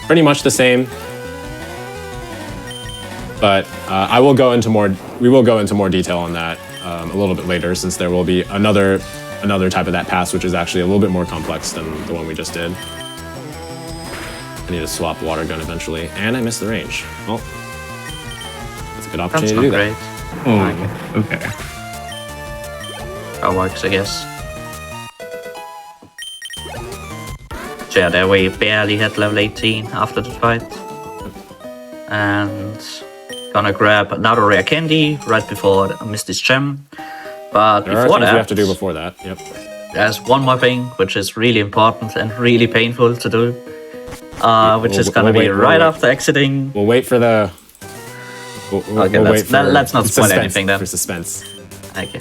pretty much the same. But we will go into more detail on that a little bit later, since there will be another type of that pass, which is actually a little bit more complex than the one we just did. I need to swap water gun eventually, and I missed the range. Well, that's a good opportunity to do that. Oh, okay. That works, I guess. So yeah, there we barely hit level 18 after the fight. And gonna grab another rare candy right before Misty's gem. But there are things we have to do before that. Yep. There's one more thing which is really important and really painful to do, which is gonna be right after exiting. We'll wait for the. Okay, let's not spoil anything then. For suspense. Okay.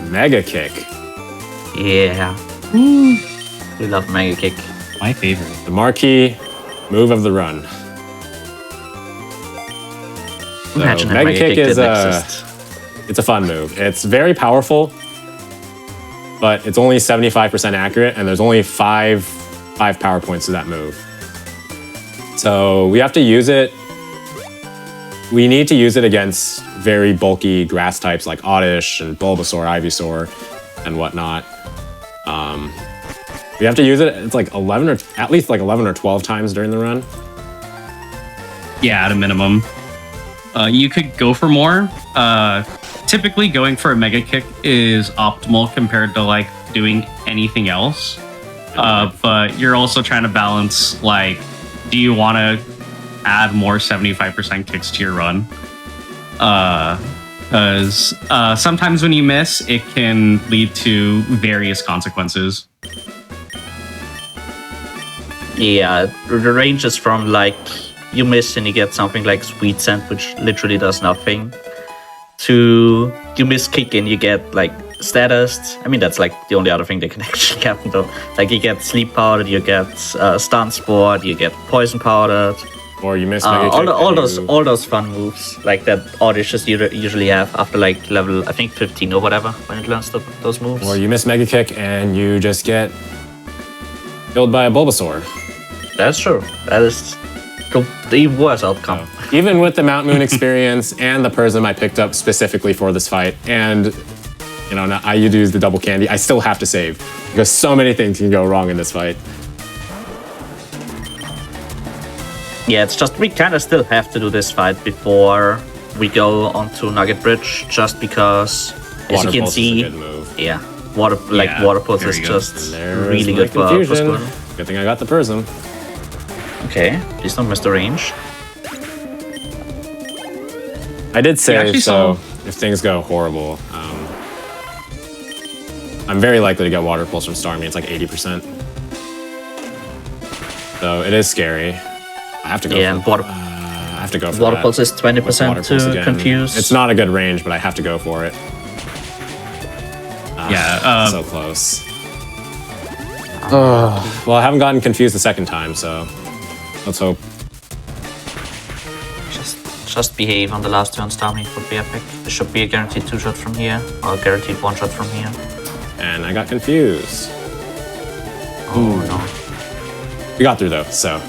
Mega kick. Yeah. We love Mega Kick. My favorite. The marquee move of the run. Imagine so, Mega Kick is didn't exist. It's a fun move. It's very powerful, but it's only 75% accurate, and there's only five power points to that move. So we have to use it. We need to use it against very bulky grass types like Oddish and Bulbasaur, Ivysaur, and whatnot. We have to use it. It's like at least 11 or 12 times during the run. Yeah, at a minimum. You could go for more. Typically, going for a mega kick is optimal compared to like doing anything else. But you're also trying to balance like, do you want to add more 75% kicks to your run? Because sometimes when you miss, it can lead to various consequences. Yeah, the range is from like you miss and you get something like Sweet Scent, which literally does nothing, to you miss kick and you get like status. I mean, that's like the only other thing that can actually happen though. Like you get sleep powdered, you get stun sport, you get poison powdered. Or you miss mega kick. All those fun moves like that Audacious usually have after like level I think 15 or whatever when it learns those moves. Or you miss mega kick and you just get killed by a Bulbasaur. That's true. That is the worst outcome. So, even with the Mount Moon experience and the Prism I picked up specifically for this fight, and you know, I use the double candy, I still have to save because so many things can go wrong in this fight. Yeah, it's just we kind of still have to do this fight before we go onto Nugget Bridge, just because as you can see, yeah, water pulse is just really good for Squirtle. Good thing I got the Prism. Okay, please don't miss the range. I did save, so if things go horrible, I'm very likely to get Water Pulse from Starmie. It's like 80%. So it is scary. I have to go. Yeah, I have to go for Water that. Pulse is 20% to confuse. It's not a good range, but I have to go for it. So close. Well, I haven't gotten confused the second time, so let's hope. Just behave on the last turn, Starmie would be epic. There should be a guaranteed 2-shot from here, or a guaranteed 1-shot from here. And I got confused. Oh no. We got through though, so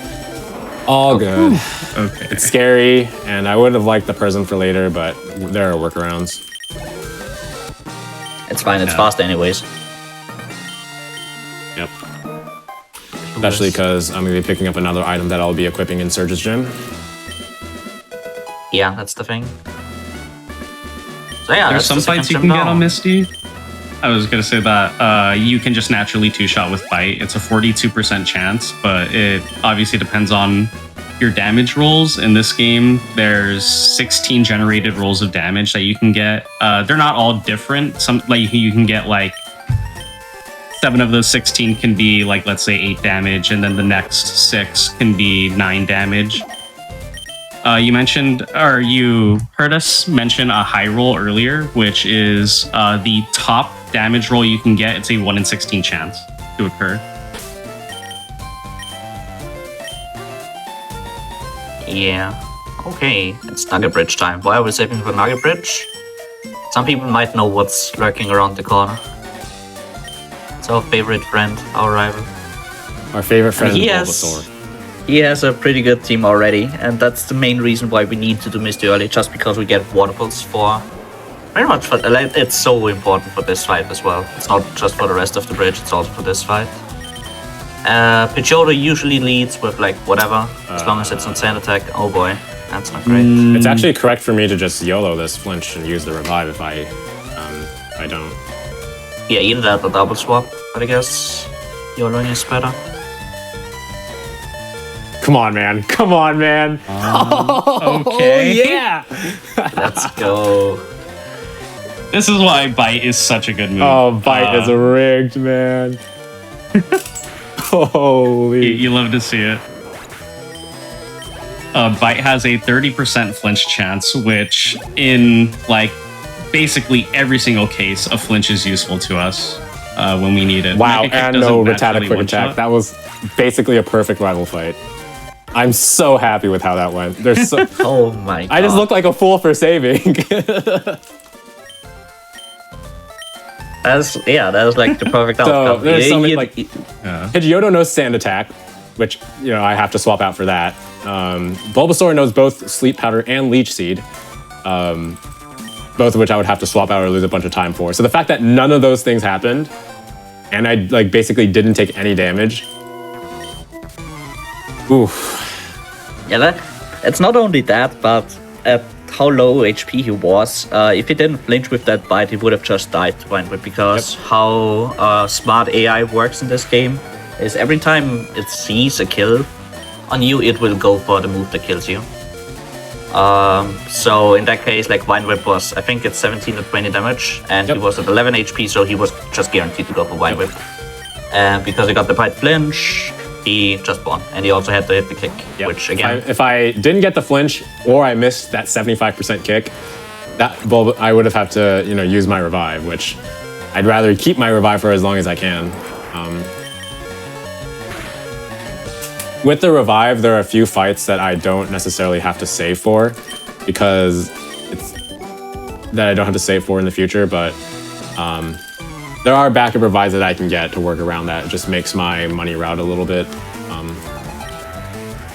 all good. Okay. It's scary, and I would have liked the Prism for later, but there are workarounds. It's fine, it's fast anyways. Yep. Especially because I'm going to be picking up another item that I'll be equipping in Surge's Gym. Yeah, that's the thing. So yeah, there's some fights you can get on Misty. I was gonna say that you can just naturally 2-shot with Bite. It's a 42% chance, but it obviously depends on your damage rolls. In this game, there's 16 generated rolls of damage that you can get. They're not all different. Some like you can get like 7 of those 16 can be like, let's say 8 damage, and then the next 6 can be 9 damage. You mentioned, or you heard us mention a high roll earlier, which is the top damage roll you can get. It's a 1 in 16 chance to occur. Yeah. Okay, it's Nugget Bridge time. Why are we saving for Nugget Bridge? Some people might know what's lurking around the corner. It's our favorite friend, our rival. Our favorite friend, Bulbasaur. He has a pretty good team already, and that's the main reason why we need to do Misty early, just because we get Water Pulse for... Very much for... It's so important for this fight as well. It's not just for the rest of the bridge, it's also for this fight. Pidgeotto usually leads with like whatever, as long as it's on sand attack. Oh boy, that's not great. It's actually correct for me to just YOLO this flinch and use the revive if I don't. Yeah, either that or double swap, but I guess YOLOing is better. Come on, man. Come on, man. Okay. Yeah. Let's go. This is why Bite is such a good move. Oh, Bite is rigged, man. Holy. You love to see it. Bite has a 30% flinch chance, which in like basically every single case, a flinch is useful to us when we need it. Wow, and no Rattata quick attack. That was basically a perfect rival fight. I'm so happy with how that went. There's so Oh my god. I just looked like a fool for saving. That was like the perfect outcome. So there's something like Pidgeotto knows Sand Attack, which I have to swap out for that. Bulbasaur knows both Sleep Powder and Leech Seed, both of which I would have to swap out or lose a bunch of time for. So the fact that none of those things happened, and I like basically didn't take any damage. Oof. Yeah, it's not only that, but at how low HP he was, if he didn't flinch with that bite, he would have just died to Windwhip, because how smart AI works in this game is every time it sees a kill on you, it will go for the move that kills you. So in that case, like Windwhip was, I think it's 17 or 20 damage, and he was at 11 HP, so he was just guaranteed to go for Windwhip. And because he got the bite flinch, he just won, and he also had to hit the kick, which again... If I didn't get the flinch, or I missed that 75% kick, I would have had to, use my revive, which I'd rather keep my revive for as long as I can. With the revive, there are a few fights that I don't necessarily have to save for, because that I don't have to save for in the future, but there are backup revives that I can get to work around that. It just makes my money route a little bit.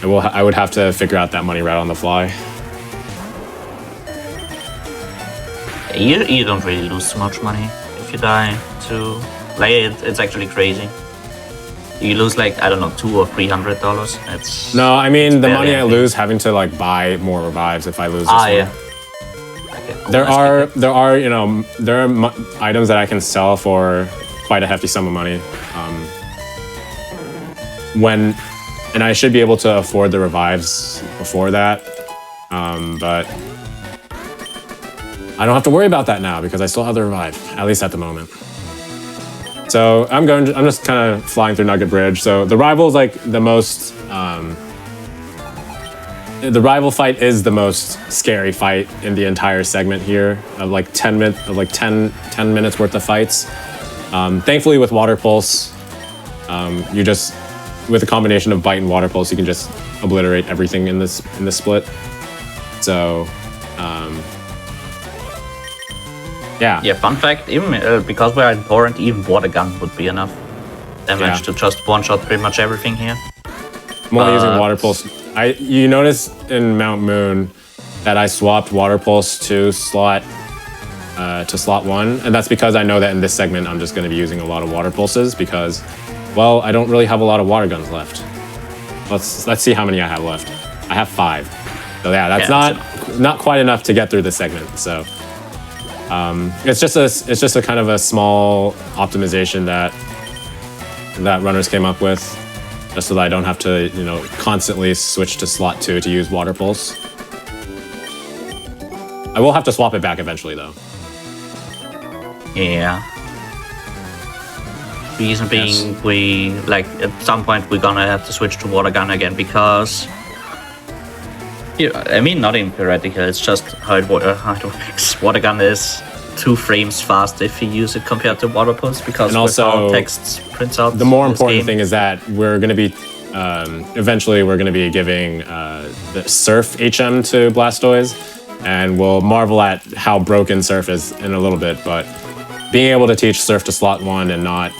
I would have to figure out that money route on the fly. You don't really lose too much money if you die to play it. It's actually crazy. You lose like, I don't know, $200 or $300. It's no, I mean the money I lose having to like buy more revives if I lose this one. Yeah. Okay, there are items that I can sell for quite a hefty sum of money. And I should be able to afford the revives before that, but I don't have to worry about that now because I still have the revive, at least at the moment. So I'm just kind of flying through Nugget Bridge. So the rival is like the most, the rival fight is the most scary fight in the entire segment here of like 10 minutes worth of fights. Thankfully with Water Pulse, with a combination of Bite and Water Pulse, you can just obliterate everything in this split. So, yeah. Yeah, fun fact, even because we're in Torrent, even Water Gun would be enough damage to just one-shot pretty much everything here. I'm only using Water Pulse. You notice in Mount Moon that I swapped Water Pulse to slot 1, and that's because I know that in this segment I'm just going to be using a lot of Water Pulses because, well, I don't really have a lot of Water Guns left. Let's see how many I have left. I have 5. So yeah, that's not quite enough to get through this segment. So it's just a kind of a small optimization that runners came up with, just so that I don't have to constantly switch to slot 2 to use Water Pulse. I will have to swap it back eventually though. Yeah. Reason being, at some point we're gonna have to switch to Water Gun again because, I mean, not even theoretical, it's just how it works. Water Gun is 2 frames fast if you use it compared to Water Pulse because and also, text prints out. The more important thing is that we're gonna be, eventually we're gonna be giving the Surf HM to Blastoise, and we'll marvel at how broken Surf is in a little bit, but being able to teach Surf to slot 1 and not,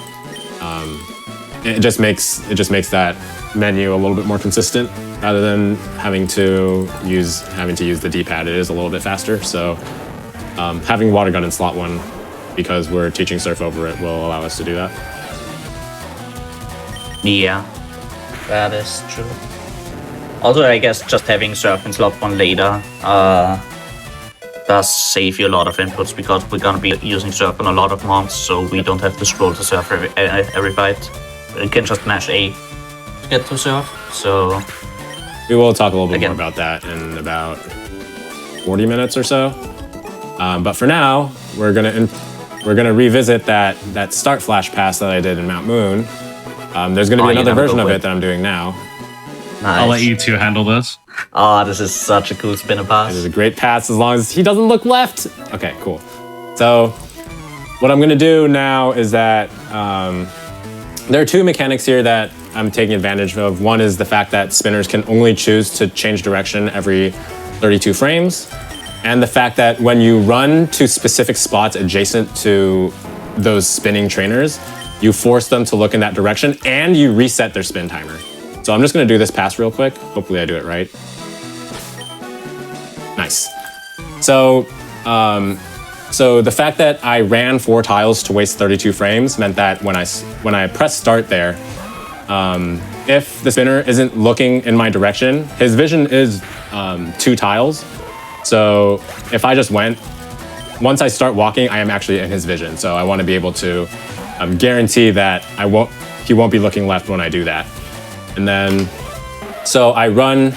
it just makes that menu a little bit more consistent rather than having to use the D-pad. It is a little bit faster. So having Water Gun in slot 1 because we're teaching Surf over it will allow us to do that. Yeah, that is true. Also, I guess just having Surf in slot 1 later does save you a lot of inputs because we're gonna be using Surf on a lot of mons, so we don't have to scroll to Surf every fight. We can just mash A to get to Surf. So we will talk a little bit more about that in about 40 minutes or so. But for now, we're gonna revisit that start flash pass that I did in Mount Moon. There's gonna be another version of it that I'm doing now. Nice. I'll let you two handle this. Oh, this is such a cool spinner pass. It is a great pass as long as he doesn't look left. Okay, cool. So what I'm gonna do now is that there are 2 mechanics here that I'm taking advantage of. One is the fact that spinners can only choose to change direction every 32 frames. And the fact that when you run to specific spots adjacent to those spinning trainers, you force them to look in that direction and you reset their spin timer. So I'm just gonna do this pass real quick. Hopefully I do it right. Nice. So the fact that I ran 4 tiles to waste 32 frames meant that when I press start there, if the spinner isn't looking in my direction, his vision is 2 tiles. So if I just went, once I start walking, I am actually in his vision. So I want to be able to guarantee that he won't be looking left when I do that. And then, so I run,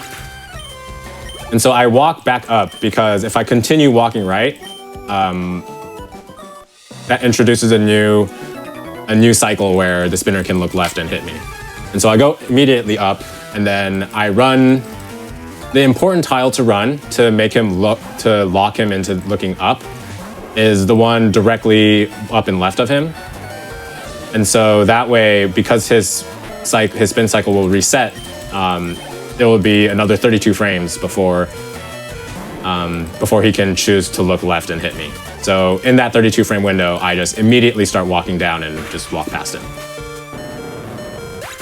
and so I walk back up because if I continue walking right, that introduces a new cycle where the spinner can look left and hit me. And so I go immediately up, and then I run. The important tile to run to make him lock him into looking up is the one directly up and left of him. And so that way, because his spin cycle will reset, there will be another 32 frames before he can choose to look left and hit me. So in that 32 frame window, I just immediately start walking down and just walk past him.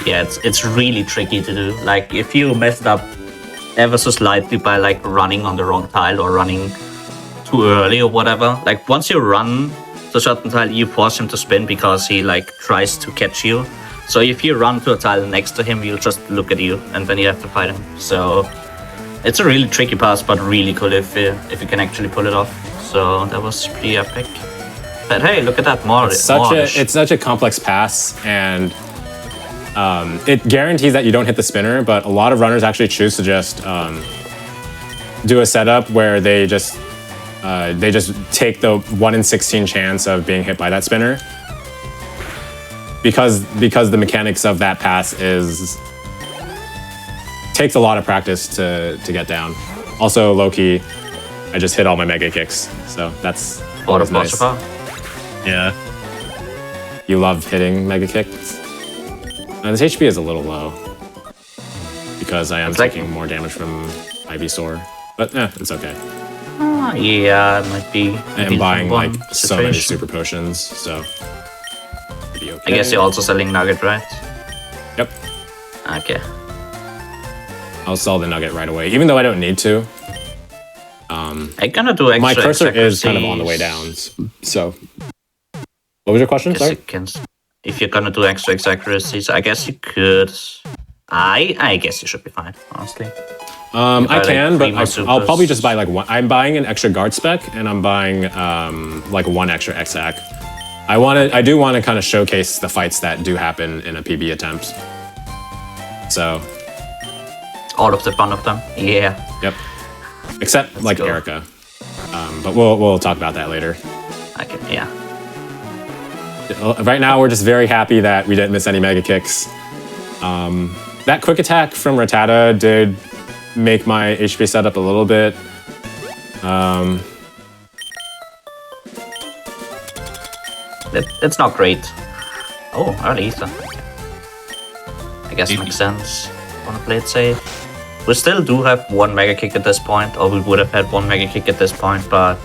Yeah, it's really tricky to do. Like, if you mess it up ever so slightly by like running on the wrong tile or running too early or whatever, like once you run to a certain tile, you force him to spin because he like tries to catch you. So if you run to a tile next to him, he'll just look at you and then you have to fight him. So it's a really tricky pass, but really cool if you can actually pull it off. So that was pretty epic. But hey, look at that more. It's such a complex pass, and it guarantees that you don't hit the spinner, but a lot of runners actually choose to just do a setup where they just take the 1 in 16 chance of being hit by that spinner. Because the mechanics of that pass takes a lot of practice to get down. Also, low-key, I just hit all my mega kicks, so that's always nice. Yeah. You love hitting mega kicks? This HP is a little low because I am taking more damage from Ivysaur, but it's okay. Yeah, it might be. I am buying like so many super potions, so pretty okay. I guess you're also selling Nugget, right? Yep. Okay. I'll sell the Nugget right away, even though I don't need to. I'm gonna do extra. My cursor is kind of on the way down, so. What was your question? Sorry. If you're gonna do extra accuracies, I guess you could. I guess you should be fine, honestly. I can, but I'll probably just buy like one. I'm buying an extra guard spec, and I'm buying like one extra exac. I do want to kind of showcase the fights that do happen in a PB attempt. So. All of the fun of them. Yeah. Yep. Except like Erica, but we'll talk about that later. Okay. Yeah. Right now, we're just very happy that we didn't miss any mega kicks. That quick attack from Rattata did make my HP setup a little bit. It's not great. Oh, early ether. I guess it makes sense. Wanna play it safe? We still do have one mega kick at this point, or we would have had one mega kick at this point, but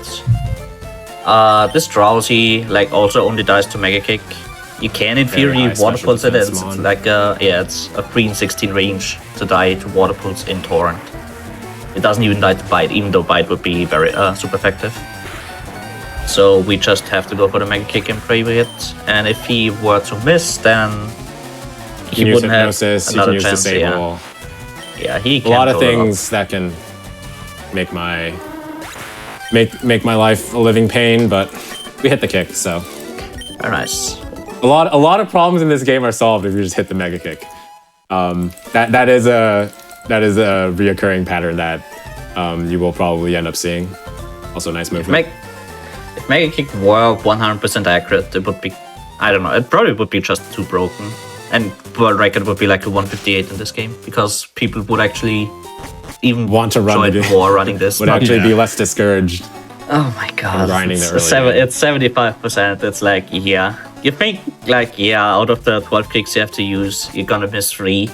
this Drowsy like also only dies to mega kick. You can in theory water pulse it. It's like it's a 3 in 16 range to die to water pulse in Torrent. It doesn't even die to bite, even though bite would be very super effective. So we just have to go for the mega kick and pray with it. And if he were to miss, then he wouldn't have another chance. Yeah, he can. A lot of things that can make my life a living pain, but we hit the kick, so very nice. A lot of problems in this game are solved if you just hit the mega kick. That is a reoccurring pattern that you will probably end up seeing. Also, nice movement. If mega kick were 100% accurate, it would be, I don't know, it probably would be just too broken. And world record would be like a 158 in this game, because people would actually even want to run the game more running this. Would actually be less discouraged. Oh my god. Grinding it's, the early it's 75%. It's like, yeah. You think like, yeah, out of the 12 kicks you have to use, you're gonna miss 3.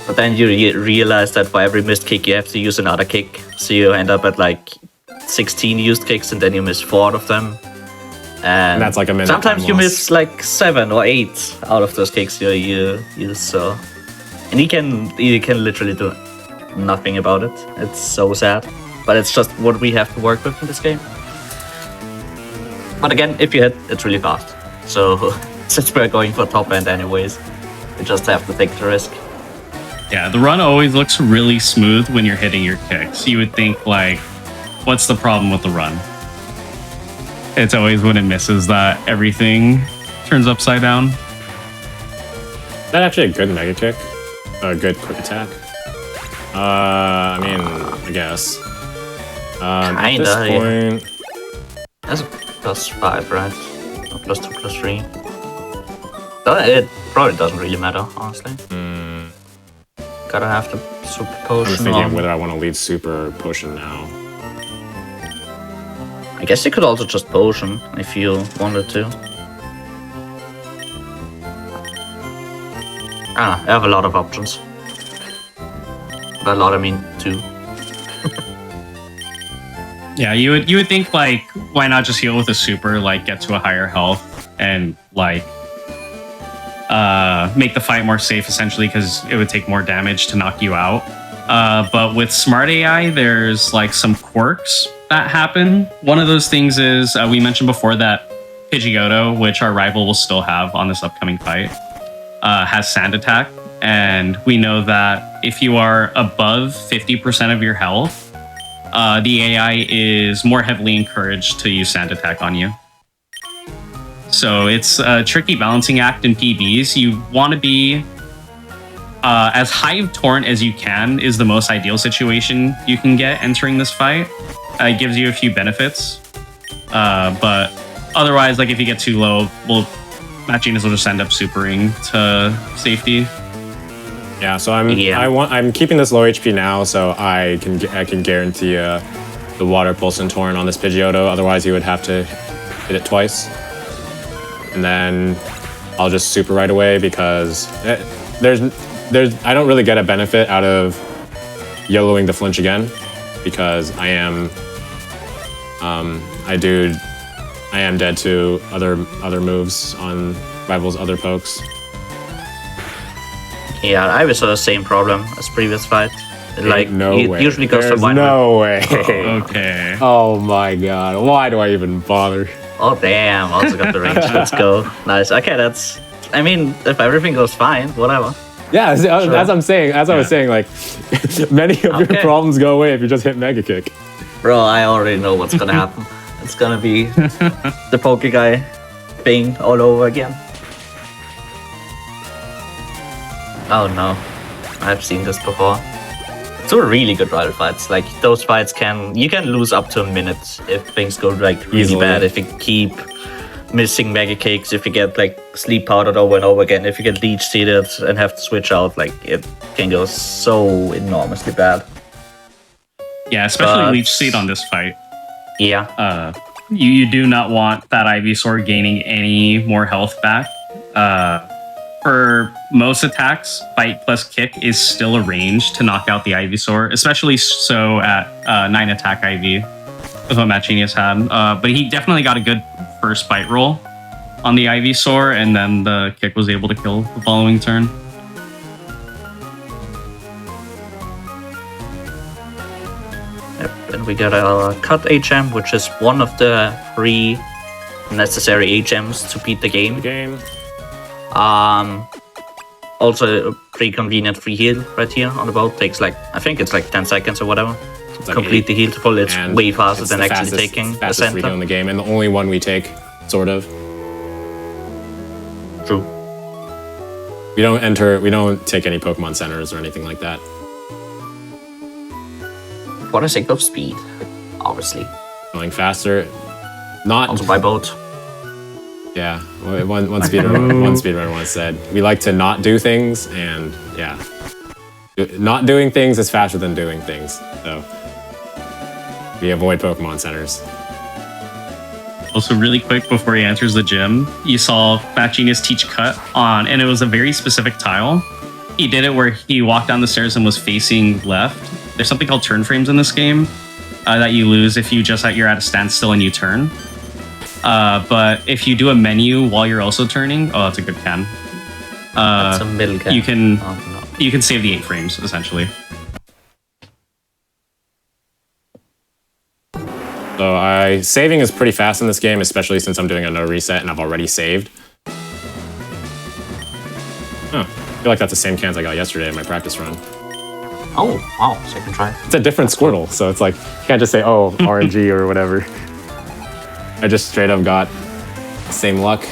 But then you realize that for every missed kick you have to use another kick. So you end up at like 16 used kicks and then you miss 4 of them. And that's like a minute. Sometimes you miss like 7 or 8 out of those kicks you use. So, and you can literally do nothing about it. It's so sad, but it's just what we have to work with in this game. But again, if you hit, it's really fast. So since we're going for top end anyways, you just have to take the risk. Yeah, the run always looks really smooth when you're hitting your kicks. You would think like what's the problem with the run? It's always when it misses that everything turns upside down. Is that actually a good mega kick? A good quick attack? I mean, I guess. At this point... That's a +5, right? Or +2, +3. It probably doesn't really matter, honestly. Gotta have the super I'm potion thinking on. whether I want to lead super potion now. I guess you could also just potion if you wanted to. I have a lot of options. By a lot, I mean 2. Yeah, you would think like, why not just heal with a super, like get to a higher health and like make the fight more safe essentially, because it would take more damage to knock you out. But with smart AI, there's like some quirks that happen. One of those things is we mentioned before that Pidgeotto, which our rival will still have on this upcoming fight, has sand attack, and we know that if you are above 50% of your health, the AI is more heavily encouraged to use sand attack on you. So it's a tricky balancing act in PBs. You want to be as high of torrent as you can is the most ideal situation you can get entering this fight. It gives you a few benefits, but otherwise, like if you get too low, Matt Genius will just end up supering to safety. Yeah, so I'm keeping this low HP now, so I can guarantee the water pulse and torrent on this Pidgeotto. Otherwise, he would have to hit it twice, and then I'll just super right away because I don't really get a benefit out of YOLOing the flinch again because I am dead to other moves on rivals' other pokes. Yeah, I saw the same problem as previous fight. Like, no it way. usually goes There's to 1. no way. Okay. Oh my god. Why do I even bother? Oh, damn. Also got the range. Let's go. Nice. Okay, that's... I mean, if everything goes fine, whatever. Yeah, as I'm saying, I was saying, like, many of your problems go away if you just hit Mega Kick. Bro, I already know what's gonna happen. It's gonna be the Poke Guy thing all over again. Oh no, I've seen this before. It's a really good rival fights. Like those fights you can lose up to a minute if things go like really Easily. bad. If you keep missing Mega Cakes, if you get like sleep powdered over and over again, if you get leech seeded and have to switch out, like it can go so enormously bad. Yeah, especially Leech Seed on this fight. Yeah. You do not want that Ivysaur gaining any more health back. For most attacks, Bite plus Kick is still a range to knock out the Ivysaur, especially so at 9 attack IV, is what Matt Genius had. But he definitely got a good first Bite roll on the Ivysaur, and then the Kick was able to kill the following turn. Yep, and we got a cut HM, which is one of the 3 necessary HMs to beat the game. Also a pretty convenient free heal right here on the boat. Takes like, I think it's like 10 seconds or whatever. It's like complete the heal to full. It's way faster than actually taking the fastest free heal in center. the game, and the only one we take, sort of. True. We don't take any Pokemon centers or anything like that. For the sake of speed, obviously. Going faster. Not Also by boat. Yeah, one speedrunner once said, we like to not do things, and yeah. Not doing things is faster than doing things, so we avoid Pokemon centers. Also, really quick before he enters the gym, you saw Matt Genius teach Cut on, and it was a very specific tile. He did it where he walked down the stairs and was facing left. There's something called turn frames in this game that you lose if you're at a standstill and you turn. But if you do a menu while you're also turning, oh, that's a good can. That's a middle can. You can Oh, no. you can save the 8 frames essentially. So saving is pretty fast in this game, especially since I'm doing a no reset and I've already saved. Oh, I feel like that's the same cans I got yesterday in my practice run. Oh, wow, second try. It's a different Squirtle, so it's like, you can't just say, oh, RNG or whatever. I just straight up got same luck.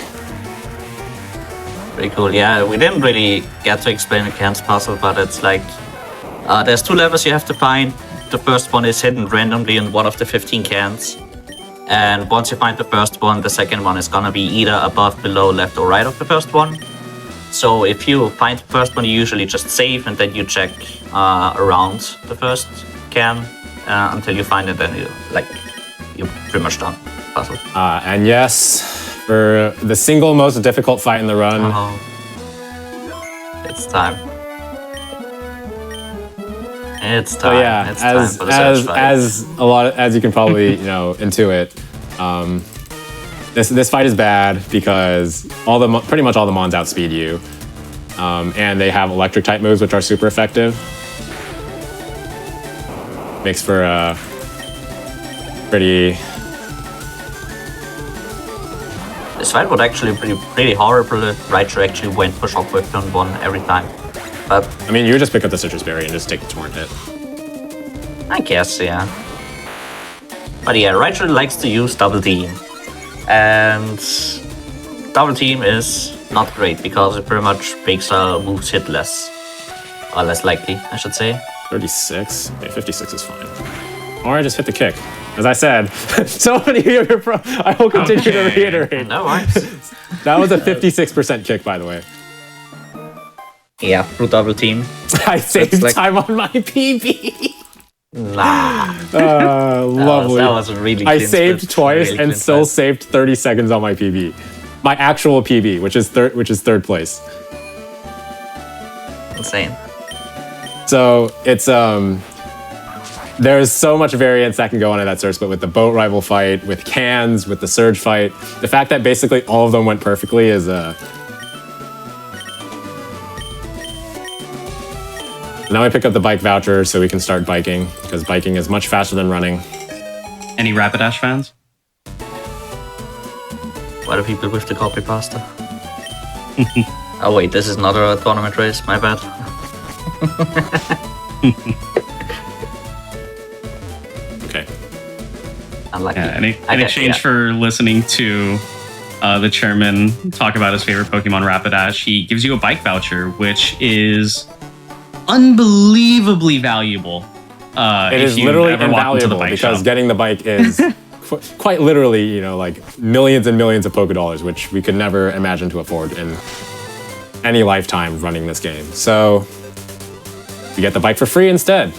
Pretty cool. Yeah, we didn't really get to explain the cans puzzle, but it's like there's 2 levels you have to find. The first one is hidden randomly in one of the 15 cans. And once you find the first one, the second one is gonna be either above, below, left, or right of the first one. So if you find the first one, you usually just save and then you check around the first can until you find it. Then you're pretty much done. Puzzle. And yes, for the single most difficult fight in the run. It's time. It's time. So yeah, it's time for the search fight. as you can probably intuit, this fight is bad because pretty much all the mons outspeed you, and they have electric type moves which are super effective. Makes for a pretty. This fight would actually be pretty horrible if Raichu actually went for Shockwave and won every time. But I mean, you just pick up the Citrus Berry and just take the Torrent hit. I guess, yeah. But yeah, Raichu likes to use Double Team. And Double Team is not great because it pretty much makes our moves hit less. Or less likely, I should say. 36? Okay, 56 is fine. Or I just hit the kick. As I said, so many of your I will continue to reiterate. No worries. That was a 56% kick, by the way. Yeah, through Double Team. I saved time on my PB. Nah. Lovely. That was a really I clean saved split. twice Really and clean still split. saved 30 seconds on my PB. My actual PB, which is third place. Insane. So it's there's so much variance that can go on in that search, but with the boat rival fight, with cans, with the surge fight, the fact that basically all of them went perfectly is Now I pick up the bike voucher so we can start biking, because biking is much faster than running. Any Rapidash fans? Why do people with the copy pasta? Oh wait, this is not a tournament race, my bad. Okay. Unlucky. Yeah, in exchange for listening to the chairman talk about his favorite Pokemon Rapidash, he gives you a bike voucher, which is unbelievably valuable. It is literally invaluable because getting the bike is quite literally, like millions and millions of $Poké, which we could never imagine to afford in any lifetime running this game. So we get the bike for free instead.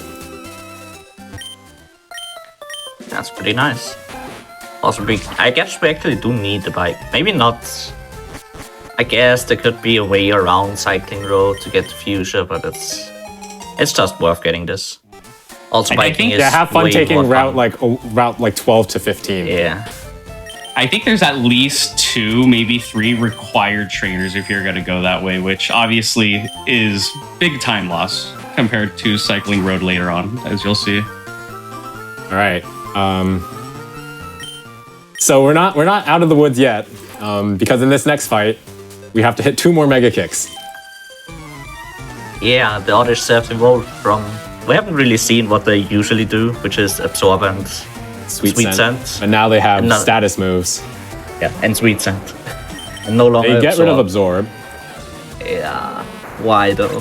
That's pretty nice. Also, I guess we actually do need the bike. Maybe not. I guess there could be a way around Cycling Road to get to Fuchsia, but it's just worth getting this. Also, biking is have fun way taking more route fun. like 12 to 15. Yeah. I think there's at least 2, maybe 3 required trainers if you're going to go that way, which obviously is big time loss compared to Cycling Road later on, as you'll see. All right. So we're not out of the woods yet, because in this next fight we have to hit 2 more Mega Kicks. Yeah, the others have evolved from. We haven't really seen what they usually do, which is Absorb and Sweet Scent. And now they have status moves. Yeah, and Sweet Scent. And no longer They get rid of Absorb. Yeah. Why though?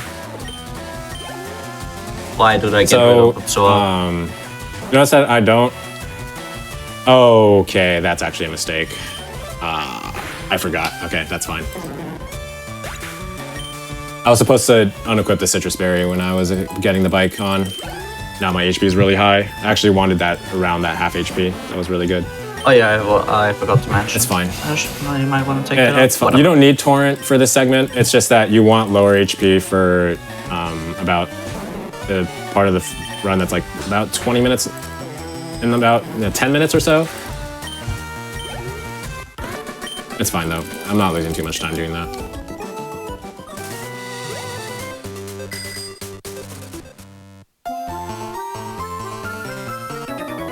Why do they get rid of Absorb? Notice that I don't. Okay, that's actually a mistake. I forgot. Okay, that's fine. I was supposed to unequip the Citrus Berry when I was getting the bike on. Now my HP is really high. I actually wanted that around that half HP. That was really good. Oh yeah, I forgot to mention. It's fine. You might want to take it It's fine. You don't need Torrent for this segment. It's just that you want lower HP for about the part of the run that's like about 20 minutes, in about 10 minutes or so. It's fine though. I'm not losing too much time doing that.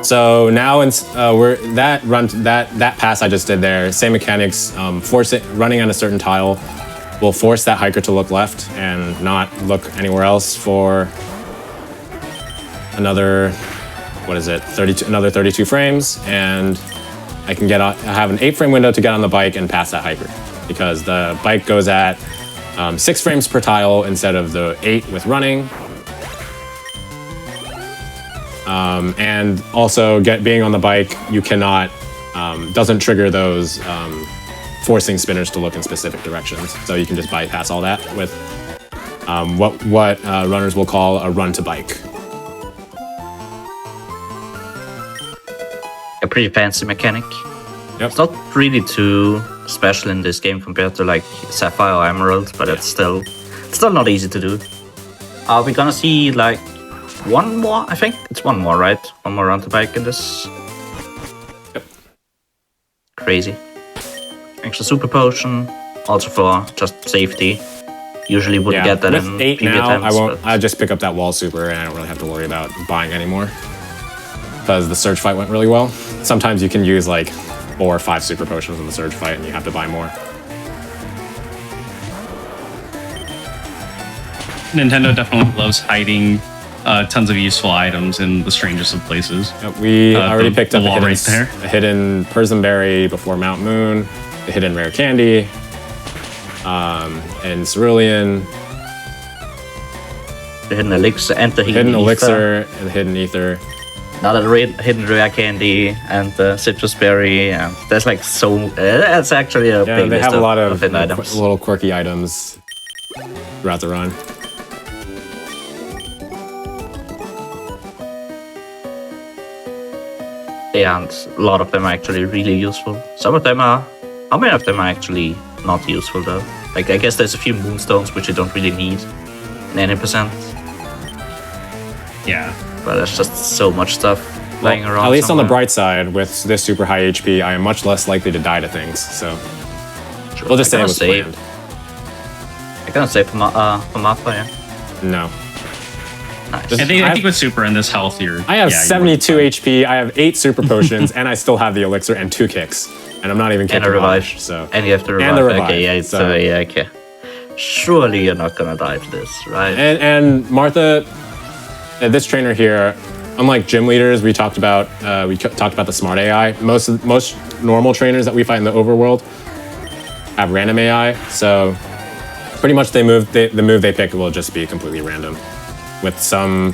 So now we're that pass I just did there. Same mechanics. Running on a certain tile will force that hiker to look left and not look anywhere else for another, what is it, 32, another 32 frames, and I can I have an 8-frame window to get on the bike and pass that hyper, because the bike goes at 6 frames per tile instead of the 8 with running. And also being on the bike, you cannot, doesn't trigger those forcing spinners to look in specific directions. So you can just bypass all that with what runners will call a run to bike. A pretty fancy mechanic. Yep. It's not really too special in this game compared to like Sapphire or Emerald, but it's still not easy to do. Are we gonna see like one more? I think it's one more, right? One more run to bike in this. Yep. Crazy. Extra super potion, also for just safety. Usually wouldn't get that with in 8 PB now, attempts, I won't. but- I just pick up that wall super, and I don't really have to worry about buying anymore because the surge fight went really well. Sometimes you can use like 4 or 5 super potions in the surge fight, and you have to buy more. Nintendo definitely loves hiding tons of useful items in the strangest of places. We already picked up the a wall hidden, right there. a hidden Persian berry before Mount Moon, a hidden rare candy, and cerulean, The hidden elixir and the hidden ether. elixir, and hidden ether. Another hidden rare candy and the citrus berry. And there's like so. That's actually a Yeah, big they list have a lot of hidden items. little quirky items throughout the run. Yeah, and a lot of them are actually really useful. Some of them are. How many of them are actually not useful though? Like I guess there's a few moonstones which you don't really need in any percent. Yeah. But there's just so much stuff lying around. At least on the somewhere. bright side, with this super high HP, I am much less likely to die to things. So Sure. we'll just say it was save. planned. I can save for Martha, yeah. No. Nice. Just- I think I have- with super in this health, you're. I have yeah, 72 HP, I have 8 super potions, and I still have the elixir and 2 kicks. And I'm not even And kicking a revive. Oddish, so. And you have to revive. And the revive, Okay, yeah, so- yeah, okay. Surely you're not gonna die to this, right? And Martha, this trainer here, unlike gym leaders, we talked about the smart AI. Most normal trainers that we find in the overworld have random AI, so pretty much the move they pick will just be completely random, with some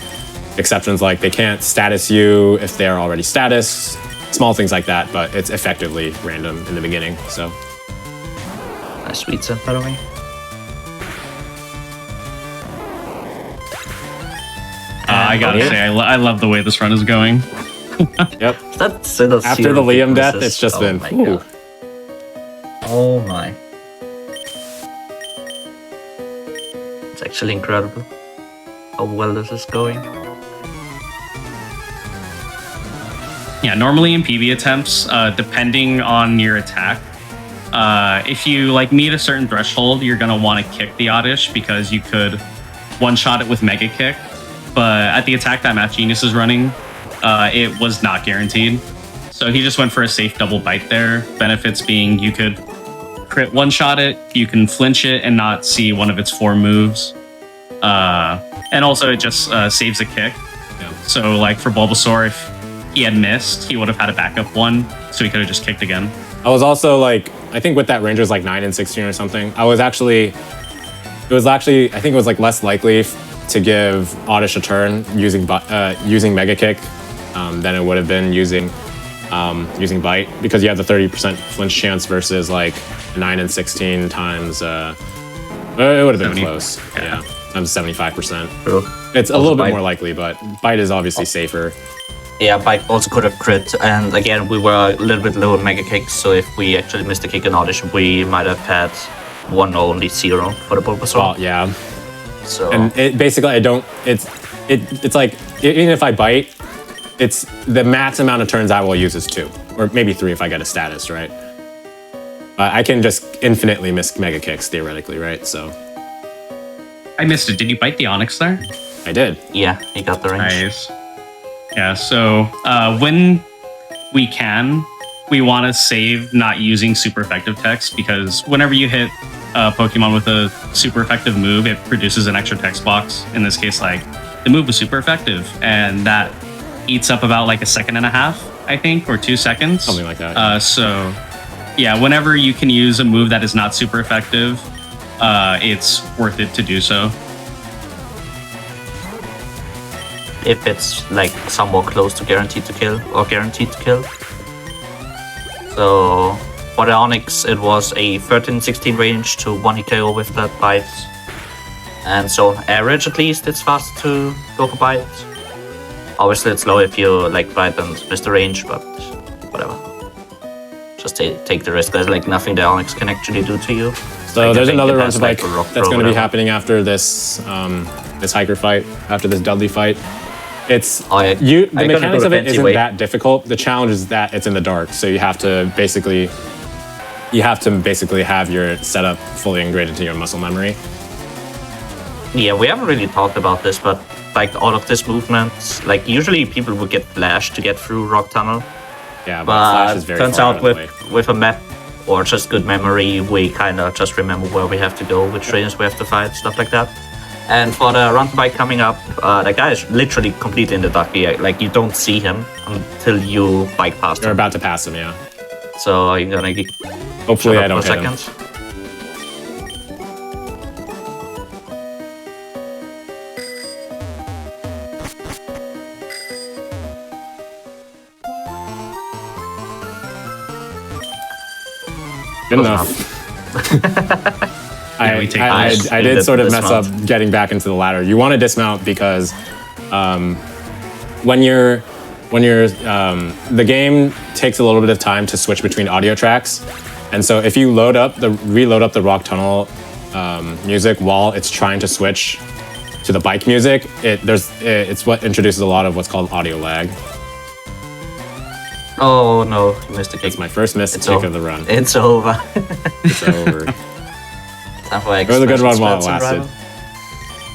exceptions like they can't status you if they're already status, small things like that, but it's effectively random in the beginning. So Nice sweet set, by the way. I gotta Okay. say, I love the way this run is going. yep. That's After the Liam death, it's just been. my Ooh. God. Oh my. It's actually incredible how well this is going. Yeah, normally in PB attempts, depending on your attack, if you like meet a certain threshold, you're gonna want to kick the Oddish because you could one-shot it with Mega Kick. But at the attack that Matt Genius is running, it was not guaranteed. So he just went for a safe double bite there. Benefits being you could crit one-shot it, you can flinch it and not see one of its 4 moves. And also it just saves a kick. So like for Bulbasaur, if he had missed, he would have had a backup one, so he could have just kicked again. I was also like, I think with that range was like 9 and 16 or something. I think it was like less likely to give Oddish a turn using Mega Kick than it would have been using Bite, because you have the 30% flinch chance versus like 9 and 16 times. It would have been 70. close. Yeah, times 75%. True. It's a Also little bit Bite. more likely, but Bite is obviously safer. Yeah, Bite also could have crit, and again, we were a little bit low on Mega Kicks, so if we actually missed a kick in Audition, we might have had 1 or only 0 for the Bulbasaur. Well, yeah. So And it basically, it's like, even if I bite, it's the max amount of turns I will use is 2, or maybe 3 if I get a status, right? I can just infinitely miss Mega Kicks theoretically, right? So I missed it. Did you bite the Onyx there? I did. yeah, he got the range. Nice. Yeah, so when we can, we want to save not using super effective text, because whenever you hit a Pokemon with a super effective move, it produces an extra text box. In this case, like the move was super effective, and that eats up about like a second and a half, I think, or 2 seconds. Something like that. So, yeah, whenever you can use a move that is not super effective, it's worth it to do so. If it's like somewhat close to guaranteed to kill or guaranteed to kill. So for the Onyx, it was a 13-16 range to 1 hit KO with that bite. And so on average, at least, it's fast to go for bite. Obviously, it's slow if you like bite and miss the range, but whatever. Just take the risk. There's like nothing the Onyx can actually do to you. So like, there's another run has, to like, bike a rock that's throw, going to be whatever. happening after this this hiker fight, after this Dudley fight. It's I the couldn't mechanics do of the it fancy isn't way. that difficult. The challenge is that it's in the dark, so you have to basically have your setup fully ingrained into your muscle memory. Yeah, we haven't really talked about this, but like all of this movement, like usually people would get Flash to get through Rock Tunnel. Yeah, but Flash But is very turns far out out of the way. with a map or just good memory, we kind of just remember where we have to go, which trainers we have to fight, stuff like that. And for the run to bike coming up, that guy is literally completely in the dark. Like you don't see him until you bike past You're him. about to pass him, yeah. So you're gonna get Hopefully shut I up don't for a hit him. second. Good Close enough. Yeah, we take I those. did sort of mess up Dismount. getting back into the ladder. You want to dismount because when you're the game takes a little bit of time to switch between audio tracks, and so if you reload up the Rock Tunnel music while it's trying to switch to the bike music, it's what introduces a lot of what's called audio lag. Oh no, you missed the kick. It's my first missed It's kick over. of the run. It's over. It's over. Time for It was a good run while it expansion lasted.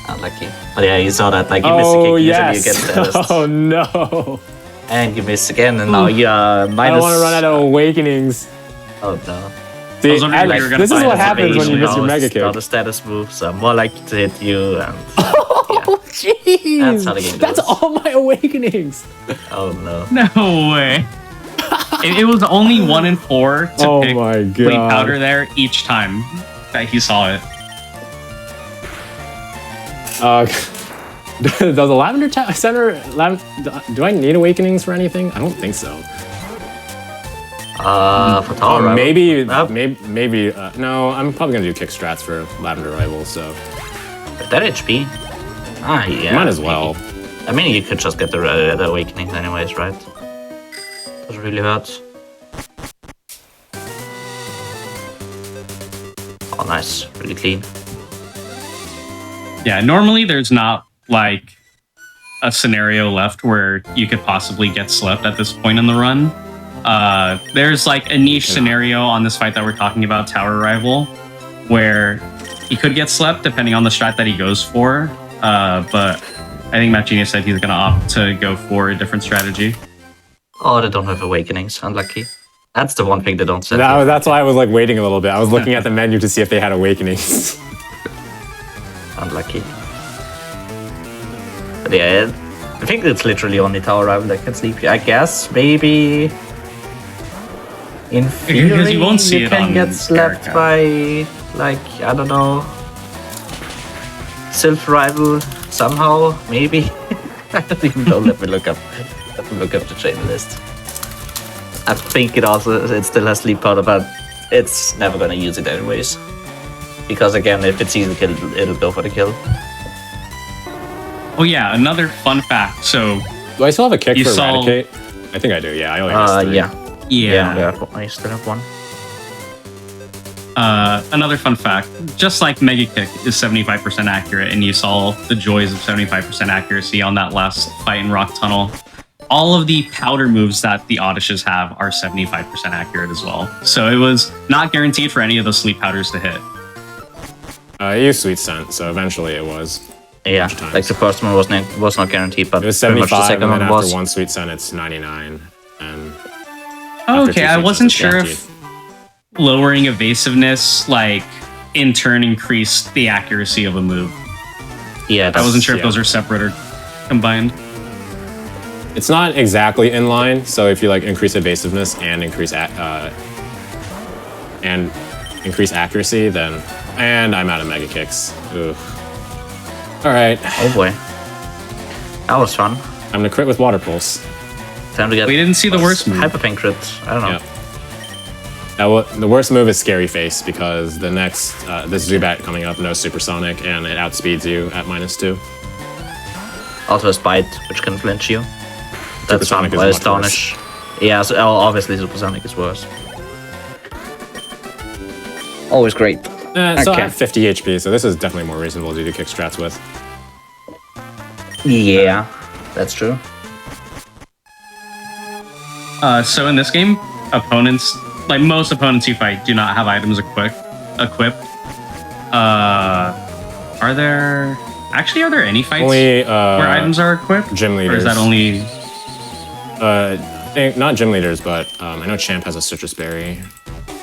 rival. Unlucky. But yeah, you saw that. Like you miss a kick, usually you get status. Oh no! And you miss again, and now you're I minus. don't want to run out of awakenings. Oh no. See, was wondering Alex, if you were gonna this is find what a happens when you miss your Now mega it's not a kick. status move, so I'm more likely to hit you. And Oh jeez! That's how the game That's goes. all my awakenings. oh no. No way. It was only 1 in 4 to Oh pick my Fleet God. Powder there each time that he saw it. Does the Lavender Center? Do I need awakenings for anything? I don't think so. For Tower Rival. Maybe. Nope. No, I'm probably gonna do kick strats for Lavender Rival. So That HP. Ah, yeah. might as well. I mean, you could just get the awakening anyways, right? Doesn't really hurt. Oh, nice. Really clean. Yeah, normally there's not like a scenario left where you could possibly get slept at this point in the run. There's like a niche scenario on this fight that we're talking about, Tower Rival, where he could get slept depending on the strat that he goes for. But I think Matt Genius said he's going to opt to go for a different strategy. Oh, they don't have awakenings. Unlucky. That's the one thing they don't set. That's why I was like waiting a little bit. I was looking at the menu to see if they had awakenings. Unlucky. But yeah, I think it's literally only Tower Rival that can sleep. I guess maybe in theory Because you won't see it can on get slapped Erica. by, like, I don't know, Sylph Rival somehow, maybe. I don't even know. Let me look up the trainer list. I think it still has sleep powder, but it's never gonna use it anyways. Because again, if it's easy kill, it'll go for the kill. Oh yeah, another fun fact. So Do I still have a kick You for saw- Eradicate? I think I do. Yeah, I only missed 3. Yeah, I still have one. Another fun fact, just like Mega Kick is 75% accurate, and you saw the joys of 75% accuracy on that last fight in Rock Tunnel, all of the powder moves that the Odyshes have are 75% accurate as well. So it was not guaranteed for any of the sleep powders to hit. I used Sweet Scent, so eventually it was. Yeah, times. like the first one was not guaranteed, but It was pretty much the 75, second and then one after was. one Sweet Scent, it's 99. And after Okay, two I Sweet wasn't Scents, sure it's if lowering evasiveness, like, in turn increased the accuracy of a move. Yeah, I wasn't sure if yeah. those are separate or combined. It's not exactly in line, so if you like increase evasiveness and increase accuracy, then and I'm out of mega kicks. Ugh. All right, Oh boy. That was fun. I'm gonna crit with water pulse. Time to get We didn't see the worst move. Hyper Pink crit. I don't know. Yep. The worst move is Scary Face because the next this Zubat coming up knows Supersonic and it outspeeds you at -2. Also has Bite, which can flinch you. That's fun. Supersonic is Or much Astonish. Yeah, so obviously Supersonic is worse. Always great. So I Okay. have 50 HP, so this is definitely more reasonable to do kick strats with. Yeah, that's true. So in this game, opponents, like most opponents you fight, do not have items equipped. Are there any fights Only where items are equipped? gym Or leaders. is that only... Not gym leaders, but I know Champ has a citrus berry.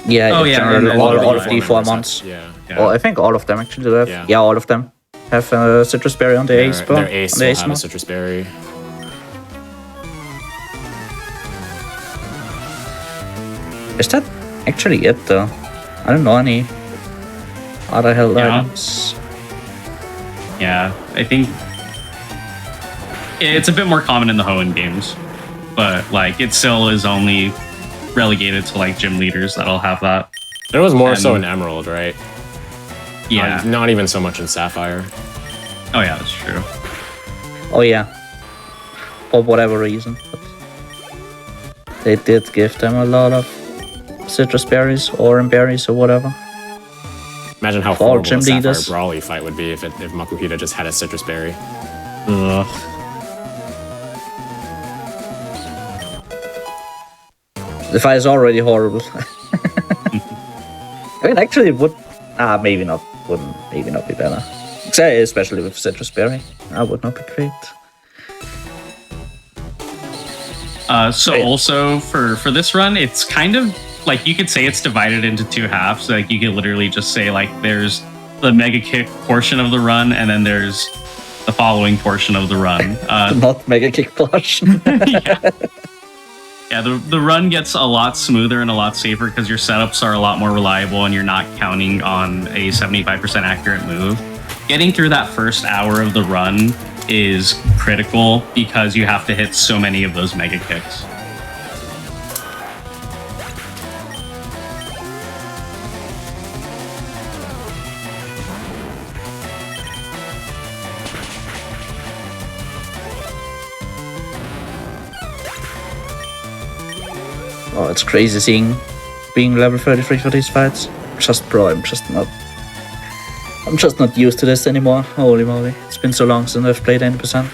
Yeah, Oh, in yeah, general, and all of the the four members months. have- Yeah. Yeah. Well, I think all of them actually do have. Yeah. Yeah, all of them have citrus berry on the ace. Their ace on the will ace have a mod. citrus berry. Is that actually it though? I don't know any other held Yeah. items. Yeah, I think it's a bit more common in the Hoenn games, but like it still is only relegated to like gym leaders that'll have that. There was more so And- in Emerald, right? Yeah. Not even so much in Sapphire. Oh yeah, that's true. Oh yeah, for whatever reason. But they did give them a lot of citrus berries, orange berries, or whatever. Imagine how For all horrible gym a Sapphire leaders. Brawly fight would be if Makuhita just had a citrus berry. Ugh. The fight is already horrible. I mean, actually, it would. Maybe not. Wouldn't maybe not be better. Especially with citrus berry, that would not be great. So Yeah. also for this run, it's kind of like you could say it's divided into two halves. Like you could literally just say like there's the mega kick portion of the run, and then there's the following portion of the run. Not mega kick flush. Yeah, the run gets a lot smoother and a lot safer because your setups are a lot more reliable and you're not counting on a 75% accurate move. Getting through that first hour of the run is critical because you have to hit so many of those mega kicks. Oh, it's crazy seeing being level 33 for these fights. I'm just not used to this anymore. Holy moly. It's been so long since I've played 90%.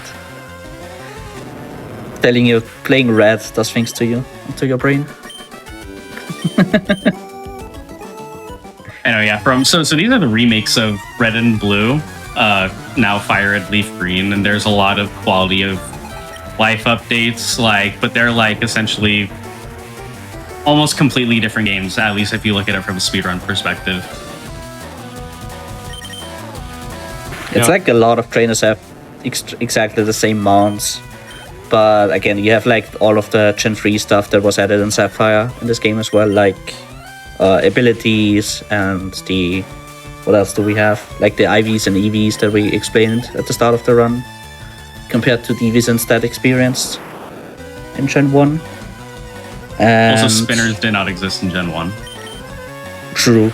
Telling you playing red does things to you, to your brain. I know, yeah. So these are the remakes of Red and Blue, now FireRed, Leaf Green, and there's a lot of quality of life updates, but they're essentially almost completely different games, at least if you look at it from a speedrun perspective. It's like a lot of trainers have exactly the same mounts. But again, you have all of the Gen 3 stuff that was added in Sapphire in this game as well, abilities and the... What else do we have? The IVs and EVs that we explained at the start of the run, compared to the EVs and stat experienced in Gen 1. And Also, spinners did not exist in Gen 1. True.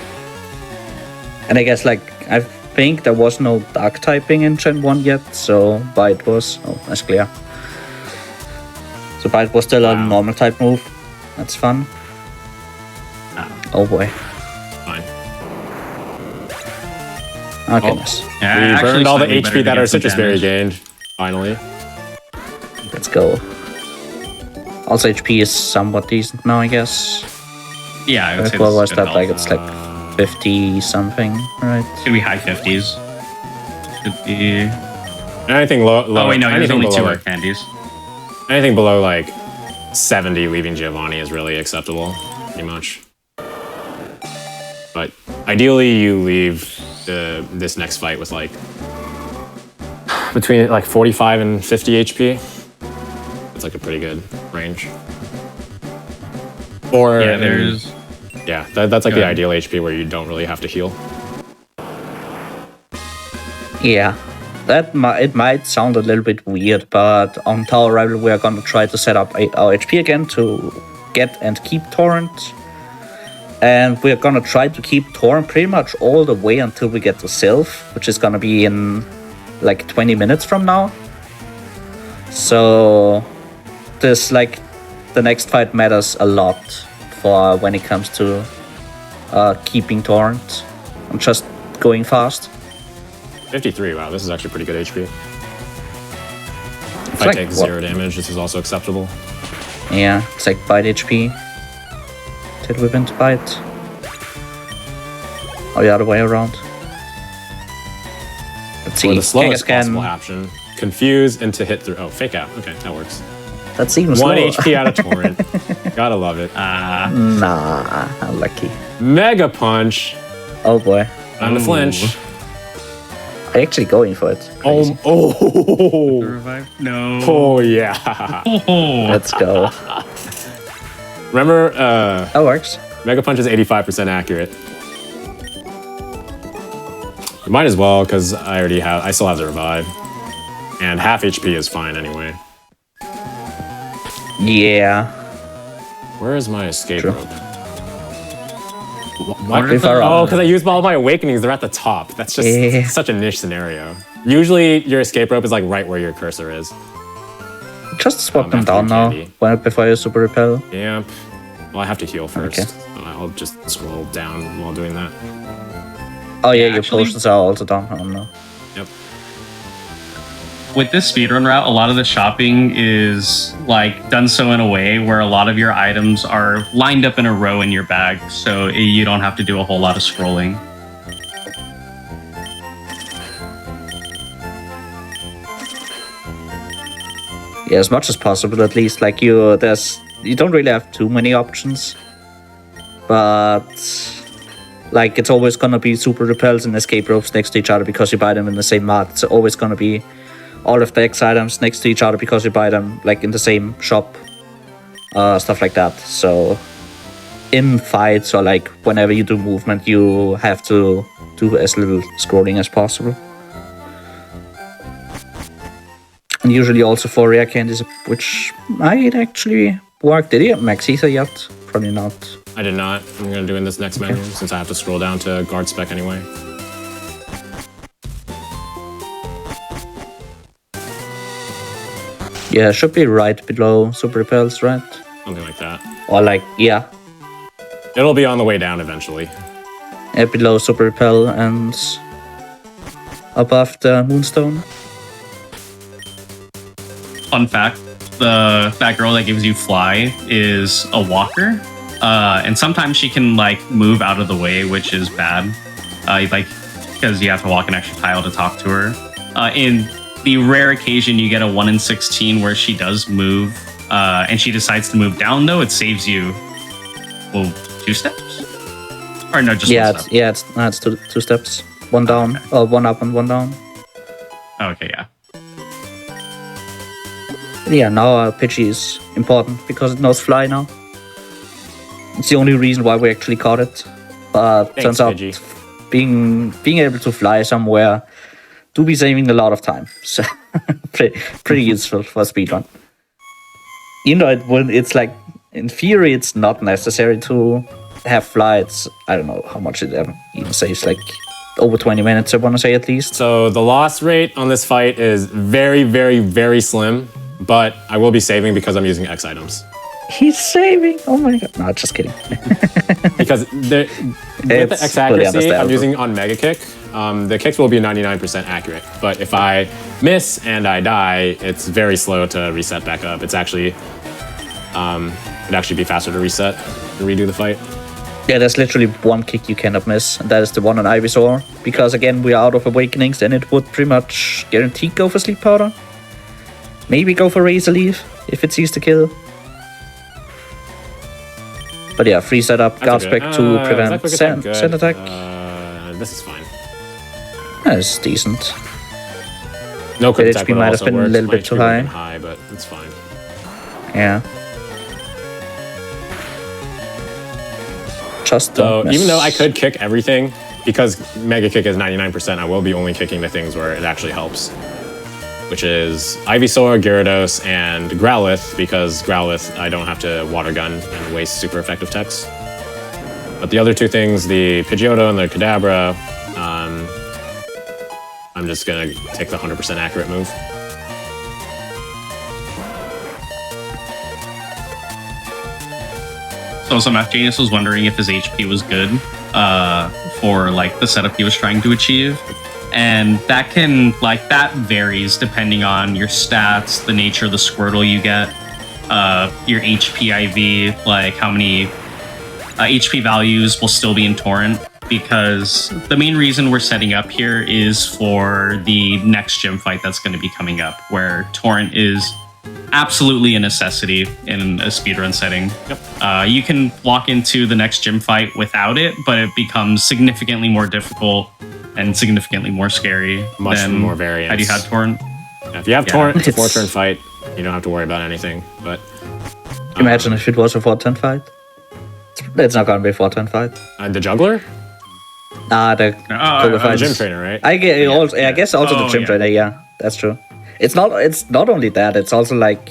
And I guess, I think there was no dark typing in Gen 1 yet, so Bite was... Oh, that's clear. So Bite was still a normal type move. That's fun. Oh boy. Fine. Oh goodness. Yeah, We actually burned all the slightly better HP to that get our some citrus berry damage. gained. Finally. Let's go. Also HP is somewhat decent now, I guess. Yeah, I would say What this was is good that? health. It's 50 something, right? Could be high 50s. Could be... Anything low. Oh wait, no, there's anything only below, two art candies. Anything below 70 leaving Giovanni is really acceptable, pretty much. But ideally, you leave this next fight with between like 45 and 50 HP. It's like a pretty good range. Or Yeah, there's. that's like the Good. ideal HP where you don't really have to heal. Yeah, it might sound a little bit weird, but on Tower Rival we are gonna try to set up our HP again to get and keep Torrent. And we're gonna try to keep Torrent pretty much all the way until we get to Sylph, which is gonna be in like 20 minutes from now. So this like the next fight matters a lot for when it comes to keeping Torrent. I'm just going fast. 53, wow, this is actually pretty good HP. If I like, take 0 damage, this is also acceptable. Yeah, it's like bite HP. Did we win to bite? Or the other way around? Let's see. Or the slowest Kangaskhan. possible option. Confuse into hit through. Oh, fake out. Okay, that works. That's even 1 slower. HP out of Torrent. Gotta love it. Nah, unlucky. Mega Punch. Oh boy. Time to flinch. I'm actually going for it. Crazy. Oh. Revive? No. Oh, yeah. Oh. Let's go. Remember, That works. Mega Punch is 85% accurate. You might as well, because I still have the revive. And half HP is fine anyway. Yeah. Where is my escape True. rope? What If I Oh, because I used all my awakenings, they're at the top. That's just Yeah. such a niche scenario. Usually, your escape rope is like right where your cursor is. Just swap them after down now candy. before you super repel. Yeah. Well, I have to heal first. Okay. So I'll just scroll down while doing that. Oh yeah, your Actually- potions are also down. Oh no. Yep. With this speedrun route, a lot of the shopping is like done so in a way where a lot of your items are lined up in a row in your bag, so you don't have to do a whole lot of scrolling. Yeah, as much as possible at least. Like you don't really have too many options. But like it's always gonna be super repels and escape ropes next to each other because you buy them in the same mart. It's always gonna be all of the X items next to each other because you buy them like in the same shop. Stuff like that. So in fights or like whenever you do movement, you have to do as little scrolling as possible. And usually also for rare candies, which might actually work. Did you have Max Ether yet? Probably not. I did not. I'm going to do in this next menu since I have to scroll down to guard spec anyway. Yeah, it should be right below super repels, right? Something like that. Or like, yeah, It'll be on the way down eventually. below super repel and above the moonstone. Fun fact: that girl that gives you fly is a walker, and sometimes she can like move out of the way, which is bad. Like because you have to walk an extra tile to talk to her. In the rare occasion you get a 1 in 16 where she does move, and she decides to move down, though, it saves you, well, 2 steps? Or no, just Yeah, 1 it's, step. yeah, it's two steps. One down, or one up and one down. Okay, yeah. Yeah, now Pidgey is important because it knows fly now. It's the only reason why we actually caught it. But Thanks, turns out Pidgey. being able to fly somewhere do be saving a lot of time. So pretty useful for speedrun. You know, it's like in theory it's not necessary to have flights. I don't know how much it ever even saves, like over 20 minutes I want to say at least. So the loss rate on this fight is very, very, very slim, but I will be saving because I'm using X items. He's saving. Oh my god. No, just kidding. Because with the It's X fully accuracy I'm understandable. using on Mega Kick, the kicks will be 99% accurate. But if I miss and I die, it's very slow to reset back up. It's actually, it'd actually be faster to reset and redo the fight. Yeah, there's literally one kick you cannot miss, and that is the one on Ivysaur. Because again, we are out of awakenings, and it would pretty much guaranteed go for Sleep Powder. Maybe go for Razor Leaf if it sees the kill. But yeah, free setup, guard That's okay. spec to Is that prevent quick attack? Good. sand attack. This is fine. That's decent. No crit That attack HP would might have also been a work. little My bit too HP would have high. been high, but it's fine. Yeah. Just So don't miss. even though I could kick everything, because Mega Kick is 99%, I will be only kicking the things where it actually helps. Which is Ivysaur, Gyarados, and Growlithe, because Growlithe I don't have to Water Gun and waste super effective techs. But the other two things, the Pidgeotto and the Kadabra, I'm just gonna take the 100% accurate move. So Math Genius was wondering if his HP was good for like the setup he was trying to achieve. And that that varies depending on your stats, the nature of the Squirtle you get, your HP IV, like how many HP values will still be in Torrent. Because the main reason we're setting up here is for the next gym fight that's going to be coming up, where Torrent is absolutely a necessity in a speedrun setting. Yep. You can walk into the next gym fight without it, but it becomes significantly more difficult and significantly more scary. Much than more variance. Had you had Torrent? If you have Yeah. Torrent, it's a It's- 4-turn fight. You don't have to worry about anything. But Imagine if it was a 4-turn fight. It's not gonna be a 4-turn fight. the Juggler? The Poké The fights. gym trainer, right? I guess also the Oh, gym yeah. trainer. Yeah, that's true. It's not only that. It's also like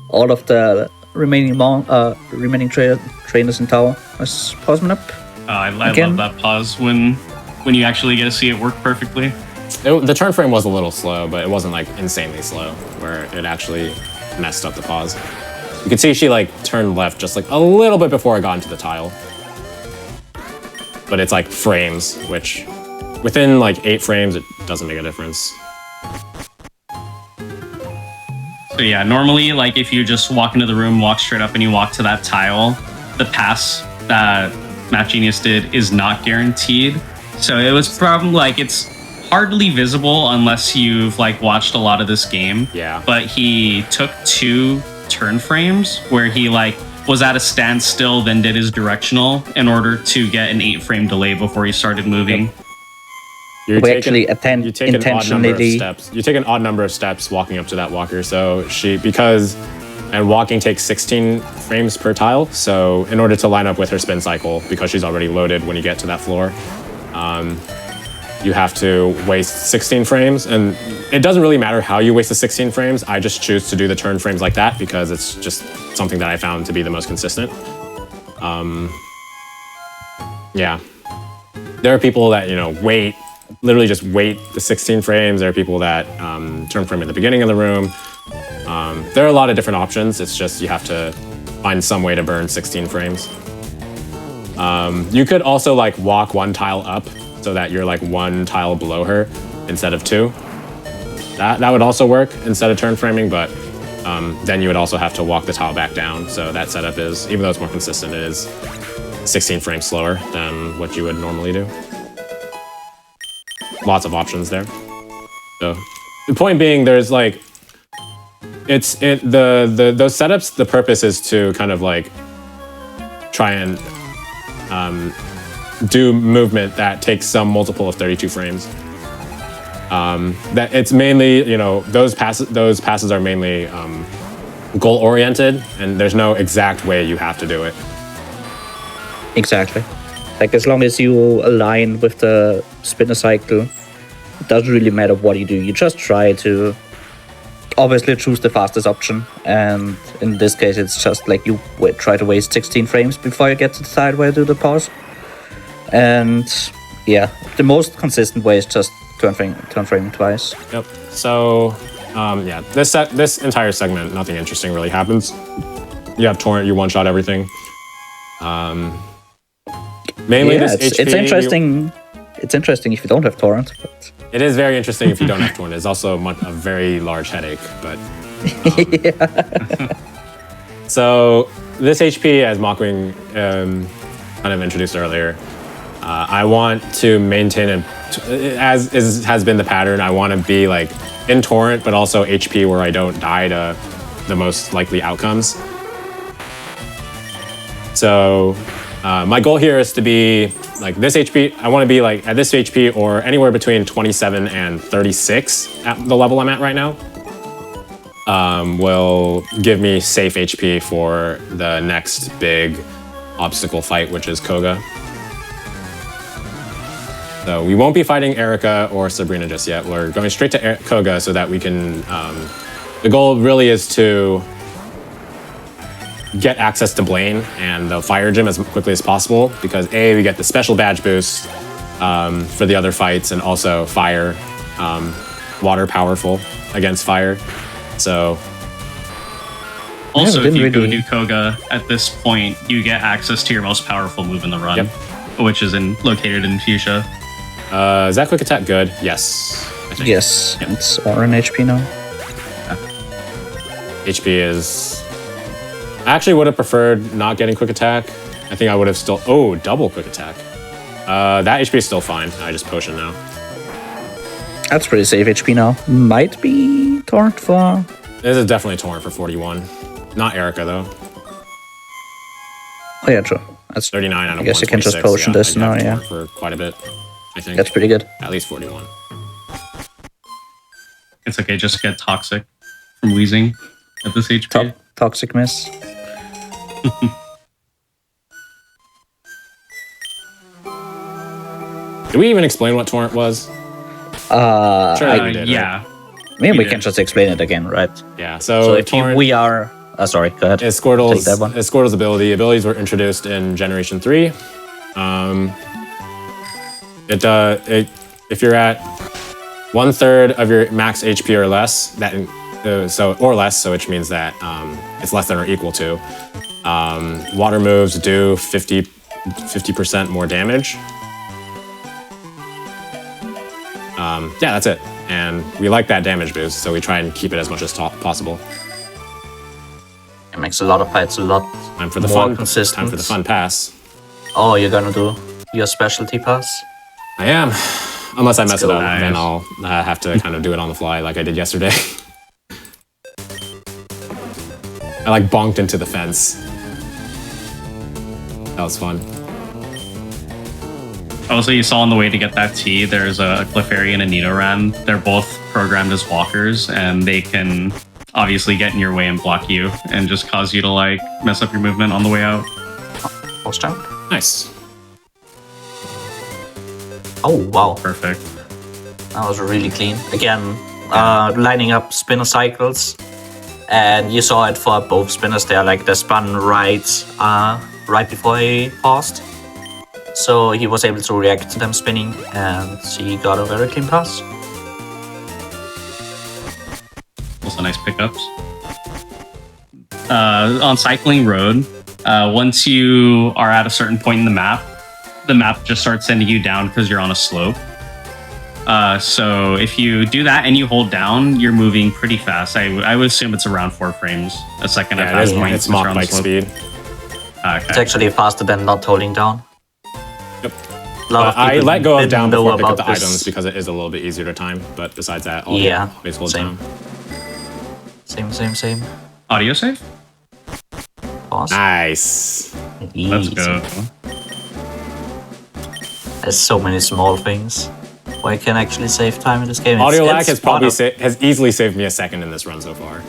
all of the remaining trainers in tower is pausing up. I Again? love that pause when you actually get to see it work perfectly. The turn frame was a little slow, but it wasn't like insanely slow, where it actually messed up the pause. You can see she like turned left just like a little bit before I got into the tile. But it's like frames, which within like 8 frames, it doesn't make a difference. So yeah, normally like if you just walk into the room, walk straight up and you walk to that tile, the pass that Math Genius did is not guaranteed. So it was probably like it's hardly visible unless you've like watched a lot of this game. Yeah. But he took 2 turn frames where he like was at a standstill, then did his directional in order to get an 8-frame delay before he started moving. You We actually attend you take an odd number of intentionally. steps. You take an odd number of steps walking up to that walker. So and walking takes 16 frames per tile. So in order to line up with her spin cycle, because she's already loaded when you get to that floor, you have to waste 16 frames. And it doesn't really matter how you waste the 16 frames. I just choose to do the turn frames like that because it's just something that I found to be the most consistent. Yeah. There are people that, literally just wait the 16 frames. There are people that turn frame at the beginning of the room. There are a lot of different options. It's just you have to find some way to burn 16 frames. You could also like walk 1 tile up so that you're like 1 tile below her instead of 2. That would also work instead of turn framing, but then you would also have to walk the tile back down. So that setup is, even though it's more consistent, it is 16 frames slower than what you would normally do. Lots of options there. So the point being, there's like, those setups, the purpose is to kind of like try and do movement that takes some multiple of 32 frames. That it's mainly, those passes are mainly goal oriented, and there's no exact way you have to do it. Exactly. Like as long as you align with the spinner cycle, it doesn't really matter what you do. You just try to obviously choose the fastest option, and in this case it's just like you try to waste 16 frames before you get to decide where to do the pause. And yeah, the most consistent way is just turn frame twice. Yep. So, this entire segment, nothing interesting really happens. You have Torrent, you one-shot everything. Mainly Yeah, this it's HP, interesting. It's interesting if you don't have torrent. But It is very interesting if you don't have Torrent. It's also a very large headache, but... So, this HP, as Mockwing kind of introduced earlier, I want to maintain, has been the pattern, I want to be like in Torrent, but also HP where I don't die to the most likely outcomes. So my goal here is to be like this HP. I want to be like at this HP or anywhere between 27 and 36 at the level I'm at right now. Will give me safe HP for the next big obstacle fight, which is Koga. So we won't be fighting Erica or Sabrina just yet. We're going straight to Koga so that we can. The goal really is to get access to Blaine and the fire gym as quickly as possible because we get the special badge boost for the other fights and also fire, water powerful against fire. So. Also, if you go to Koga at this point, you get access to your most powerful move in the run, which is located in Fuchsia. Is that quick attack good? Yes. I think. Yes, it's RN HP now. HP is. I actually would have preferred not getting quick attack. I think I would have still. Oh, double quick attack. That HP is still fine. I just potion now. That's pretty safe HP now. Might be torrent for. This is definitely torrent for 41. Not Erica though. Oh yeah, true. That's 39 out of I guess you can just potion this now. Yeah, for quite a bit. I think that's pretty good. At least 41. It's okay. Just get toxic from wheezing at this HP. Toxic miss. Did we even explain what torrent was? Sure, we did, yeah. Right? I mean, we can just explain it again, right? Yeah. So So, if we are, sorry, go ahead. Is Squirtle's, Take that one. is Squirtle's ability. Abilities were introduced in Generation 3. If you're at 1/3 of your max HP or less, which means that it's less than or equal to. Water moves do 50% more damage. Yeah, that's it. And we like that damage boost, so we try and keep it as much as possible. It makes a lot of fights a lot Time for the more fun. consistent. Time for the fun pass. Oh, you're gonna do your specialty pass? I am. Unless I mess it up, Nice. then I'll have to kind of do it on the fly like I did yesterday. I like bonked into the fence. That was fun. Also, you saw on the way to get that T, there's a Clefairy and a Nidoran. They're both programmed as walkers, and they can obviously get in your way and block you, and just cause you to like mess up your movement on the way out. Post jump? Nice. Oh, wow. Perfect. That was really clean. Again, lining up spinner cycles. And you saw it for both spinners there, like they spun right before he paused. So he was able to react to them spinning, and he got a very clean pass. Also nice pickups. On Cycling Road, once you are at a certain point in the map just starts sending you down because you're on a slope. So if you do that and you hold down, you're moving pretty fast. I would assume it's around 4 frames a second at that point. It's mock bike speed. Okay. It's actually faster than not holding down. Yep. A lot of I people let go of didn't down know before I pick up about the this. items because it is a little bit easier to time. But besides that, all Yeah, always hold same. down. Same. Audio save? Pause. Nice. Let's Easy. go. There's so many small things where I can actually save time in this game. Audio lag has one probably of- has easily saved me a second in this run so far.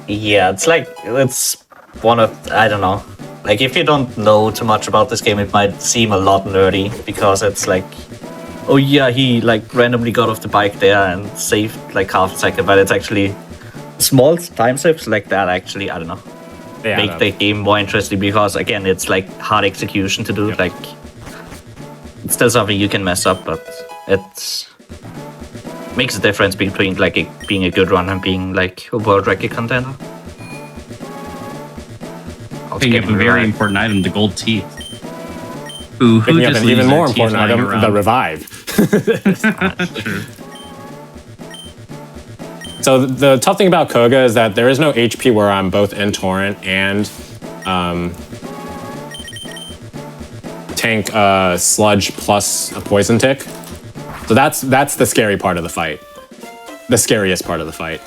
Yeah, it's one of, I don't know. Like, if you don't know too much about this game, it might seem a lot nerdy, because it's like, oh yeah, he like randomly got off the bike there and saved like half a second, but it's actually small time saves like that actually, I don't know, Yeah, make the game more interesting, because again, it's like hard execution to do. Yep. Like, it's still something you can mess up, but it makes a difference between like being a good run and being like a world record contender. Picking up a very important item, the gold teeth. Who Picking up just an even leaves more their teeth important lying item, around? the revive. True. So the tough thing about Koga is that there is no HP where I'm both in Torrent and tank Sludge plus a Poison Tick. So that's the scary part of the fight. The scariest part of the fight.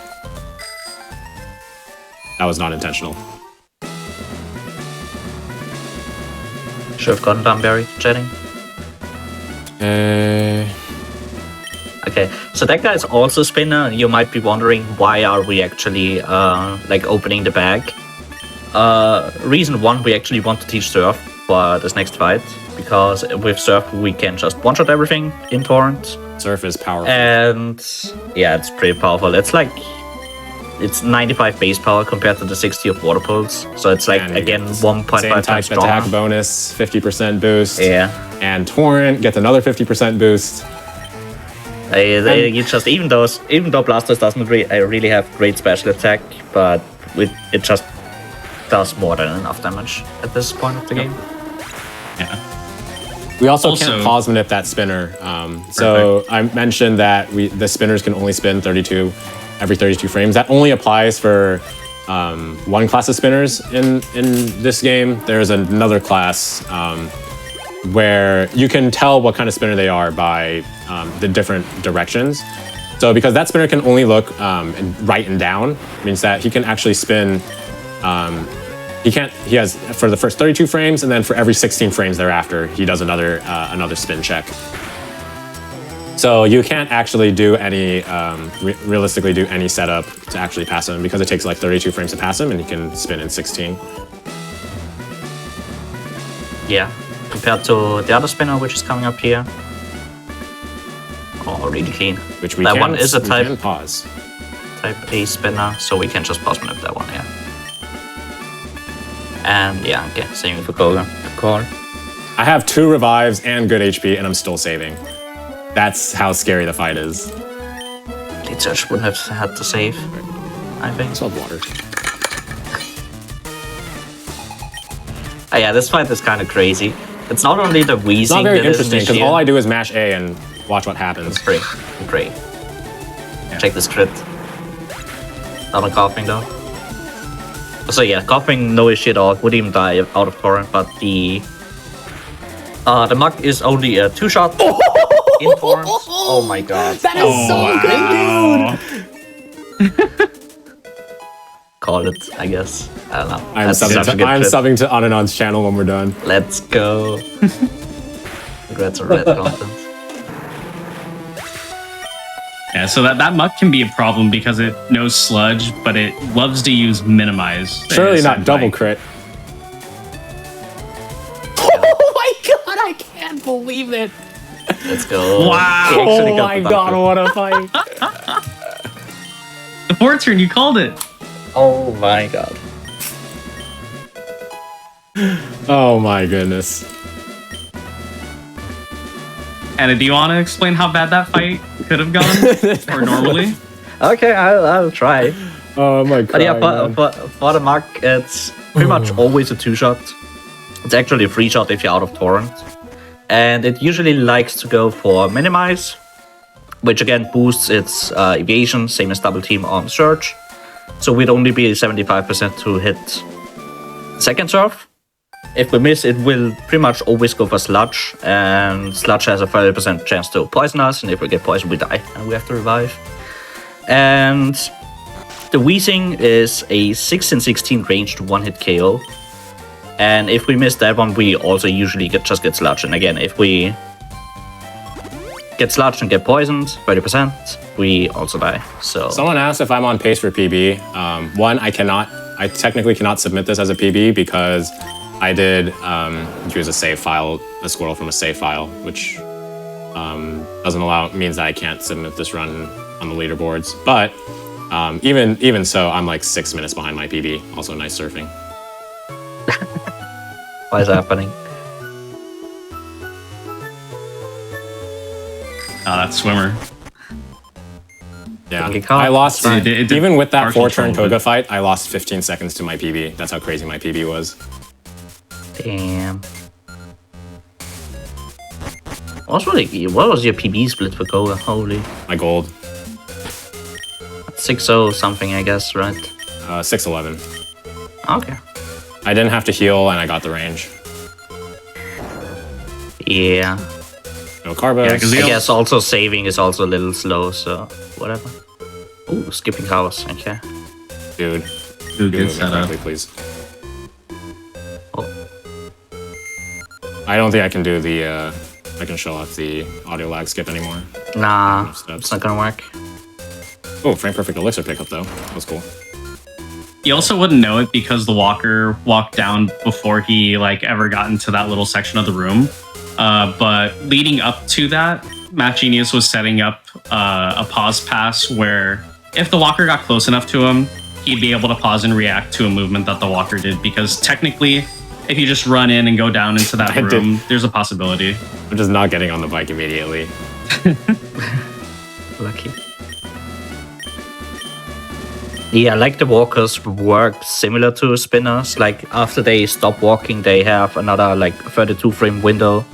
That was not intentional. Should have gotten Dunberry jetting. Okay, so that guy is also a spinner. You might be wondering, why are we actually like opening the bag? Reason one, we actually want to teach Surf for this next fight, because with Surf we can just one-shot everything in Torrent. Surf is powerful. And yeah, it's pretty powerful. It's like, it's 95 base power compared to the 60 of Water Pulse. So it's like, And again, same 1.5 type times attack stronger. bonus, 50% boost. Yeah. And Torrent gets another 50% boost. You just, even though Blastoise doesn't really have great special attack, but it just does more than enough damage at this point of the game. Yeah. We also Also- can't pause manip that spinner. So I mentioned that the spinners can only spin 32 every 32 frames. That only applies for one class of spinners in this game. There's another class where you can tell what kind of spinner they are by the different directions. So because that spinner can only look right and down, means that he can actually spin. He has for the first 32 frames, and then for every 16 frames thereafter, he does another spin check. So you can't actually do any realistically do any setup to actually pass him, because it takes like 32 frames to pass him, and he can spin in 16. Yeah, compared to the other spinner, which is coming up here. Oh, really clean. Which we that can, one is a we type can pause. A spinner, so we can just pause manip that one, yeah. And yeah, okay, same for Koga. I have 2 revives and good HP, and I'm still saving. That's how scary the fight is. Lead Search would have had to save, I think. I still have water. Oh, yeah, this fight is kind of crazy. It's not only the It's wheezing not very that is interesting, an because issue. all I do is mash A and watch what happens. Pray. Check this crit. Not on coughing though. So yeah, coughing, no issue at all. Would even die out of Torrent, but the mug is only a 2-shot in Torrent. Oh my god. That is so good, dude! Call it, I guess. I don't know. I'm That's such a subbing good crit. to Ananon's channel when we're done. Let's go. Regrets are red content. Yeah, so that muck can be a problem because it knows sludge, but it loves to use minimize. Surely not ASM double bite. crit. Oh my god, I can't believe it! Let's go. Wow. He actually Oh got my the god, bucket. what a fight! The 4th turn, you called it. Oh my god. Oh my goodness. Anna, do you want to explain how bad that fight could have gone? Or normally? Okay, I'll try. Oh my god. But yeah, for the mug, it's pretty much always a 2-shot. It's actually a 3-shot if you're out of Torrent. And it usually likes to go for Minimize, which again boosts its evasion, same as Double Team on Surge. So we'd only be 75% to hit second Surf. If we miss, it will pretty much always go for Sludge, and Sludge has a 30% chance to poison us, and if we get poisoned, we die, and we have to revive. And the Wheezing is a 6 and 16 range to 1-hit KO. And if we miss that one, we also usually just get Sludge. And again, if we get Sludged and get poisoned, 30%, we also die. So Someone asked if I'm on pace for PB. One, I technically cannot submit this as a PB because I did use a save file, a squirrel from a save file, which means that I can't submit this run on the leaderboards. But even so, I'm like 6 minutes behind my PB. Also, nice surfing. why is that happening? Oh, that swimmer. Yeah, Okay, Kyle, I lost. it's fine. It did Even with that partial 4-turn troll, Koga but- fight, I lost 15 seconds to my PB. That's how crazy my PB was. Damn. What was your PB split for Koga? Holy. My gold, 6-0 something, I guess, right? 6-11. Okay. I didn't have to heal, and I got the range. Yeah. No carbos. Yeah, 'cause I the- guess also saving is also a little slow, so whatever. Ooh, skipping cows, okay. Dude, Good move setup. correctly, please. Oh. I don't think I can do the I can show off the audio lag skip anymore. Nah, Steps. it's not gonna work. Oh, frame perfect elixir pickup though. That was cool. You also wouldn't know it because the walker walked down before he like ever got into that little section of the room. But leading up to that, Math Genius was setting up a pause pass where if the walker got close enough to him, he'd be able to pause and react to a movement that the walker did. Because technically, if you just run in and go down into that room, there's a possibility. I'm just not getting on the bike immediately. Lucky. Yeah, like the walkers work similar to spinners. Like after they stop walking, they have another like 32 frame window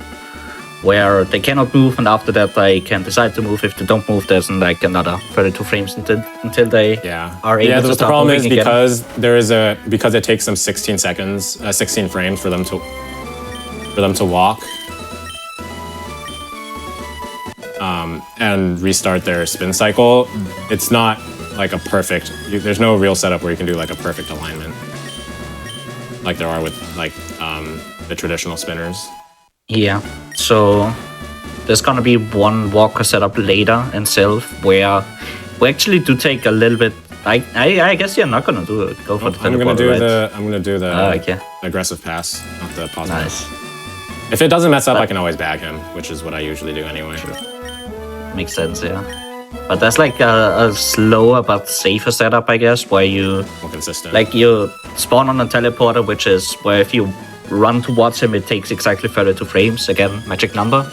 where they cannot move, and after that they can decide to move. If they don't move, there's like another 32 frames until they are able to the start problem is moving again. because it takes them 16 seconds, 16 frames for them to walk. And restart their spin cycle. It's not like a perfect. There's no real setup where you can do like a perfect alignment, like there are with like the traditional spinners. Yeah, so there's gonna be one walker setup later in Sylph where we actually do take a little bit. I guess you're not gonna go for the I'm gonna do the okay. aggressive pass, not the pause. Nice. If it doesn't mess up, I can always bag him, which is what I usually do anyway. Makes sense, yeah. But that's like a slower but safer setup, I guess, where you More consistent. like you spawn on a teleporter, which is where if you run towards him, it takes exactly 32 frames. Again, magic number.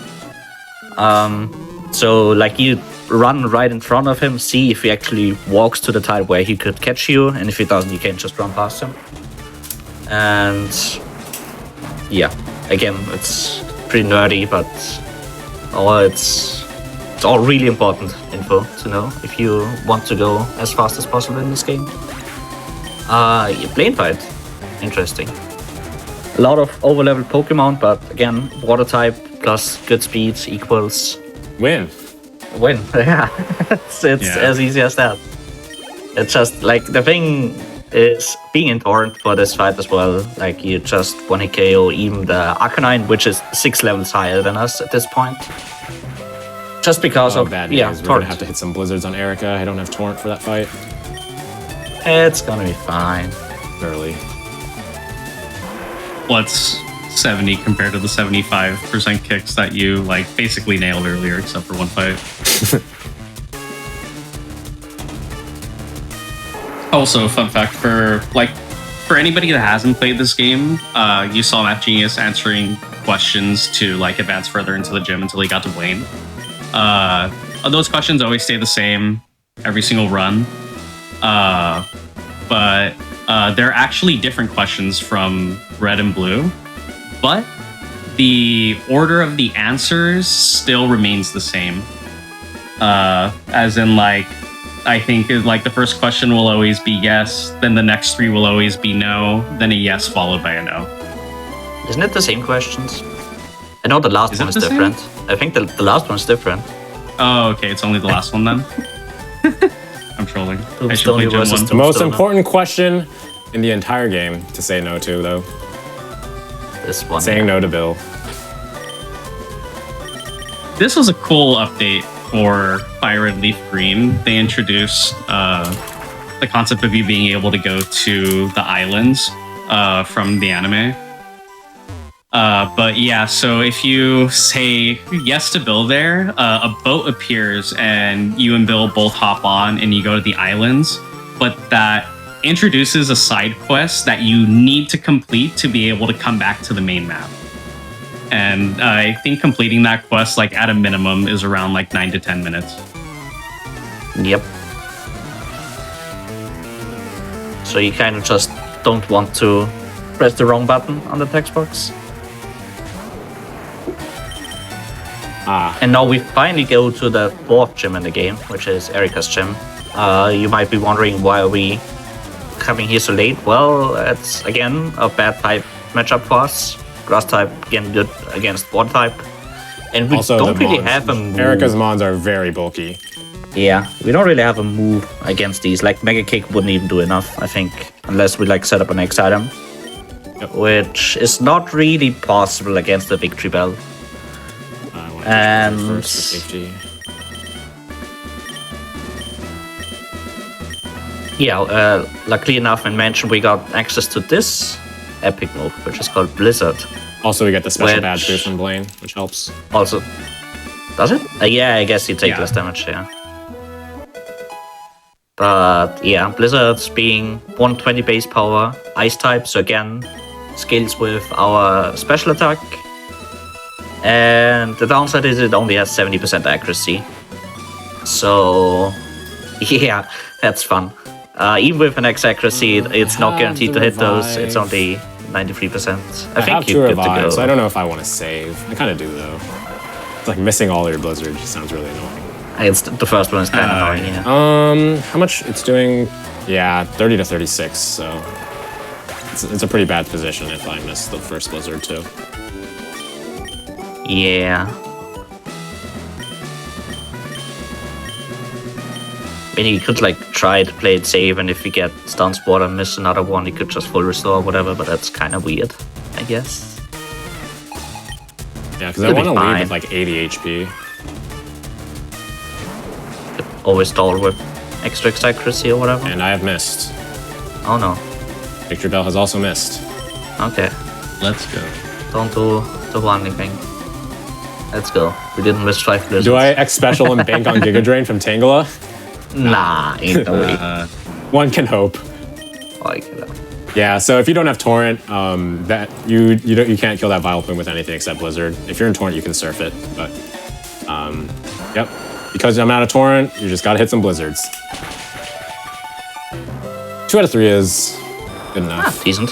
So like you run right in front of him, see if he actually walks to the type where he could catch you, and if he doesn't, you can just run past him. And yeah, again, it's pretty nerdy, but it's all really important info to know if you want to go as fast as possible in this game. Plane fight, interesting. A lot of overleveled Pokemon, but again, water type plus good speed equals win. Yeah, it's as easy as that. It's just like the thing is being in Torrent for this fight as well. Like you just 1-hit KO even the Arcanine, which is 6 levels higher than us at this point. Just because of bad yeah, news. We're Torrent. gonna have to hit some blizzards on Erica. I don't have Torrent for that fight. It's gonna be fine. Early. What's 70 compared to the 75% kicks that you like basically nailed earlier, except for one fight. Also, fun fact for anybody that hasn't played this game, you saw Math Genius answering questions to like advance further into the gym until he got to Wayne. Those questions always stay the same every single run, but they're actually different questions from Red and Blue, but the order of the answers still remains the same. As in, like, I think like the first question will always be yes, then the next 3 will always be no, then a yes followed by a no. Isn't it the same questions? I know the last one is different. I think the last one's different. Oh, okay, it's only the last one then. I'm trolling. I should Tombstone play Gen 1. versus The most important question in the entire game to say no to, though. This one. Saying no to Bill. This was a cool update for FireRed Leaf Green. They introduced the concept of you being able to go to the islands from the anime. But yeah, so if you say yes to Bill there, a boat appears and you and Bill both hop on and you go to the islands, but that introduces a side quest that you need to complete to be able to come back to the main map. And I think completing that quest, like at a minimum, is around like 9 to 10 minutes. Yep. So you kind of just don't want to press the wrong button on the text box. And now we finally go to the 4th gym in the game, which is Erica's gym. You might be wondering, why are we coming here so late? Well, it's again a bad type matchup for us. Grass type again good against water type. And we Also, don't the really mons. have a move. Erica's mons are very bulky. Yeah, we don't really have a move against these. Like Mega Kick wouldn't even do enough, I think, unless we like set up an X item. Yep. Which is not really possible against the Victory Bell. want And- to first for safety. Yeah, luckily enough, in Mansion we got access to this epic move, which is called Blizzard. Also, we get the special Which- badge boost from Blaine, which helps. Also, does it? Yeah, I guess you take Yeah. less damage, yeah. But yeah, Blizzard's being 120 base power, ice type, so again, scales with our special attack. And the downside is it only has 70% accuracy. So, yeah, that's fun. Even with an X accuracy, it's not guaranteed to hit those. It's only 93%. I I think have two you're good to revive, go. so I don't know if I want to save. I kind of do though. It's like missing all your blizzard just sounds really annoying. It's the first one is kind of annoying, yeah. How much it's doing? Yeah, 30 to 36. So it's a pretty bad position if I miss the first blizzard too. Yeah. I mean, you could like try to play it safe, and if you get stun spot and miss another one, you could just full restore or whatever, but that's kind of weird, I guess. Yeah, because I It'll want to be leave fine. with like 80 HP. Could always stall with extra accuracy or whatever. And I have missed. Oh no. Victor Bell has also missed. Okay. Let's go. Don't do anything. Let's go. We didn't miss 5 blizzards. Do I X special and bank on Giga Drain from Tangela? Nah, ain't no way. One can hope. Like, Yeah, so if you don't have Torrent, that you can't kill that Vileplume with anything except Blizzard. If you're in Torrent, you can surf it, but yep. Because I'm out of Torrent, you just gotta hit some Blizzards. 2 out of 3 is good enough. decent.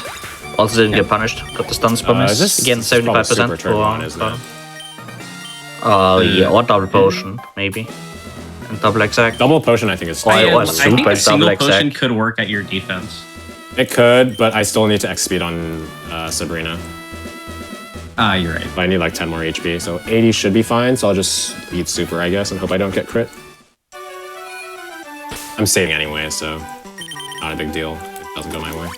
Also didn't get punished. Got the stun spell miss. This Again, is probably 75% Super Turbo on, isn't it? Oh yeah, or double potion, maybe. And double exact. Double Potion, I think, is Why- I was think super a single double potion exact. could work at your defense. It could, but I still need to X speed on Sabrina. Ah, you're right. But I need like 10 more HP, so 80 should be fine, so I'll just eat Super, I guess, and hope I don't get crit. I'm saving anyway, so not a big deal if it doesn't go my way.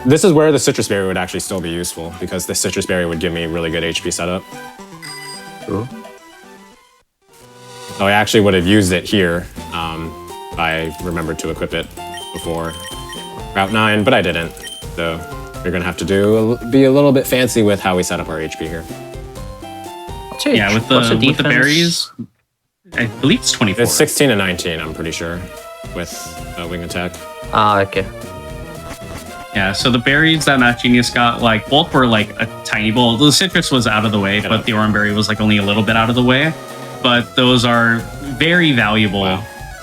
This is where the Citrus Berry would actually still be useful, because the Citrus Berry would give me really good HP setup. True. So I actually would have used it here if I remembered to equip it before Route 9, but I didn't. So we're gonna have to be a little bit fancy with how we set up our HP here. Yeah, with the defense? berries, I believe it's 24. It's 16 and 19, I'm pretty sure, with wing attack. Ah, okay. Yeah, so the berries that Matt Genius got, like, both were like a tiny bowl. The citrus was out of the way, but the orange berry was like only a little bit out of the way. But those are very valuable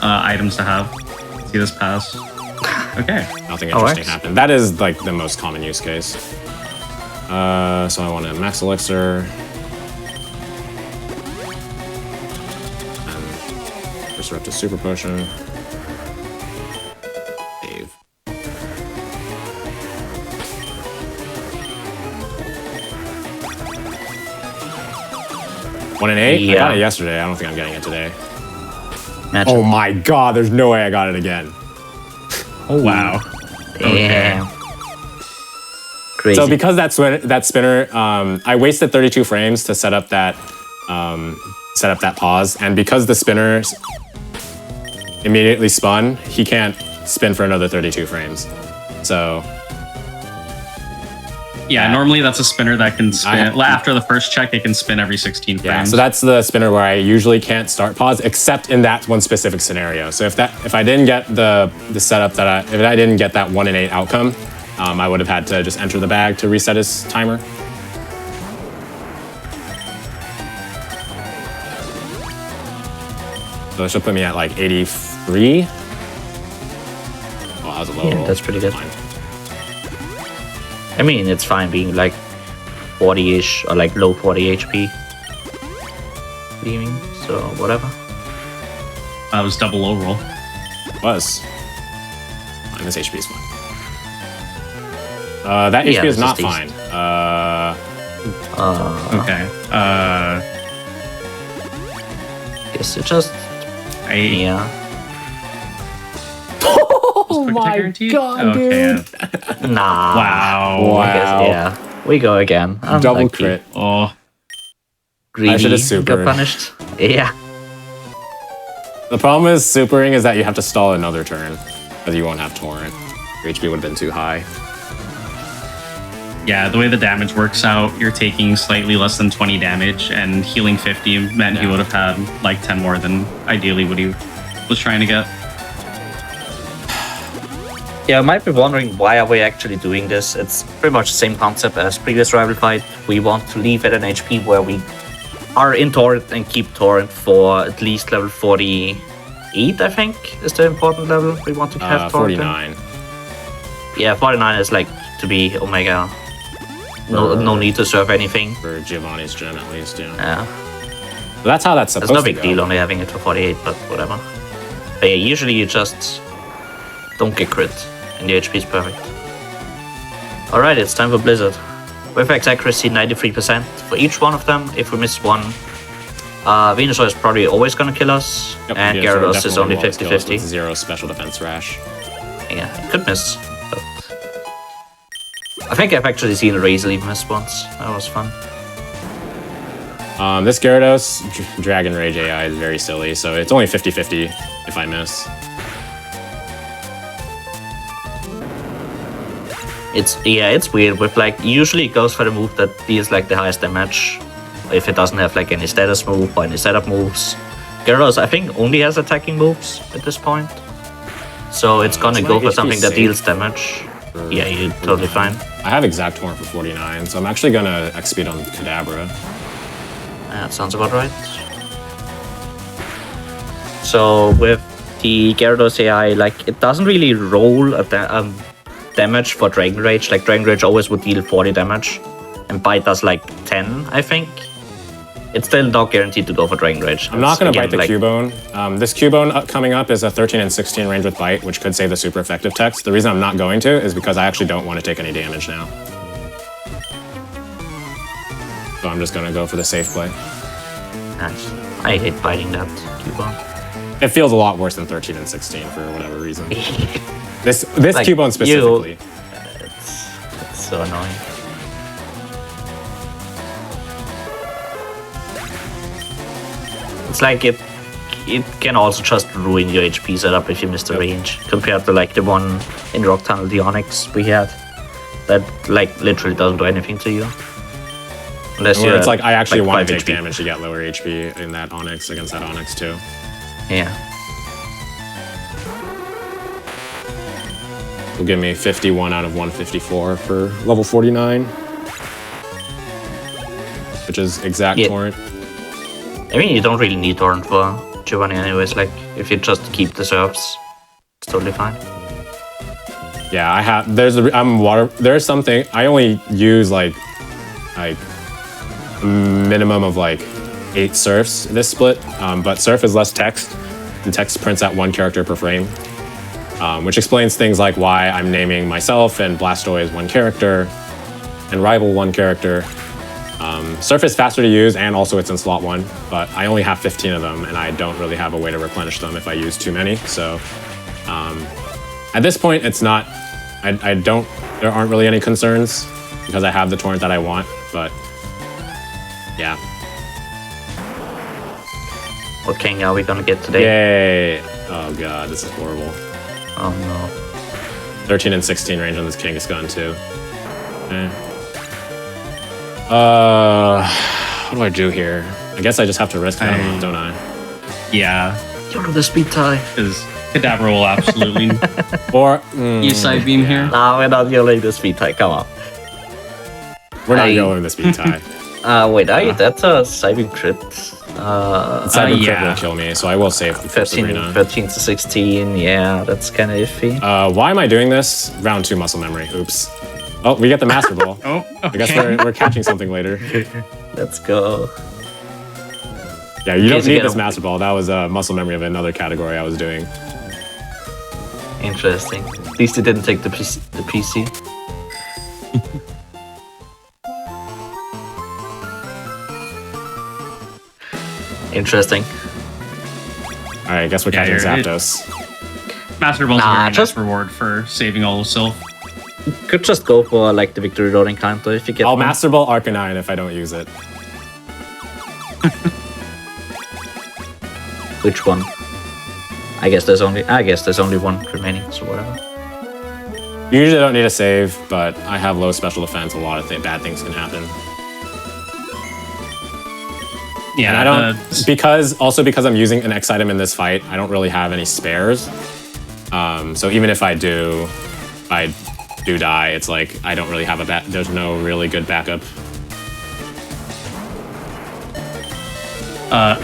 items to have. See this pass? Okay. Nothing Oh, interesting X. happened. That is like the most common use case. So I want a max elixir. And resurrect a super potion. Save. One and 8? I Yeah. got it yesterday. I don't think I'm getting it today. Imagine. Oh my god, there's no way I got it again. Oh, wow. Damn. Crazy. So because that spinner, I wasted 32 frames to set up that pause, and because the spinner immediately spun, he can't spin for another 32 frames. So Yeah, normally that's a spinner that can spin. After the first check, it can spin every 16 frames. yeah, so that's the spinner where I usually can't start pause, except in that one specific scenario. So if I didn't get the setup if I didn't get that 1 and 8 outcome, I would have had to just enter the bag to reset his timer. So this should put me at like 83. Oh, that was a low Yeah, roll. that's pretty good. Fine. I mean, it's fine being like 40-ish or like low 40 HP. Leaving, so whatever. That was double low roll. Was. Fine, this HP is fine. That Yeah, HP is this not is fine. decent. Okay. Guess it just, yeah. Oh my god, dude. Nah. Wow. Wow. I guess, yeah. We go again. Double Unlucky. crit. Oh. greedy should've and got supered. punished. Yeah. The problem with supering is that you have to stall another turn, because you won't have torrent. Your HP would have been too high. Yeah, the way the damage works out, you're taking slightly less than 20 damage, and healing 50 meant he would have had like 10 more than ideally what he was trying to get. Yeah, you might be wondering why are we actually doing this. It's pretty much the same concept as previous rival fight. We want to leave at an HP where we are in torrent and keep torrent for at least level 48, I think, is the important level we want to have torrent. 49. Yeah, 49 is like to be Omega. No need to serve anything. For Giovanni's gen, at least, yeah. Yeah. So that's how that's supposed It's no to big go. deal only having it for 48, but whatever. But yeah, usually you just don't get crit, and the HP is perfect. Alright, it's time for Blizzard. With X accuracy 93% for each one of them. If we miss one, Venusaur is probably always gonna kill us, Yep, and Venusaur Gyarados is definitely only will kill us with 50-50. 0 special defense rash. Yeah, it could miss, but I think I've actually seen Razor leave miss once. That was fun. This Gyarados Dragon Rage AI is very silly, so it's only 50-50 if I miss. It's weird with like usually it goes for the move that deals like the highest damage if it doesn't have like any status move or any setup moves. Gyarados I think only has attacking moves at this point, so it's gonna It's go like for HP something that safe deals damage. Yeah, you're totally fine. I have exact torrent for 49, so I'm actually gonna X-speed on Kadabra. That sounds about right. So with the Gyarados AI, like it doesn't really roll a damage for Dragon Rage. Like Dragon Rage always would deal 40 damage, and Bite does like 10, I think. It's still not guaranteed to go for Dragon Rage. I'm not going to Again, bite the like, Cubone. This Cubone coming up is a 13 and 16 range with Bite, which could save the super effective text. The reason I'm not going to is because I actually don't want to take any damage now. So I'm just going to go for the safe play. Nice. I hate biting that Cubone. It feels a lot worse than 13 and 16 for whatever reason. This Like, Cubone specifically. It's so annoying. It's like it can also just ruin your HP setup if you miss the range, compared to like the one in Rock Tunnel, the Onyx we had, that like literally doesn't do anything to you. Unless Or you're it's like I actually like want to 5 take HP. damage to get lower HP in that Onyx against that Onyx too. Yeah. Will give me 51 out of 154 for level 49, which is exact Yeah. torrent. I mean, you don't really need Torrent for Giovanni anyways, like if you just keep the serves, it's totally fine. Yeah, I have. There's something I only use like a minimum of like 8 surfs this split, but surf is less text. The text prints out 1 character per frame, which explains things like why I'm naming myself and Blastoise 1 character and Rival 1 character. Surf is faster to use, and also it's in slot 1, but I only have 15 of them, and I don't really have a way to replenish them if I use too many. So at this point, it's not. There aren't really any concerns because I have the torrent that I want. But yeah, What king are we gonna get today? yay! Oh god, this is horrible. Oh no. 13 and 16 range on this Kangaskhan too. Okay. What do I do here? I guess I just have to risk that, don't I? Yeah, You're the speed tie. because Kadabra will absolutely Or use side beam here. Nah, we're not yelling the speed tie, come on. we're not I- going the speed tie. Wait, that's a Cyber crit. Cyber crit yeah. will kill me, so I will save the first 13, arena. 13 to 16, yeah, that's kind of iffy. Why am I doing this? Round 2 muscle memory. Oops. Oh, we get the Master Ball. Oh, I guess okay. we're catching something later. Let's go. Yeah, you don't Okay, so need get this a- Master Ball. That was a muscle memory of another category I was doing. Interesting. At least it didn't take the PC. Interesting. All right, I guess we're Yeah, catching you're- Zapdos. Master Ball's Nah, a very nice just- reward for saving all of Sylph. Could just go for like the victory loading counter if you get I'll one. Master Ball Arcanine if I don't use it. Which one? I guess there's only one remaining, so whatever. You usually don't need a save, but I have low special defense. A lot of bad things can happen. Yeah, And I don't because I'm using an X item in this fight. I don't really have any spares. So even if I do die, it's like I don't really have there's no really good backup.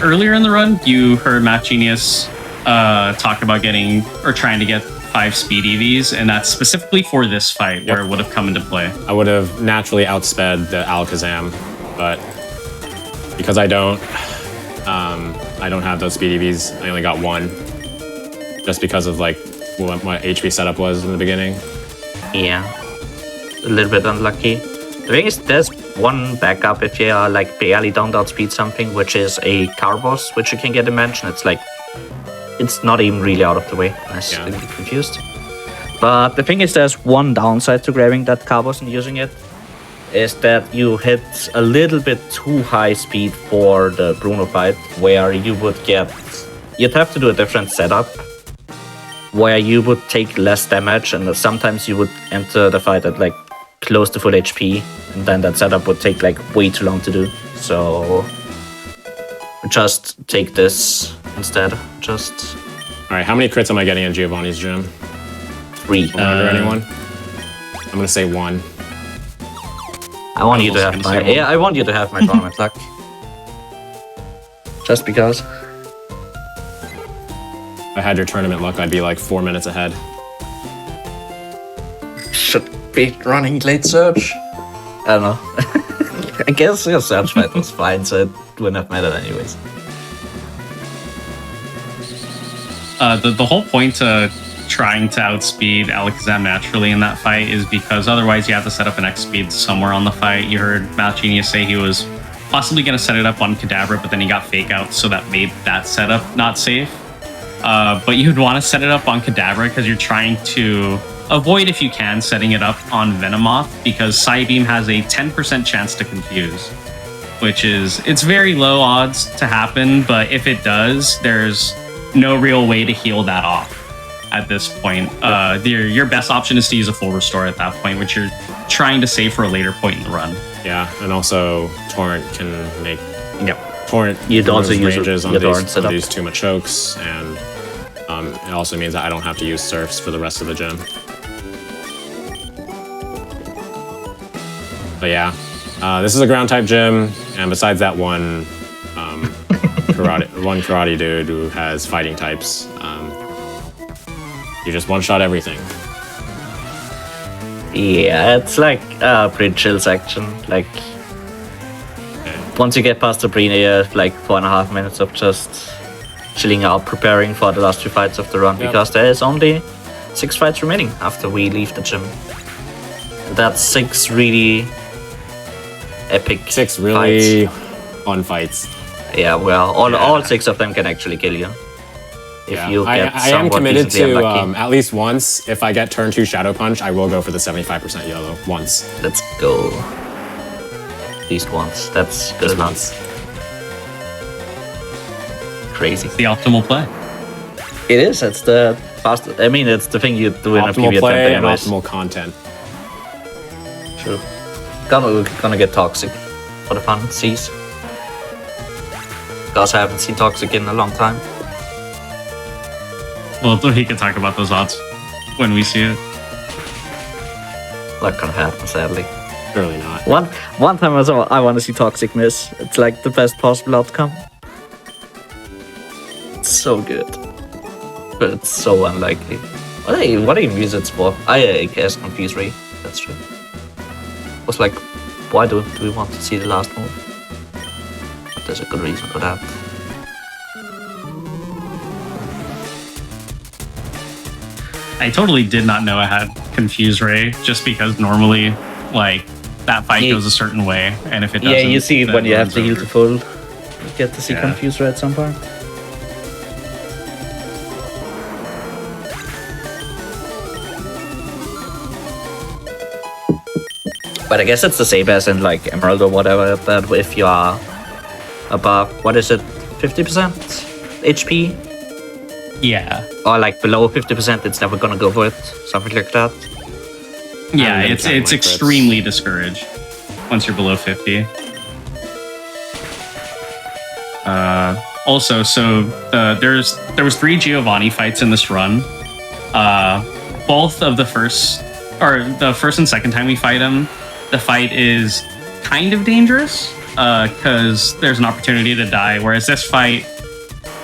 Earlier in the run, you heard Math Genius talk about getting or trying to get 5 speed EVs, and that's specifically for this fight where it would have come into play. I would have naturally outsped the Alakazam, but because I don't have those speed EVs, I only got 1, just because of like what my HP setup was in the beginning. Yeah, a little bit unlucky. The thing is, there's one backup if you are like barely don't outspeed something, which is a car boss, which you can get in Mansion. It's like, it's not even really out of the way. I was a little bit confused. But the thing is, there's one downside to grabbing that car boss and using it, is that you hit a little bit too high speed for the Bruno fight, where you'd have to do a different setup, where you would take less damage, and sometimes you would enter the fight at like close to full HP, and then that setup would take like way too long to do. So just take this instead. Just All right, how many crits am I getting in Giovanni's gym? 3. Anyone? I'm gonna say 1. I want you to have my tournament luck. Just because. If I had your tournament luck, I'd be like 4 minutes ahead. Should be running late search. I don't know. I guess your search fight was fine, so it wouldn't have mattered anyways. The whole point to trying to outspeed Alakazam naturally in that fight is because otherwise you have to set up an X speed somewhere on the fight. You heard Math Genius say he was possibly going to set it up on Kadabra, but then he got fake out, so that made that setup not safe. But you'd want to set it up on Kadabra because you're trying to avoid, if you can, setting it up on Venomoth, because Psybeam has a 10% chance to confuse, which is, it's very low odds to happen, but if it does, there's no real way to heal that off at this point. Your best option is to use a full restore at that point, which you're trying to save for a later point in the run. Yeah, and also Torrent can make... Yep. Torrent You'd also use ranges on Torrent these setup. too much chokes, and it also means that I don't have to use Surfs for the rest of the gym. But yeah, this is a ground type gym, and besides that one karate dude who has fighting types, you just one-shot everything. Yeah, it's like a pretty chill section. Like, once you get past the Brina, you have like 4.5 minutes of just chilling out, preparing for the last 2 fights of the run, because there is only 6 fights remaining after we leave the gym. That's 6 really epic 6 really fights. fun fights. Yeah, well, all 6 of them can actually kill you. If you get I am committed decently to unlucky. at least once, if I get turn 2 Shadow Punch, I will go for the 75% yellow once. Let's go. At least once. That's good enough. Once. Crazy. The optimal play. It is. It's the fastest. I mean, it's the thing you do in a Optimal PvP play attempt and anyways. optimal content. True. Gonna get toxic for the fun seas. Because I haven't seen toxic in a long time. Well, he can talk about those odds when we see it. Not gonna happen, sadly. Surely not. One time I want to see toxic miss. It's like the best possible outcome. It's so good, but it's so unlikely. What are you use it for? I guess confuse Ray. That's true. I was like, why do we want to see the last move? But there's a good reason for that. I totally did not know I had Confuse Ray, just because normally, like, that fight goes a certain way, and if it doesn't... Yeah, you see it then when you have runs to heal over. to full. You get to see Yeah. Confuse Ray at some point. But I guess it's the same as in like Emerald or whatever, that if you are above, what is it, 50% HP? Yeah. Or like below 50%, it's never gonna go for it. Something like that. Yeah, been it's counting my crits. extremely discouraged once you're below 50. Also, so there was 3 Giovanni fights in this run. Both of the first and second time we fight him, the fight is kind of dangerous because there's an opportunity to die. Whereas this fight,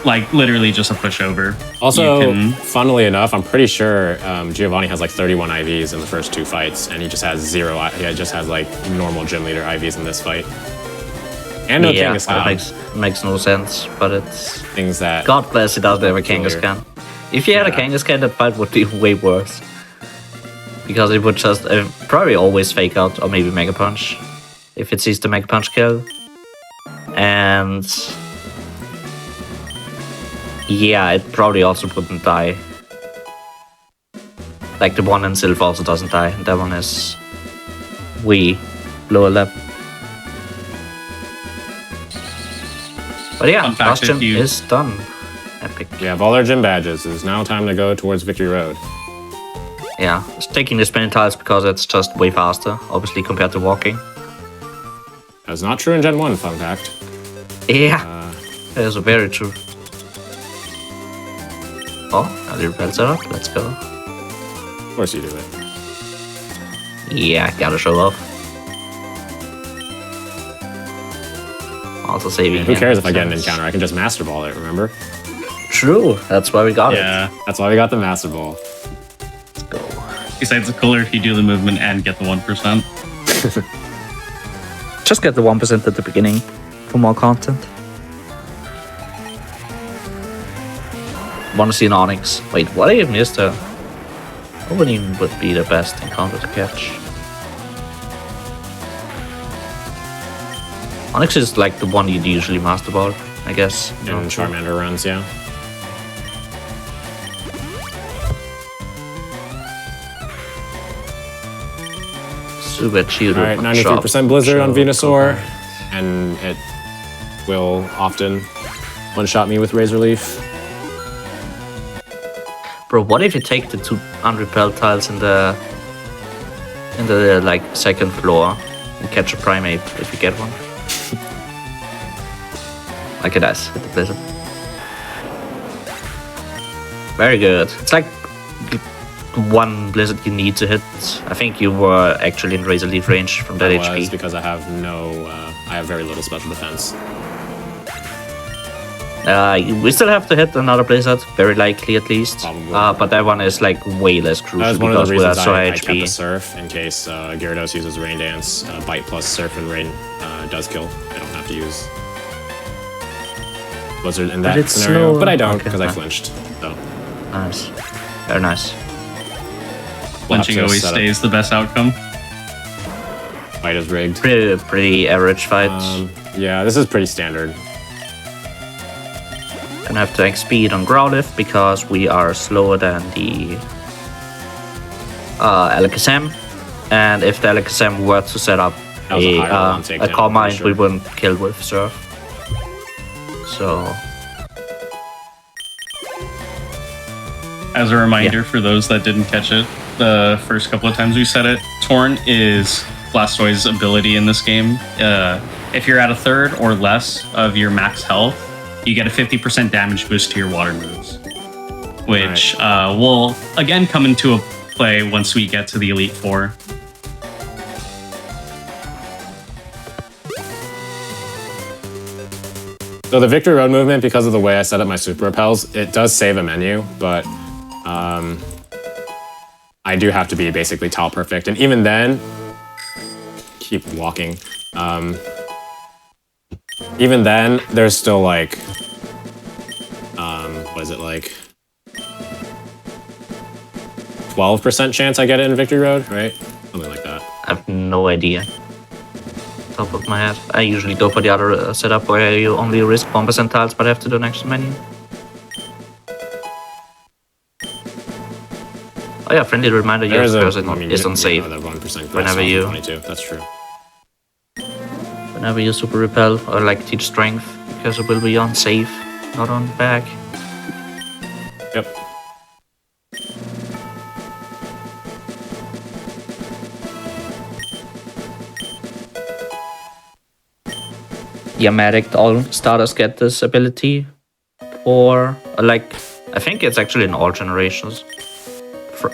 like literally just a pushover. Also, funnily enough, I'm pretty sure Giovanni has like 31 IVs in the first 2 fights, and he just has 0. He just has like normal gym leader IVs in this fight. And no Kangaskhan. That makes no sense, but it's... Things that... God bless, he doesn't have a Kangaskhan. If he had a Kangaskhan, that fight would be way worse. Because it would just probably always fake out, or maybe Mega Punch. If it sees the Mega Punch kill. And... yeah, it probably also wouldn't die. Like the one in Sylph also doesn't die. That one is way lower level. But yeah, Fun fact, last gym if you- is done. Epic. We have all our gym badges. It's now time to go towards Victory Road. Yeah, it's taking the spinning tiles because it's just way faster, obviously, compared to walking. That's not true in Gen 1, fun fact. Yeah, that is very true. Oh, now the repel setup, let's go. Of course you do it. Yeah, gotta show off. Also saving. Who him, cares if I get an since- encounter? I can just Master Ball it, remember? True, that's why we got Yeah. That's why we got the Master Ball. it. Let's go. Besides, it's cooler if you do the movement and get the 1%. Just get the 1% at the beginning for more content. Wanna see an Onyx? Wait, what I even missed there? What even would be the best encounter to catch? Onyx is like the one you'd usually Master Ball, I guess. In Charmander runs, yeah. Super chill. Alright, 93% Blizzard on Venusaur. And it will often one-shot me with Razor Leaf. Bro, what if you take the 2 unrepelled tiles in the like second floor and catch a Primeape if you get one? Like it does with the Blizzard. Very good. It's like the one Blizzard you need to hit. I think you were actually in Razor Leaf range from that It was HP. because I have I have very little special defense. We still have to hit another Blizzard, very likely at least. Probably. But that one is like way less That crucial was one of because the we are reasons so I kept the HP. Surf in case Gyarados uses Rain Dance. Bite plus Surf and Rain does kill. I don't have to use Blizzard in that it's scenario, slow. but I don't Okay, because I fine. flinched. So Nice. Very nice. Flinching to always set up. stays the best outcome. fight is rigged. Pretty average fight. Yeah, this is pretty standard. Gonna have to XP on Growlithe because we are slower than the Alakazam. And if the Alakazam were to set up That was a higher round a takedown, Calm I'm Mind, pretty we sure. wouldn't kill with Surf. So, As a reminder for those that didn't catch it, the first couple of times we said it, Torn is Blastoise's ability in this game. If you're at a third or less of your max health, you get a 50% damage boost to your water moves, which will again come into a play once we get to the Elite Four. So the Victory Road movement, because of the way I set up my super repels, it does save a menu, but I do have to be basically tile perfect. And even then, keep walking. Even then, there's still like, what is it like? 12% chance I get it in Victory Road, right? Something like that. I have no idea. Top of my head. I usually go for the other setup where you only risk 1% tiles, but have to do an extra menu. Oh yeah, friendly reminder, There your is person I mean, is you unsafe. know, the 1% whenever you- 22, that's true. Whenever Never use Super Repel or like Teach Strength because it will be on safe, not on back. Yep. Yeah, Medic, all starters get this ability for like, I think it's actually in all generations,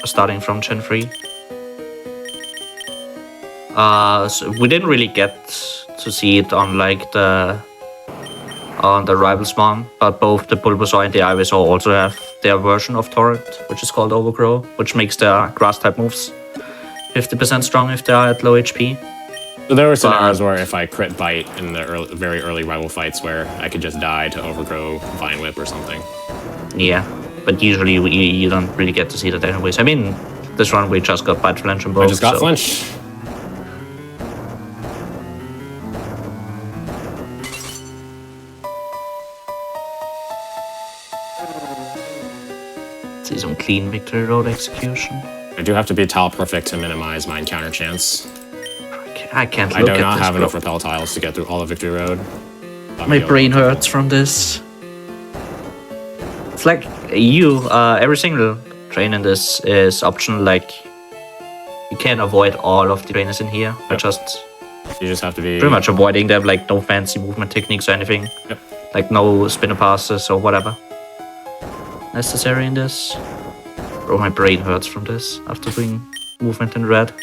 starting from Gen 3. So we didn't really get to see it on like on the rival spawn, but both the Bulbasaur and the Ivysaur also have their version of Torrent, which is called Overgrow, which makes their grass type moves 50% strong if they are at low HP. So there were scenarios where if I crit bite in the very early rival fights where I could just die to Overgrow Vine Whip or something. Yeah, but usually you don't really get to see that anyways. I mean, this run we just got Bite Flinch and both. I just got Flinch. See some clean Victory Road execution. I do have to be tile perfect to minimize my encounter chance. I can't I look do at not this, have bro. enough repel tiles to get through all of Victory Road. My brain hurts from this. It's like every single train in this is optional, like you can't avoid all of the trainers in here, but You just have to be pretty much avoiding them, like no fancy movement techniques or anything. Yep. Like no spinner passes or whatever necessary in this. Bro, my brain hurts from this after doing movement in red.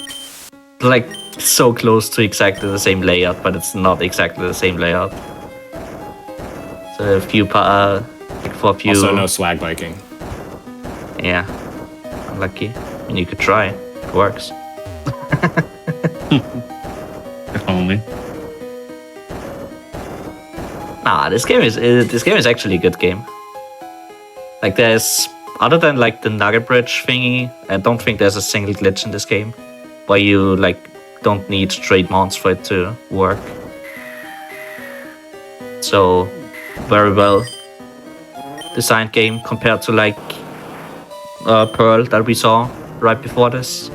Like so close to exactly the same layout, but it's not exactly the same layout. So a few like for a few. Also no swag biking. Yeah, unlucky. I mean, you could try. It works. If only. Nah, this game is actually a good game. Like there's, other than like the Nugget Bridge thingy, I don't think there's a single glitch in this game where you like don't need straight mounts for it to work. So very well designed game compared to like Pearl that we saw right before this.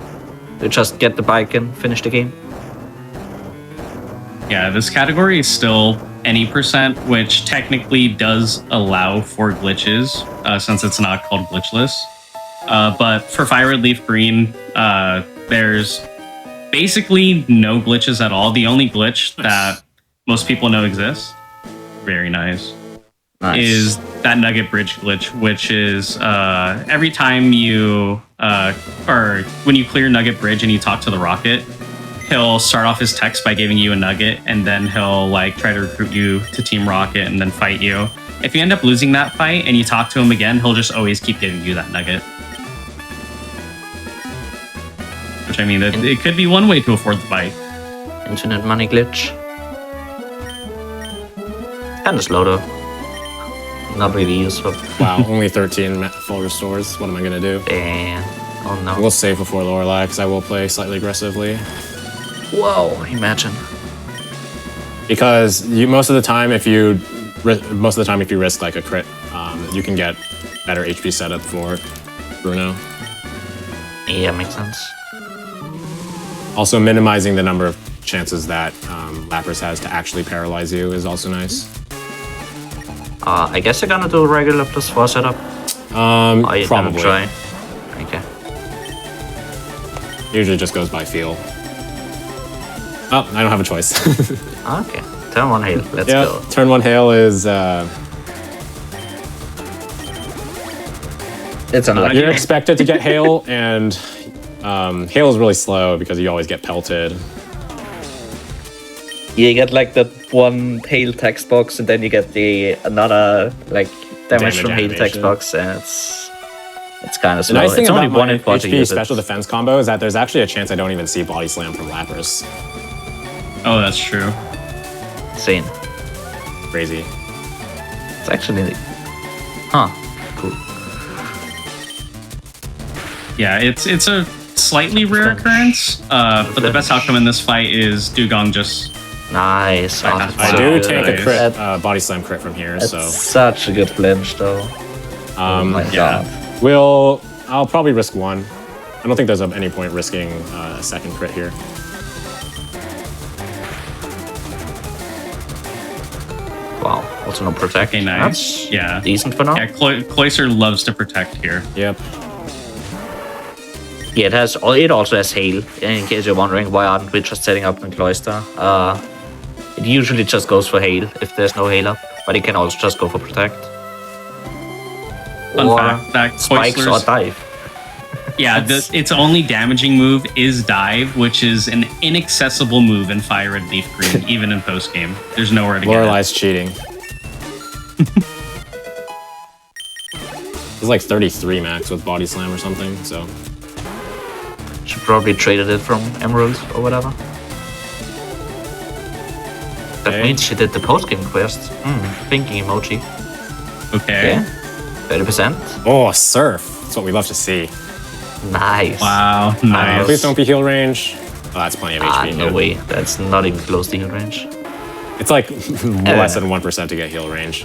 You just get the bike and finish the game. Yeah, this category is still any percent, which technically does allow for glitches, since it's not called glitchless. But for FireRed Leaf Green, there's basically no glitches at all. The only glitch that most people know exists, very nice, is that Nugget Bridge glitch, which is every time you, or when you clear Nugget Bridge and you talk to the rocket, he'll start off his text by giving you a nugget, and then he'll like try to recruit you to Team Rocket and then fight you. If you end up losing that fight and you talk to him again, he'll just always keep giving you that nugget. Which, I mean, it could be one way to afford the fight. Infinite money glitch. Kinda slow though. Not really useful. Wow, only 13 full restores. What am I gonna do? Damn. Oh no. We'll save before Lorelei because I will play slightly aggressively. Whoa, imagine. Because most of the time, if you risk like a crit, you can get better HP setup for Bruno. Yeah, makes sense. Also, minimizing the number of chances that Lapras has to actually paralyze you is also nice. I guess I'm gonna do a regular +4 setup. Probably. Gonna try. Okay. Usually just goes by feel. Oh, I don't have a choice. Okay. Turn 1 hail. Let's Yeah, go. turn 1 hail is It's unlucky. you're expected to get hail, and hail is really slow because you always get pelted. You get like the one hail text box, and then you get another like damage from hail text animation. box, and it's kind of The slow. nice thing It's only about one my in 40 HP uses. special defense combo is that there's actually a chance I don't even see body slam from Lapras. Oh, that's true. Insane. Crazy. It's actually... Huh. Cool. Yeah, it's a slightly rare occurrence, but the best outcome in this fight is Dugong just... Nice. I Awesome. I So do good. take a Nice. crit, body slam crit from here, It's so such a good flinch, though. Oh my yeah. god. I'll probably risk 1. I don't think there's any point risking a second crit here. Also no protect. Okay, nice. That's Yeah. decent for now. Yeah, Cloyster loves to protect here. Yep. Yeah, it also has hail. In case you're wondering why aren't we just setting up in Cloyster, it usually just goes for hail if there's no hail up, but it can also just go for protect. Fun or fact, that spikes or Cloyster's- dive. Yeah, its only damaging move is dive, which is an inaccessible move in FireRed Leaf Green, even in post game. There's nowhere to get it. Lorelei's cheating. He's like 33 max with body slam or something, so. Should probably traded it from Emerald or whatever. That Okay. means she did the post game quest. Thinking emoji. Okay. Okay. 30%. Oh, surf. That's what we love to see. Nice. Wow, nice. Please don't be heal range. Oh, that's plenty of HP. No dude. way. That's not even close to heal range. It's like less than 1% to get heal range.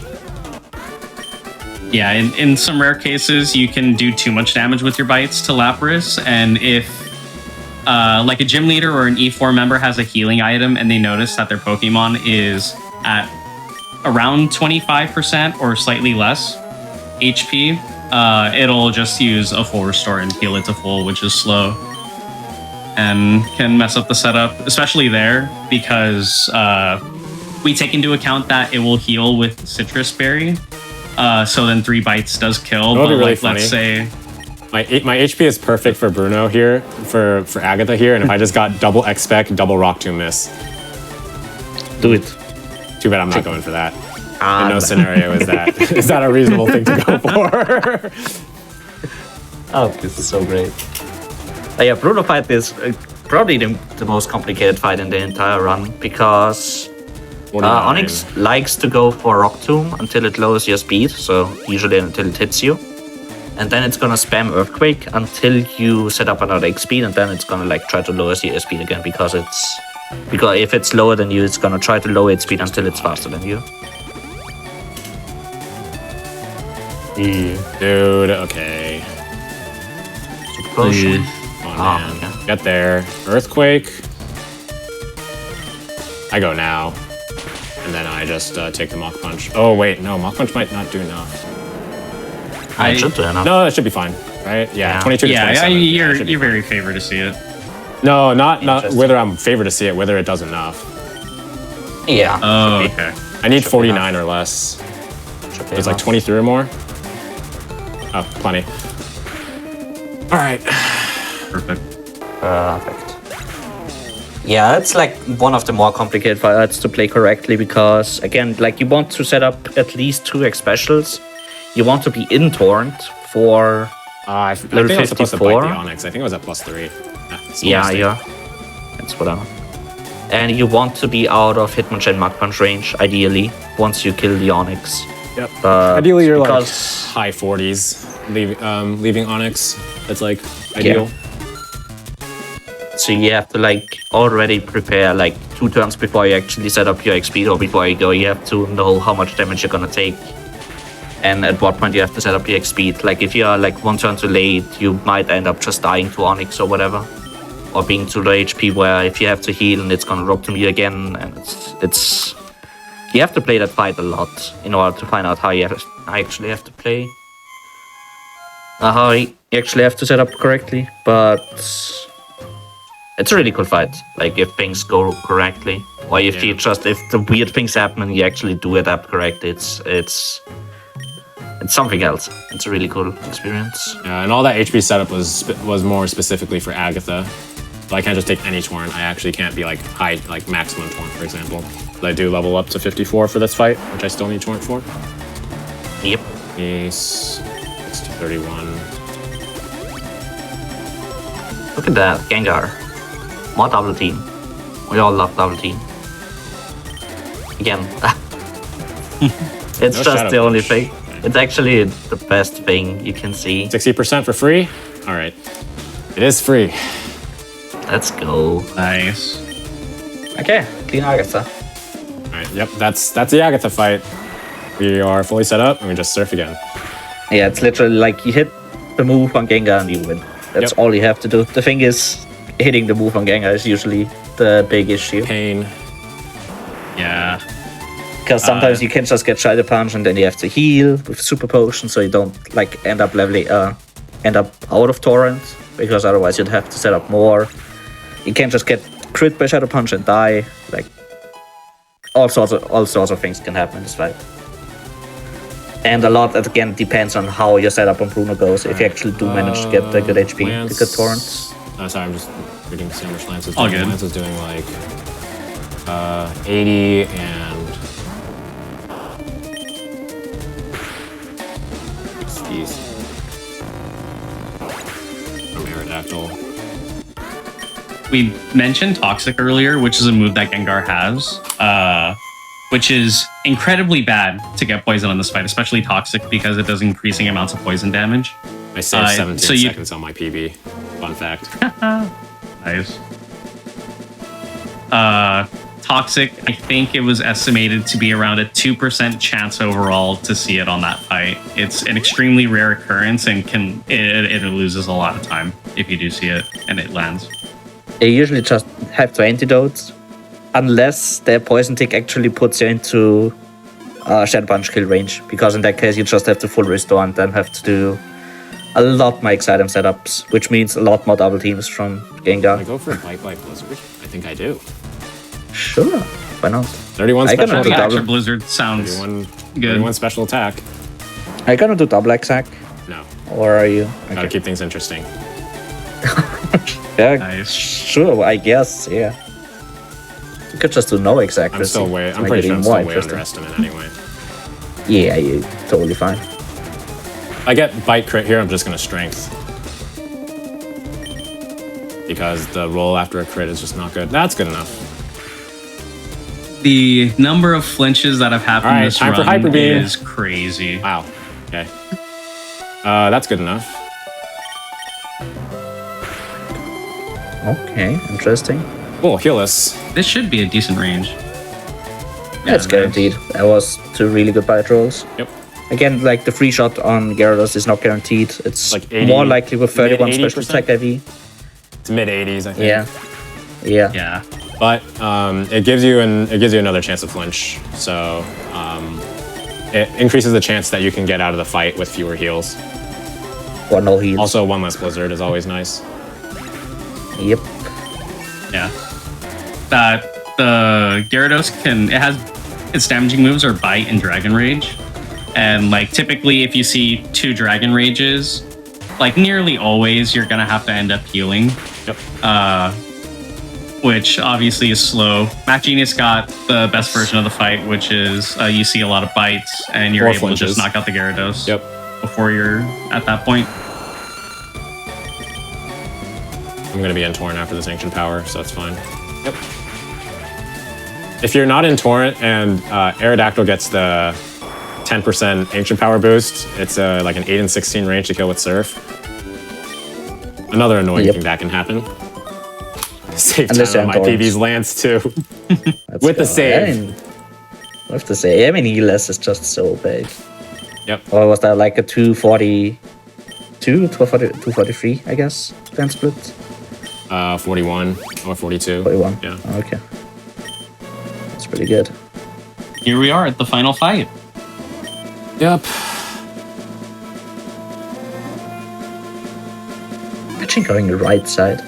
Yeah, in some rare cases, you can do too much damage with your bites to Lapras, and if like a gym leader or an E4 member has a healing item and they notice that their Pokemon is at around 25% or slightly less HP, it'll just use a full restore and heal it to full, which is slow and can mess up the setup, especially there, because we take into account that it will heal with Citrus Berry. So then 3 bites does kill, That would but be really like, let's say... My HP is perfect for Bruno here, for Agatha here, and if I just got double X-Spec, double Rock Tomb Miss. Do it. Too bad I'm not going for that. Ah, In no scenario is that a reasonable thing to go for. Oh, this is so great. Yeah, Bruno fight is probably the most complicated fight in the entire run because 49. Onyx likes to go for Rock Tomb until it lowers your speed, so usually until it hits you. And then it's gonna spam Earthquake until you set up another X speed, and then it's gonna like try to lower your speed again because if it's lower than you, it's gonna try to lower its speed until it's faster than you. Dude, okay. Potion. Come on, Oh, man. okay. Get there. Earthquake. I go now. And then I just take the Mach Punch. Oh, wait, no, Mach Punch might not do enough. I should do enough. No, that should be fine, right? Yeah, Yeah. 22 to Yeah, 27. you're should be you're fine. very favored to see it. No, not Interesting. whether I'm favored to see it, whether it does enough. Yeah. Oh, should be. okay. I need Should be 49 or less. Should be There's like enough. 23 or more. Oh, plenty. All right. Perfect. Perfect. Yeah, it's like one of the more complicated fights to play correctly because, again, like you want to set up at least 2 X specials. You want to be in Torrent for I think Level I was supposed to bite 54? the Onyx. I think it was at +3. yeah. That's whatever. And you want to be out of Hitmonchan Mach Punch range, ideally, once you kill the Onyx. Yep. But Ideally, you're because- like high 40s, leaving Onyx. That's like ideal. So you have to like already prepare like 2 turns before you actually set up your XP or before you go. You have to know how much damage you're gonna take and at what point you have to set up your XP. Like if you're like 1 turn too late, you might end up just dying to Onyx or whatever, or being too low HP. Where if you have to heal and it's gonna drop to me again, and it's you have to play that fight a lot in order to find out how you actually have to play. How you actually have to set up correctly, but it's a really cool fight. Like if things go correctly, or if you just if the weird things happen and you actually do adapt correctly, it's something else. It's a really cool experience. Yeah, and all that HP setup was more specifically for Agatha. So I can't just take any Torrent. I actually can't be like high, like maximum Torrent, for example. But I do level up to 54 for this fight, which I still need Torrent for. Yep. Yes, it's to 31. Look at that, Gengar. More double team. We all love double team. Again. It's No just Shadow the only Punch. thing. It's actually the best thing you can see. 60% for free? All right. It is free. Let's go. Nice. Okay, clean Agatha. All right, yep, that's the Agatha fight. We are fully set up, and we just surf again. Yeah, it's literally like you hit the move on Gengar and you win. That's Yep. all you have to do. The thing is, hitting the move on Gengar is usually the big issue. Pain. Yeah. Because sometimes you can just get Shadow Punch and then you have to heal with Super Potion, so you don't like end up out of Torrent, because otherwise you'd have to set up more. You can't just get crit by Shadow Punch and die. Like all sorts of things can happen in this fight. And a lot, again, depends on how your setup on Bruno goes. If you actually do manage to get the good HP, the good torrents. Sorry, I'm just reading to see how much Lance is All doing. good. Lance is doing like 80 and... What's these? From Aerodactyl. We mentioned Toxic earlier, which is a move that Gengar has, which is incredibly bad to get poison on this fight, especially Toxic, because it does increasing amounts of poison damage. I saved 17 so seconds on my PB. Fun fact. Nice. Toxic, I think it was estimated to be around a 2% chance overall to see it on that fight. It's an extremely rare occurrence and it loses a lot of time if you do see it and it lands. You usually just have to antidote, unless their poison tick actually puts you into Shadow Punch kill range, because in that case you just have to full restore and then have to do a lot more X-Item setups, which means a lot more double teams from Can I Gengar. go for a Bite Bite Blizzard? I think I do. Sure, why not? 31 I special gonna do attack. double. Extra Blizzard sounds 31, good. 31 special attack. Are you gonna do double X-Sack? No. Or are you? Gotta keep things interesting. Yeah, Nice. sure, I guess, yeah. You could just do no exact. I'm still way. I'm pretty sure I'm still way underestimate anyway. Yeah, you're totally fine. If I get bite crit here, I'm just gonna strength. Because the roll after a crit is just not good. That's good enough. The number of flinches that have happened Alright, this time for run Hyper Beam. is crazy. Wow. Okay. That's good enough. Okay, interesting. Cool, heal us. This should be a decent range. That's guaranteed. That was two really good bite rolls. Yep. Again, like the free shot on Gyarados is not guaranteed. It's Like 80, more likely with 31 mid special 80%? attack IV. It's mid 80s, I think. Yeah. Yeah. But it gives you another chance to flinch. So it increases the chance that you can get out of the fight with fewer heals. Or no heals. Also, one less blizzard is always nice. Yep. Yeah. The Gyarados its damaging moves are Bite and Dragon Rage. And like typically if you see two Dragon Rages, like nearly always you're gonna have to end up healing. Yep. Which obviously is slow. Mac Genius got the best version of the fight, which is you see a lot of bites and you're Or able flinches. to just knock out the Gyarados Yep. before you're at that point. I'm gonna be in Torrent after this Ancient Power, so it's fine. Yep. If you're not in Torrent and Aerodactyl gets the 10% Ancient Power boost, it's like an 8 and 16 range to kill with Surf. Another annoying thing that can happen. Save Unless time on my you're in PB's Lance too. Let's With the go. save. With the save. I mean, ELS is just so big. Yep. Or was that like a 243, I guess? Then split? 41 or 42. 41. Yeah. Okay. That's pretty good. Here we are at the final fight. Yep. Imagine going the right side.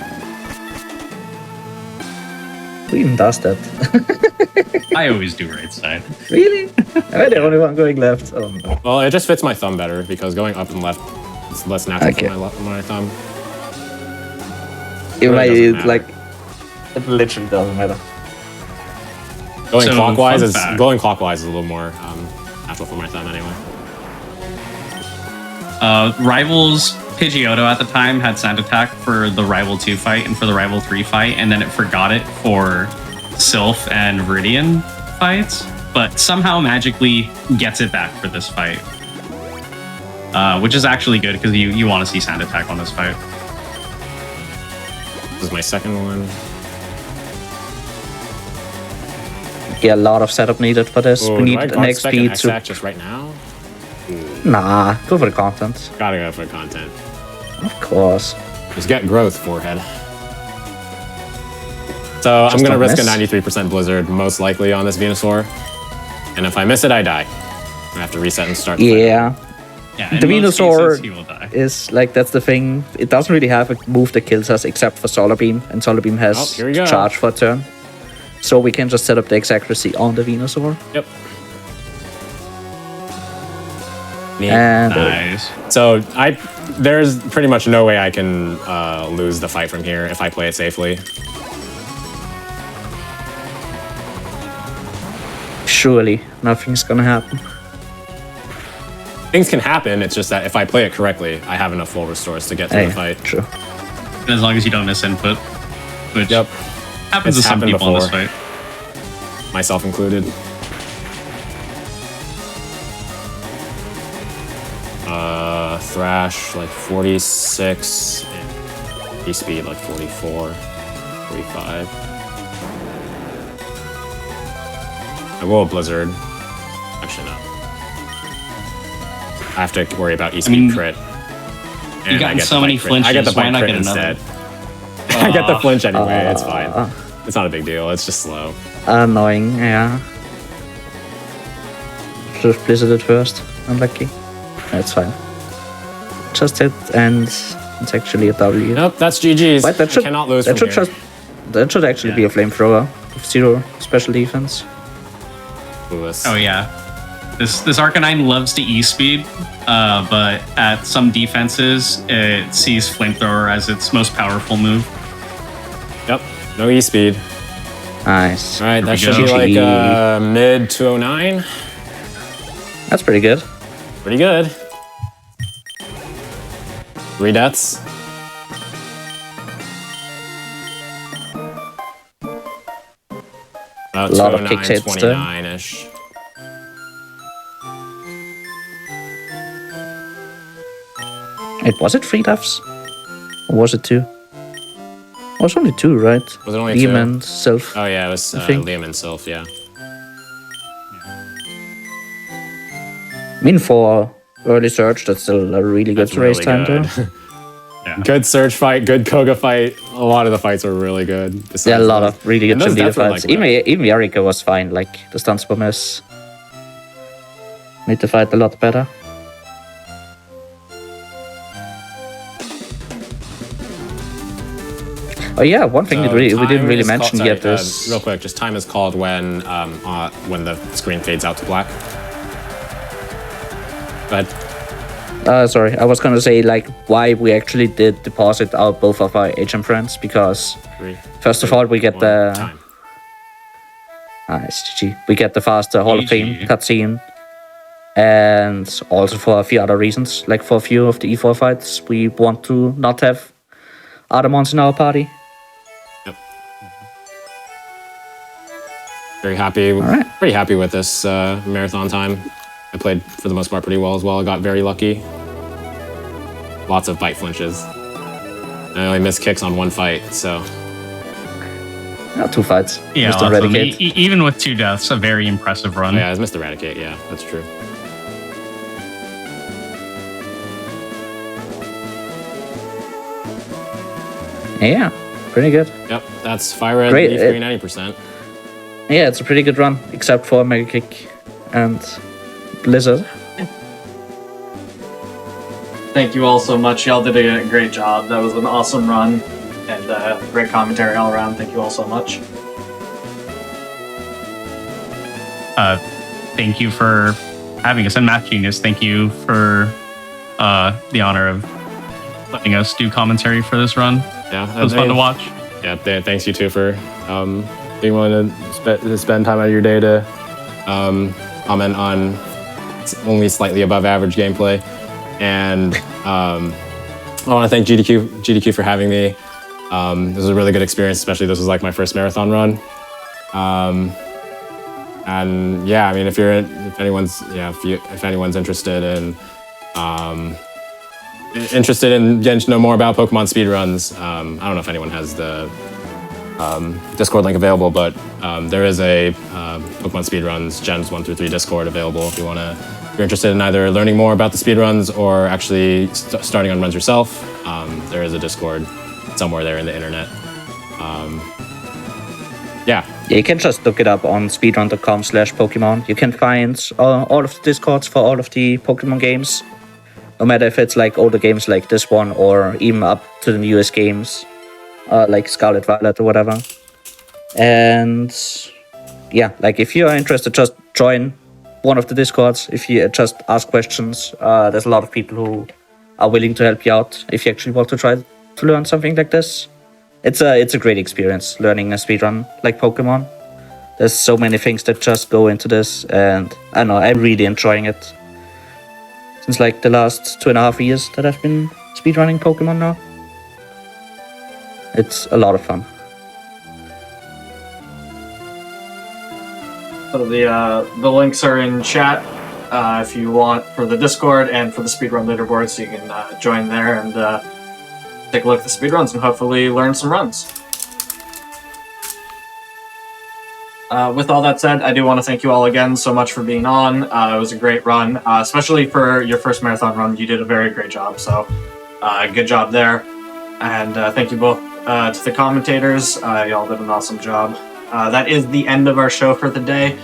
Who even does that? I always do right side. Really? Am I the only one going left? Oh no. Well, it just fits my thumb better because going up and left is less natural Okay. for my thumb. Even really like, doesn't matter. it literally doesn't matter. Going So, clockwise fun is fact. going clockwise is a little more natural for my thumb anyway. Rivals Pidgeotto at the time had Sand Attack for the Rival 2 fight and for the Rival 3 fight, and then it forgot it for Sylph and Viridian fights, but somehow magically gets it back for this fight. Which is actually good because you want to see Sand Attack on this fight. This is my second one. Yeah, a lot of setup needed for this. Ooh, We need do I an guard spec XP and to... X-Act just right now? Nah, go for the content. Gotta go for content. Of course. Just get growth, forehead. So Just I'm gonna don't risk miss. a 93% Blizzard, most likely on this Venusaur. And if I miss it, I die. I have to reset and start. The Yeah. Yeah, in The most Venusaur cases, he will die. is like, that's the thing. It doesn't really have a move that kills us except for Solar Beam, and Solar Beam has Oh, here we go. charge for a turn. So we can just set up the accuracy on the Venusaur. Yep. Neat. And Nice. So there's pretty much no way I can lose the fight from here if I play it safely. surely nothing's gonna happen. Things can happen. It's just that if I play it correctly, I have enough full restores to get to the fight. True. And as long as you don't miss input, which Yep. happens It's to some happened people in this before. fight. Myself included. Thrash like 46, and E-speed like 44, 45. I will Blizzard. Actually, no. I have to worry about E-speed crit. And gotten I get so the many bite crit. I get the flinches, why bite not crit get another? instead. I get the flinch anyway. It's fine. It's not a big deal. It's just slow. Annoying, yeah. Should have Blizzard at first. Unlucky. That's fine. Just hit, and it's actually a W. Nope, that's GG's. But that I should, cannot lose that from should here. that should actually be a flamethrower with 0 special defense. Clueless. Oh yeah, this Arcanine loves to E-speed, but at some defenses it sees Flamethrower as its most powerful move. Yep, no E-speed. Nice. All right, that Here should we be go. like mid 209. That's pretty good. Pretty good. 3 deaths. About A lot of 209, kick hits there. 29-ish. Wait, was it 3 deaths? Or was it 2? It was only 2, right? Was it only Liam 2? and Self. Oh yeah, it was think. Liam and Sylph, yeah. I mean, for early search, that's still a really good That's race really time, good. though. Yeah. Good search fight, good Koga fight. A lot of the fights were really good. There are a lot of really good And those gym leader deaths were, fights. like, Even Yarika was fine, like, the stunts were miss. Made the fight a lot better. Oh yeah, one thing that we didn't time really is mention called- yet sorry, is... real quick, just time is called when the screen fades out to black. Go ahead. sorry, I was gonna say, like, why we actually did deposit out both of our HM friends, because 3, first of all, we get 1, the... time. Nice, GG. We get the faster Hall of Fame GG. cutscene. And also for a few other reasons, like for a few of the E4 fights, we want to not have Adamons in our party. Very happy. Alright. Pretty happy with this marathon time. I played for the most part pretty well as well. I got very lucky. Lots of bite flinches. I only missed kicks on 1 fight, so Yeah, 2 fights. Yeah, Just lots of them. Eradicate. Even with 2 deaths, a very impressive run. oh, yeah, I missed Eradicate. Yeah, that's true. Yeah, pretty good. Yep, that's FireRed Great, D3 90%. Yeah, it's a pretty good run, except for Mega Kick and Blizzard. Thank you all so much. Y'all did a great job. That was an awesome run and great commentary all around. Thank you all so much. Thank you for having us. And Math Genius, thank you for the honor of letting us do commentary for this run. Yeah, It was fun to watch. Yeah, thanks you too for being willing to spend time out of your day to comment on only slightly above average gameplay. And I want to thank GDQ for having me. This was a really good experience, especially this was like my first marathon run. And yeah, I mean, if anyone's interested in getting to know more about Pokemon speedruns, I don't know if anyone has the Discord link available, but there is a Pokemon Speedruns Gens 1 through 3 Discord available if you're interested in either learning more about the speedruns or actually starting on runs yourself. There is a Discord somewhere there in the internet. Yeah, you can just look it up on speedrun.com/Pokemon. You can find all of the Discords for all of the Pokemon games. No matter if it's like older games like this one or even up to the newest games, like Scarlet Violet or whatever. And yeah, like if you're interested, just join one of the Discords. If you just ask questions, there's a lot of people who are willing to help you out if you actually want to try to learn something like this. It's a great experience learning a speedrun like Pokemon. There's so many things that just go into this, and I know I'm really enjoying it. Since like the last 2.5 years that I've been speedrunning Pokemon now. It's a lot of fun. So the links are in chat if you want for the Discord and for the speedrun leaderboard, so you can join there and take a look at the speedruns and hopefully learn some runs. With all that said, I do want to thank you all again so much for being on. It was a great run, especially for your first marathon run. You did a very great job, so good job there. And thank you both to the commentators. Y'all did an awesome job. That is the end of our show for the day.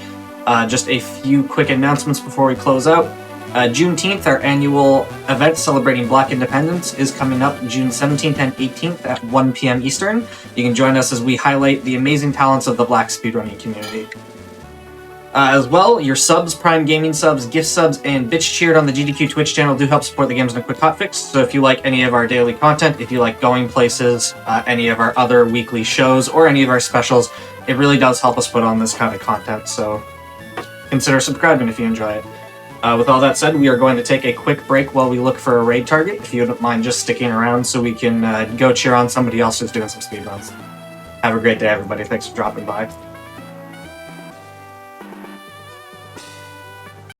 Just a few quick announcements before we close out. Juneteenth, our annual event celebrating Black Independence, is coming up June 17th and 18th at 1 p.m. Eastern. You can join us as we highlight the amazing talents of the Black speedrunning community. As well, your subs, Prime Gaming subs, gift subs, and Bitch Cheered on the GDQ Twitch channel do help support the games in a quick hotfix. So if you like any of our daily content, if you like going places, any of our other weekly shows, or any of our specials, it really does help us put on this kind of content. So consider subscribing if you enjoy it. With all that said, we are going to take a quick break while we look for a raid target, if you don't mind just sticking around so we can go cheer on somebody else who's doing some speedruns. Have a great day, everybody. Thanks for dropping by.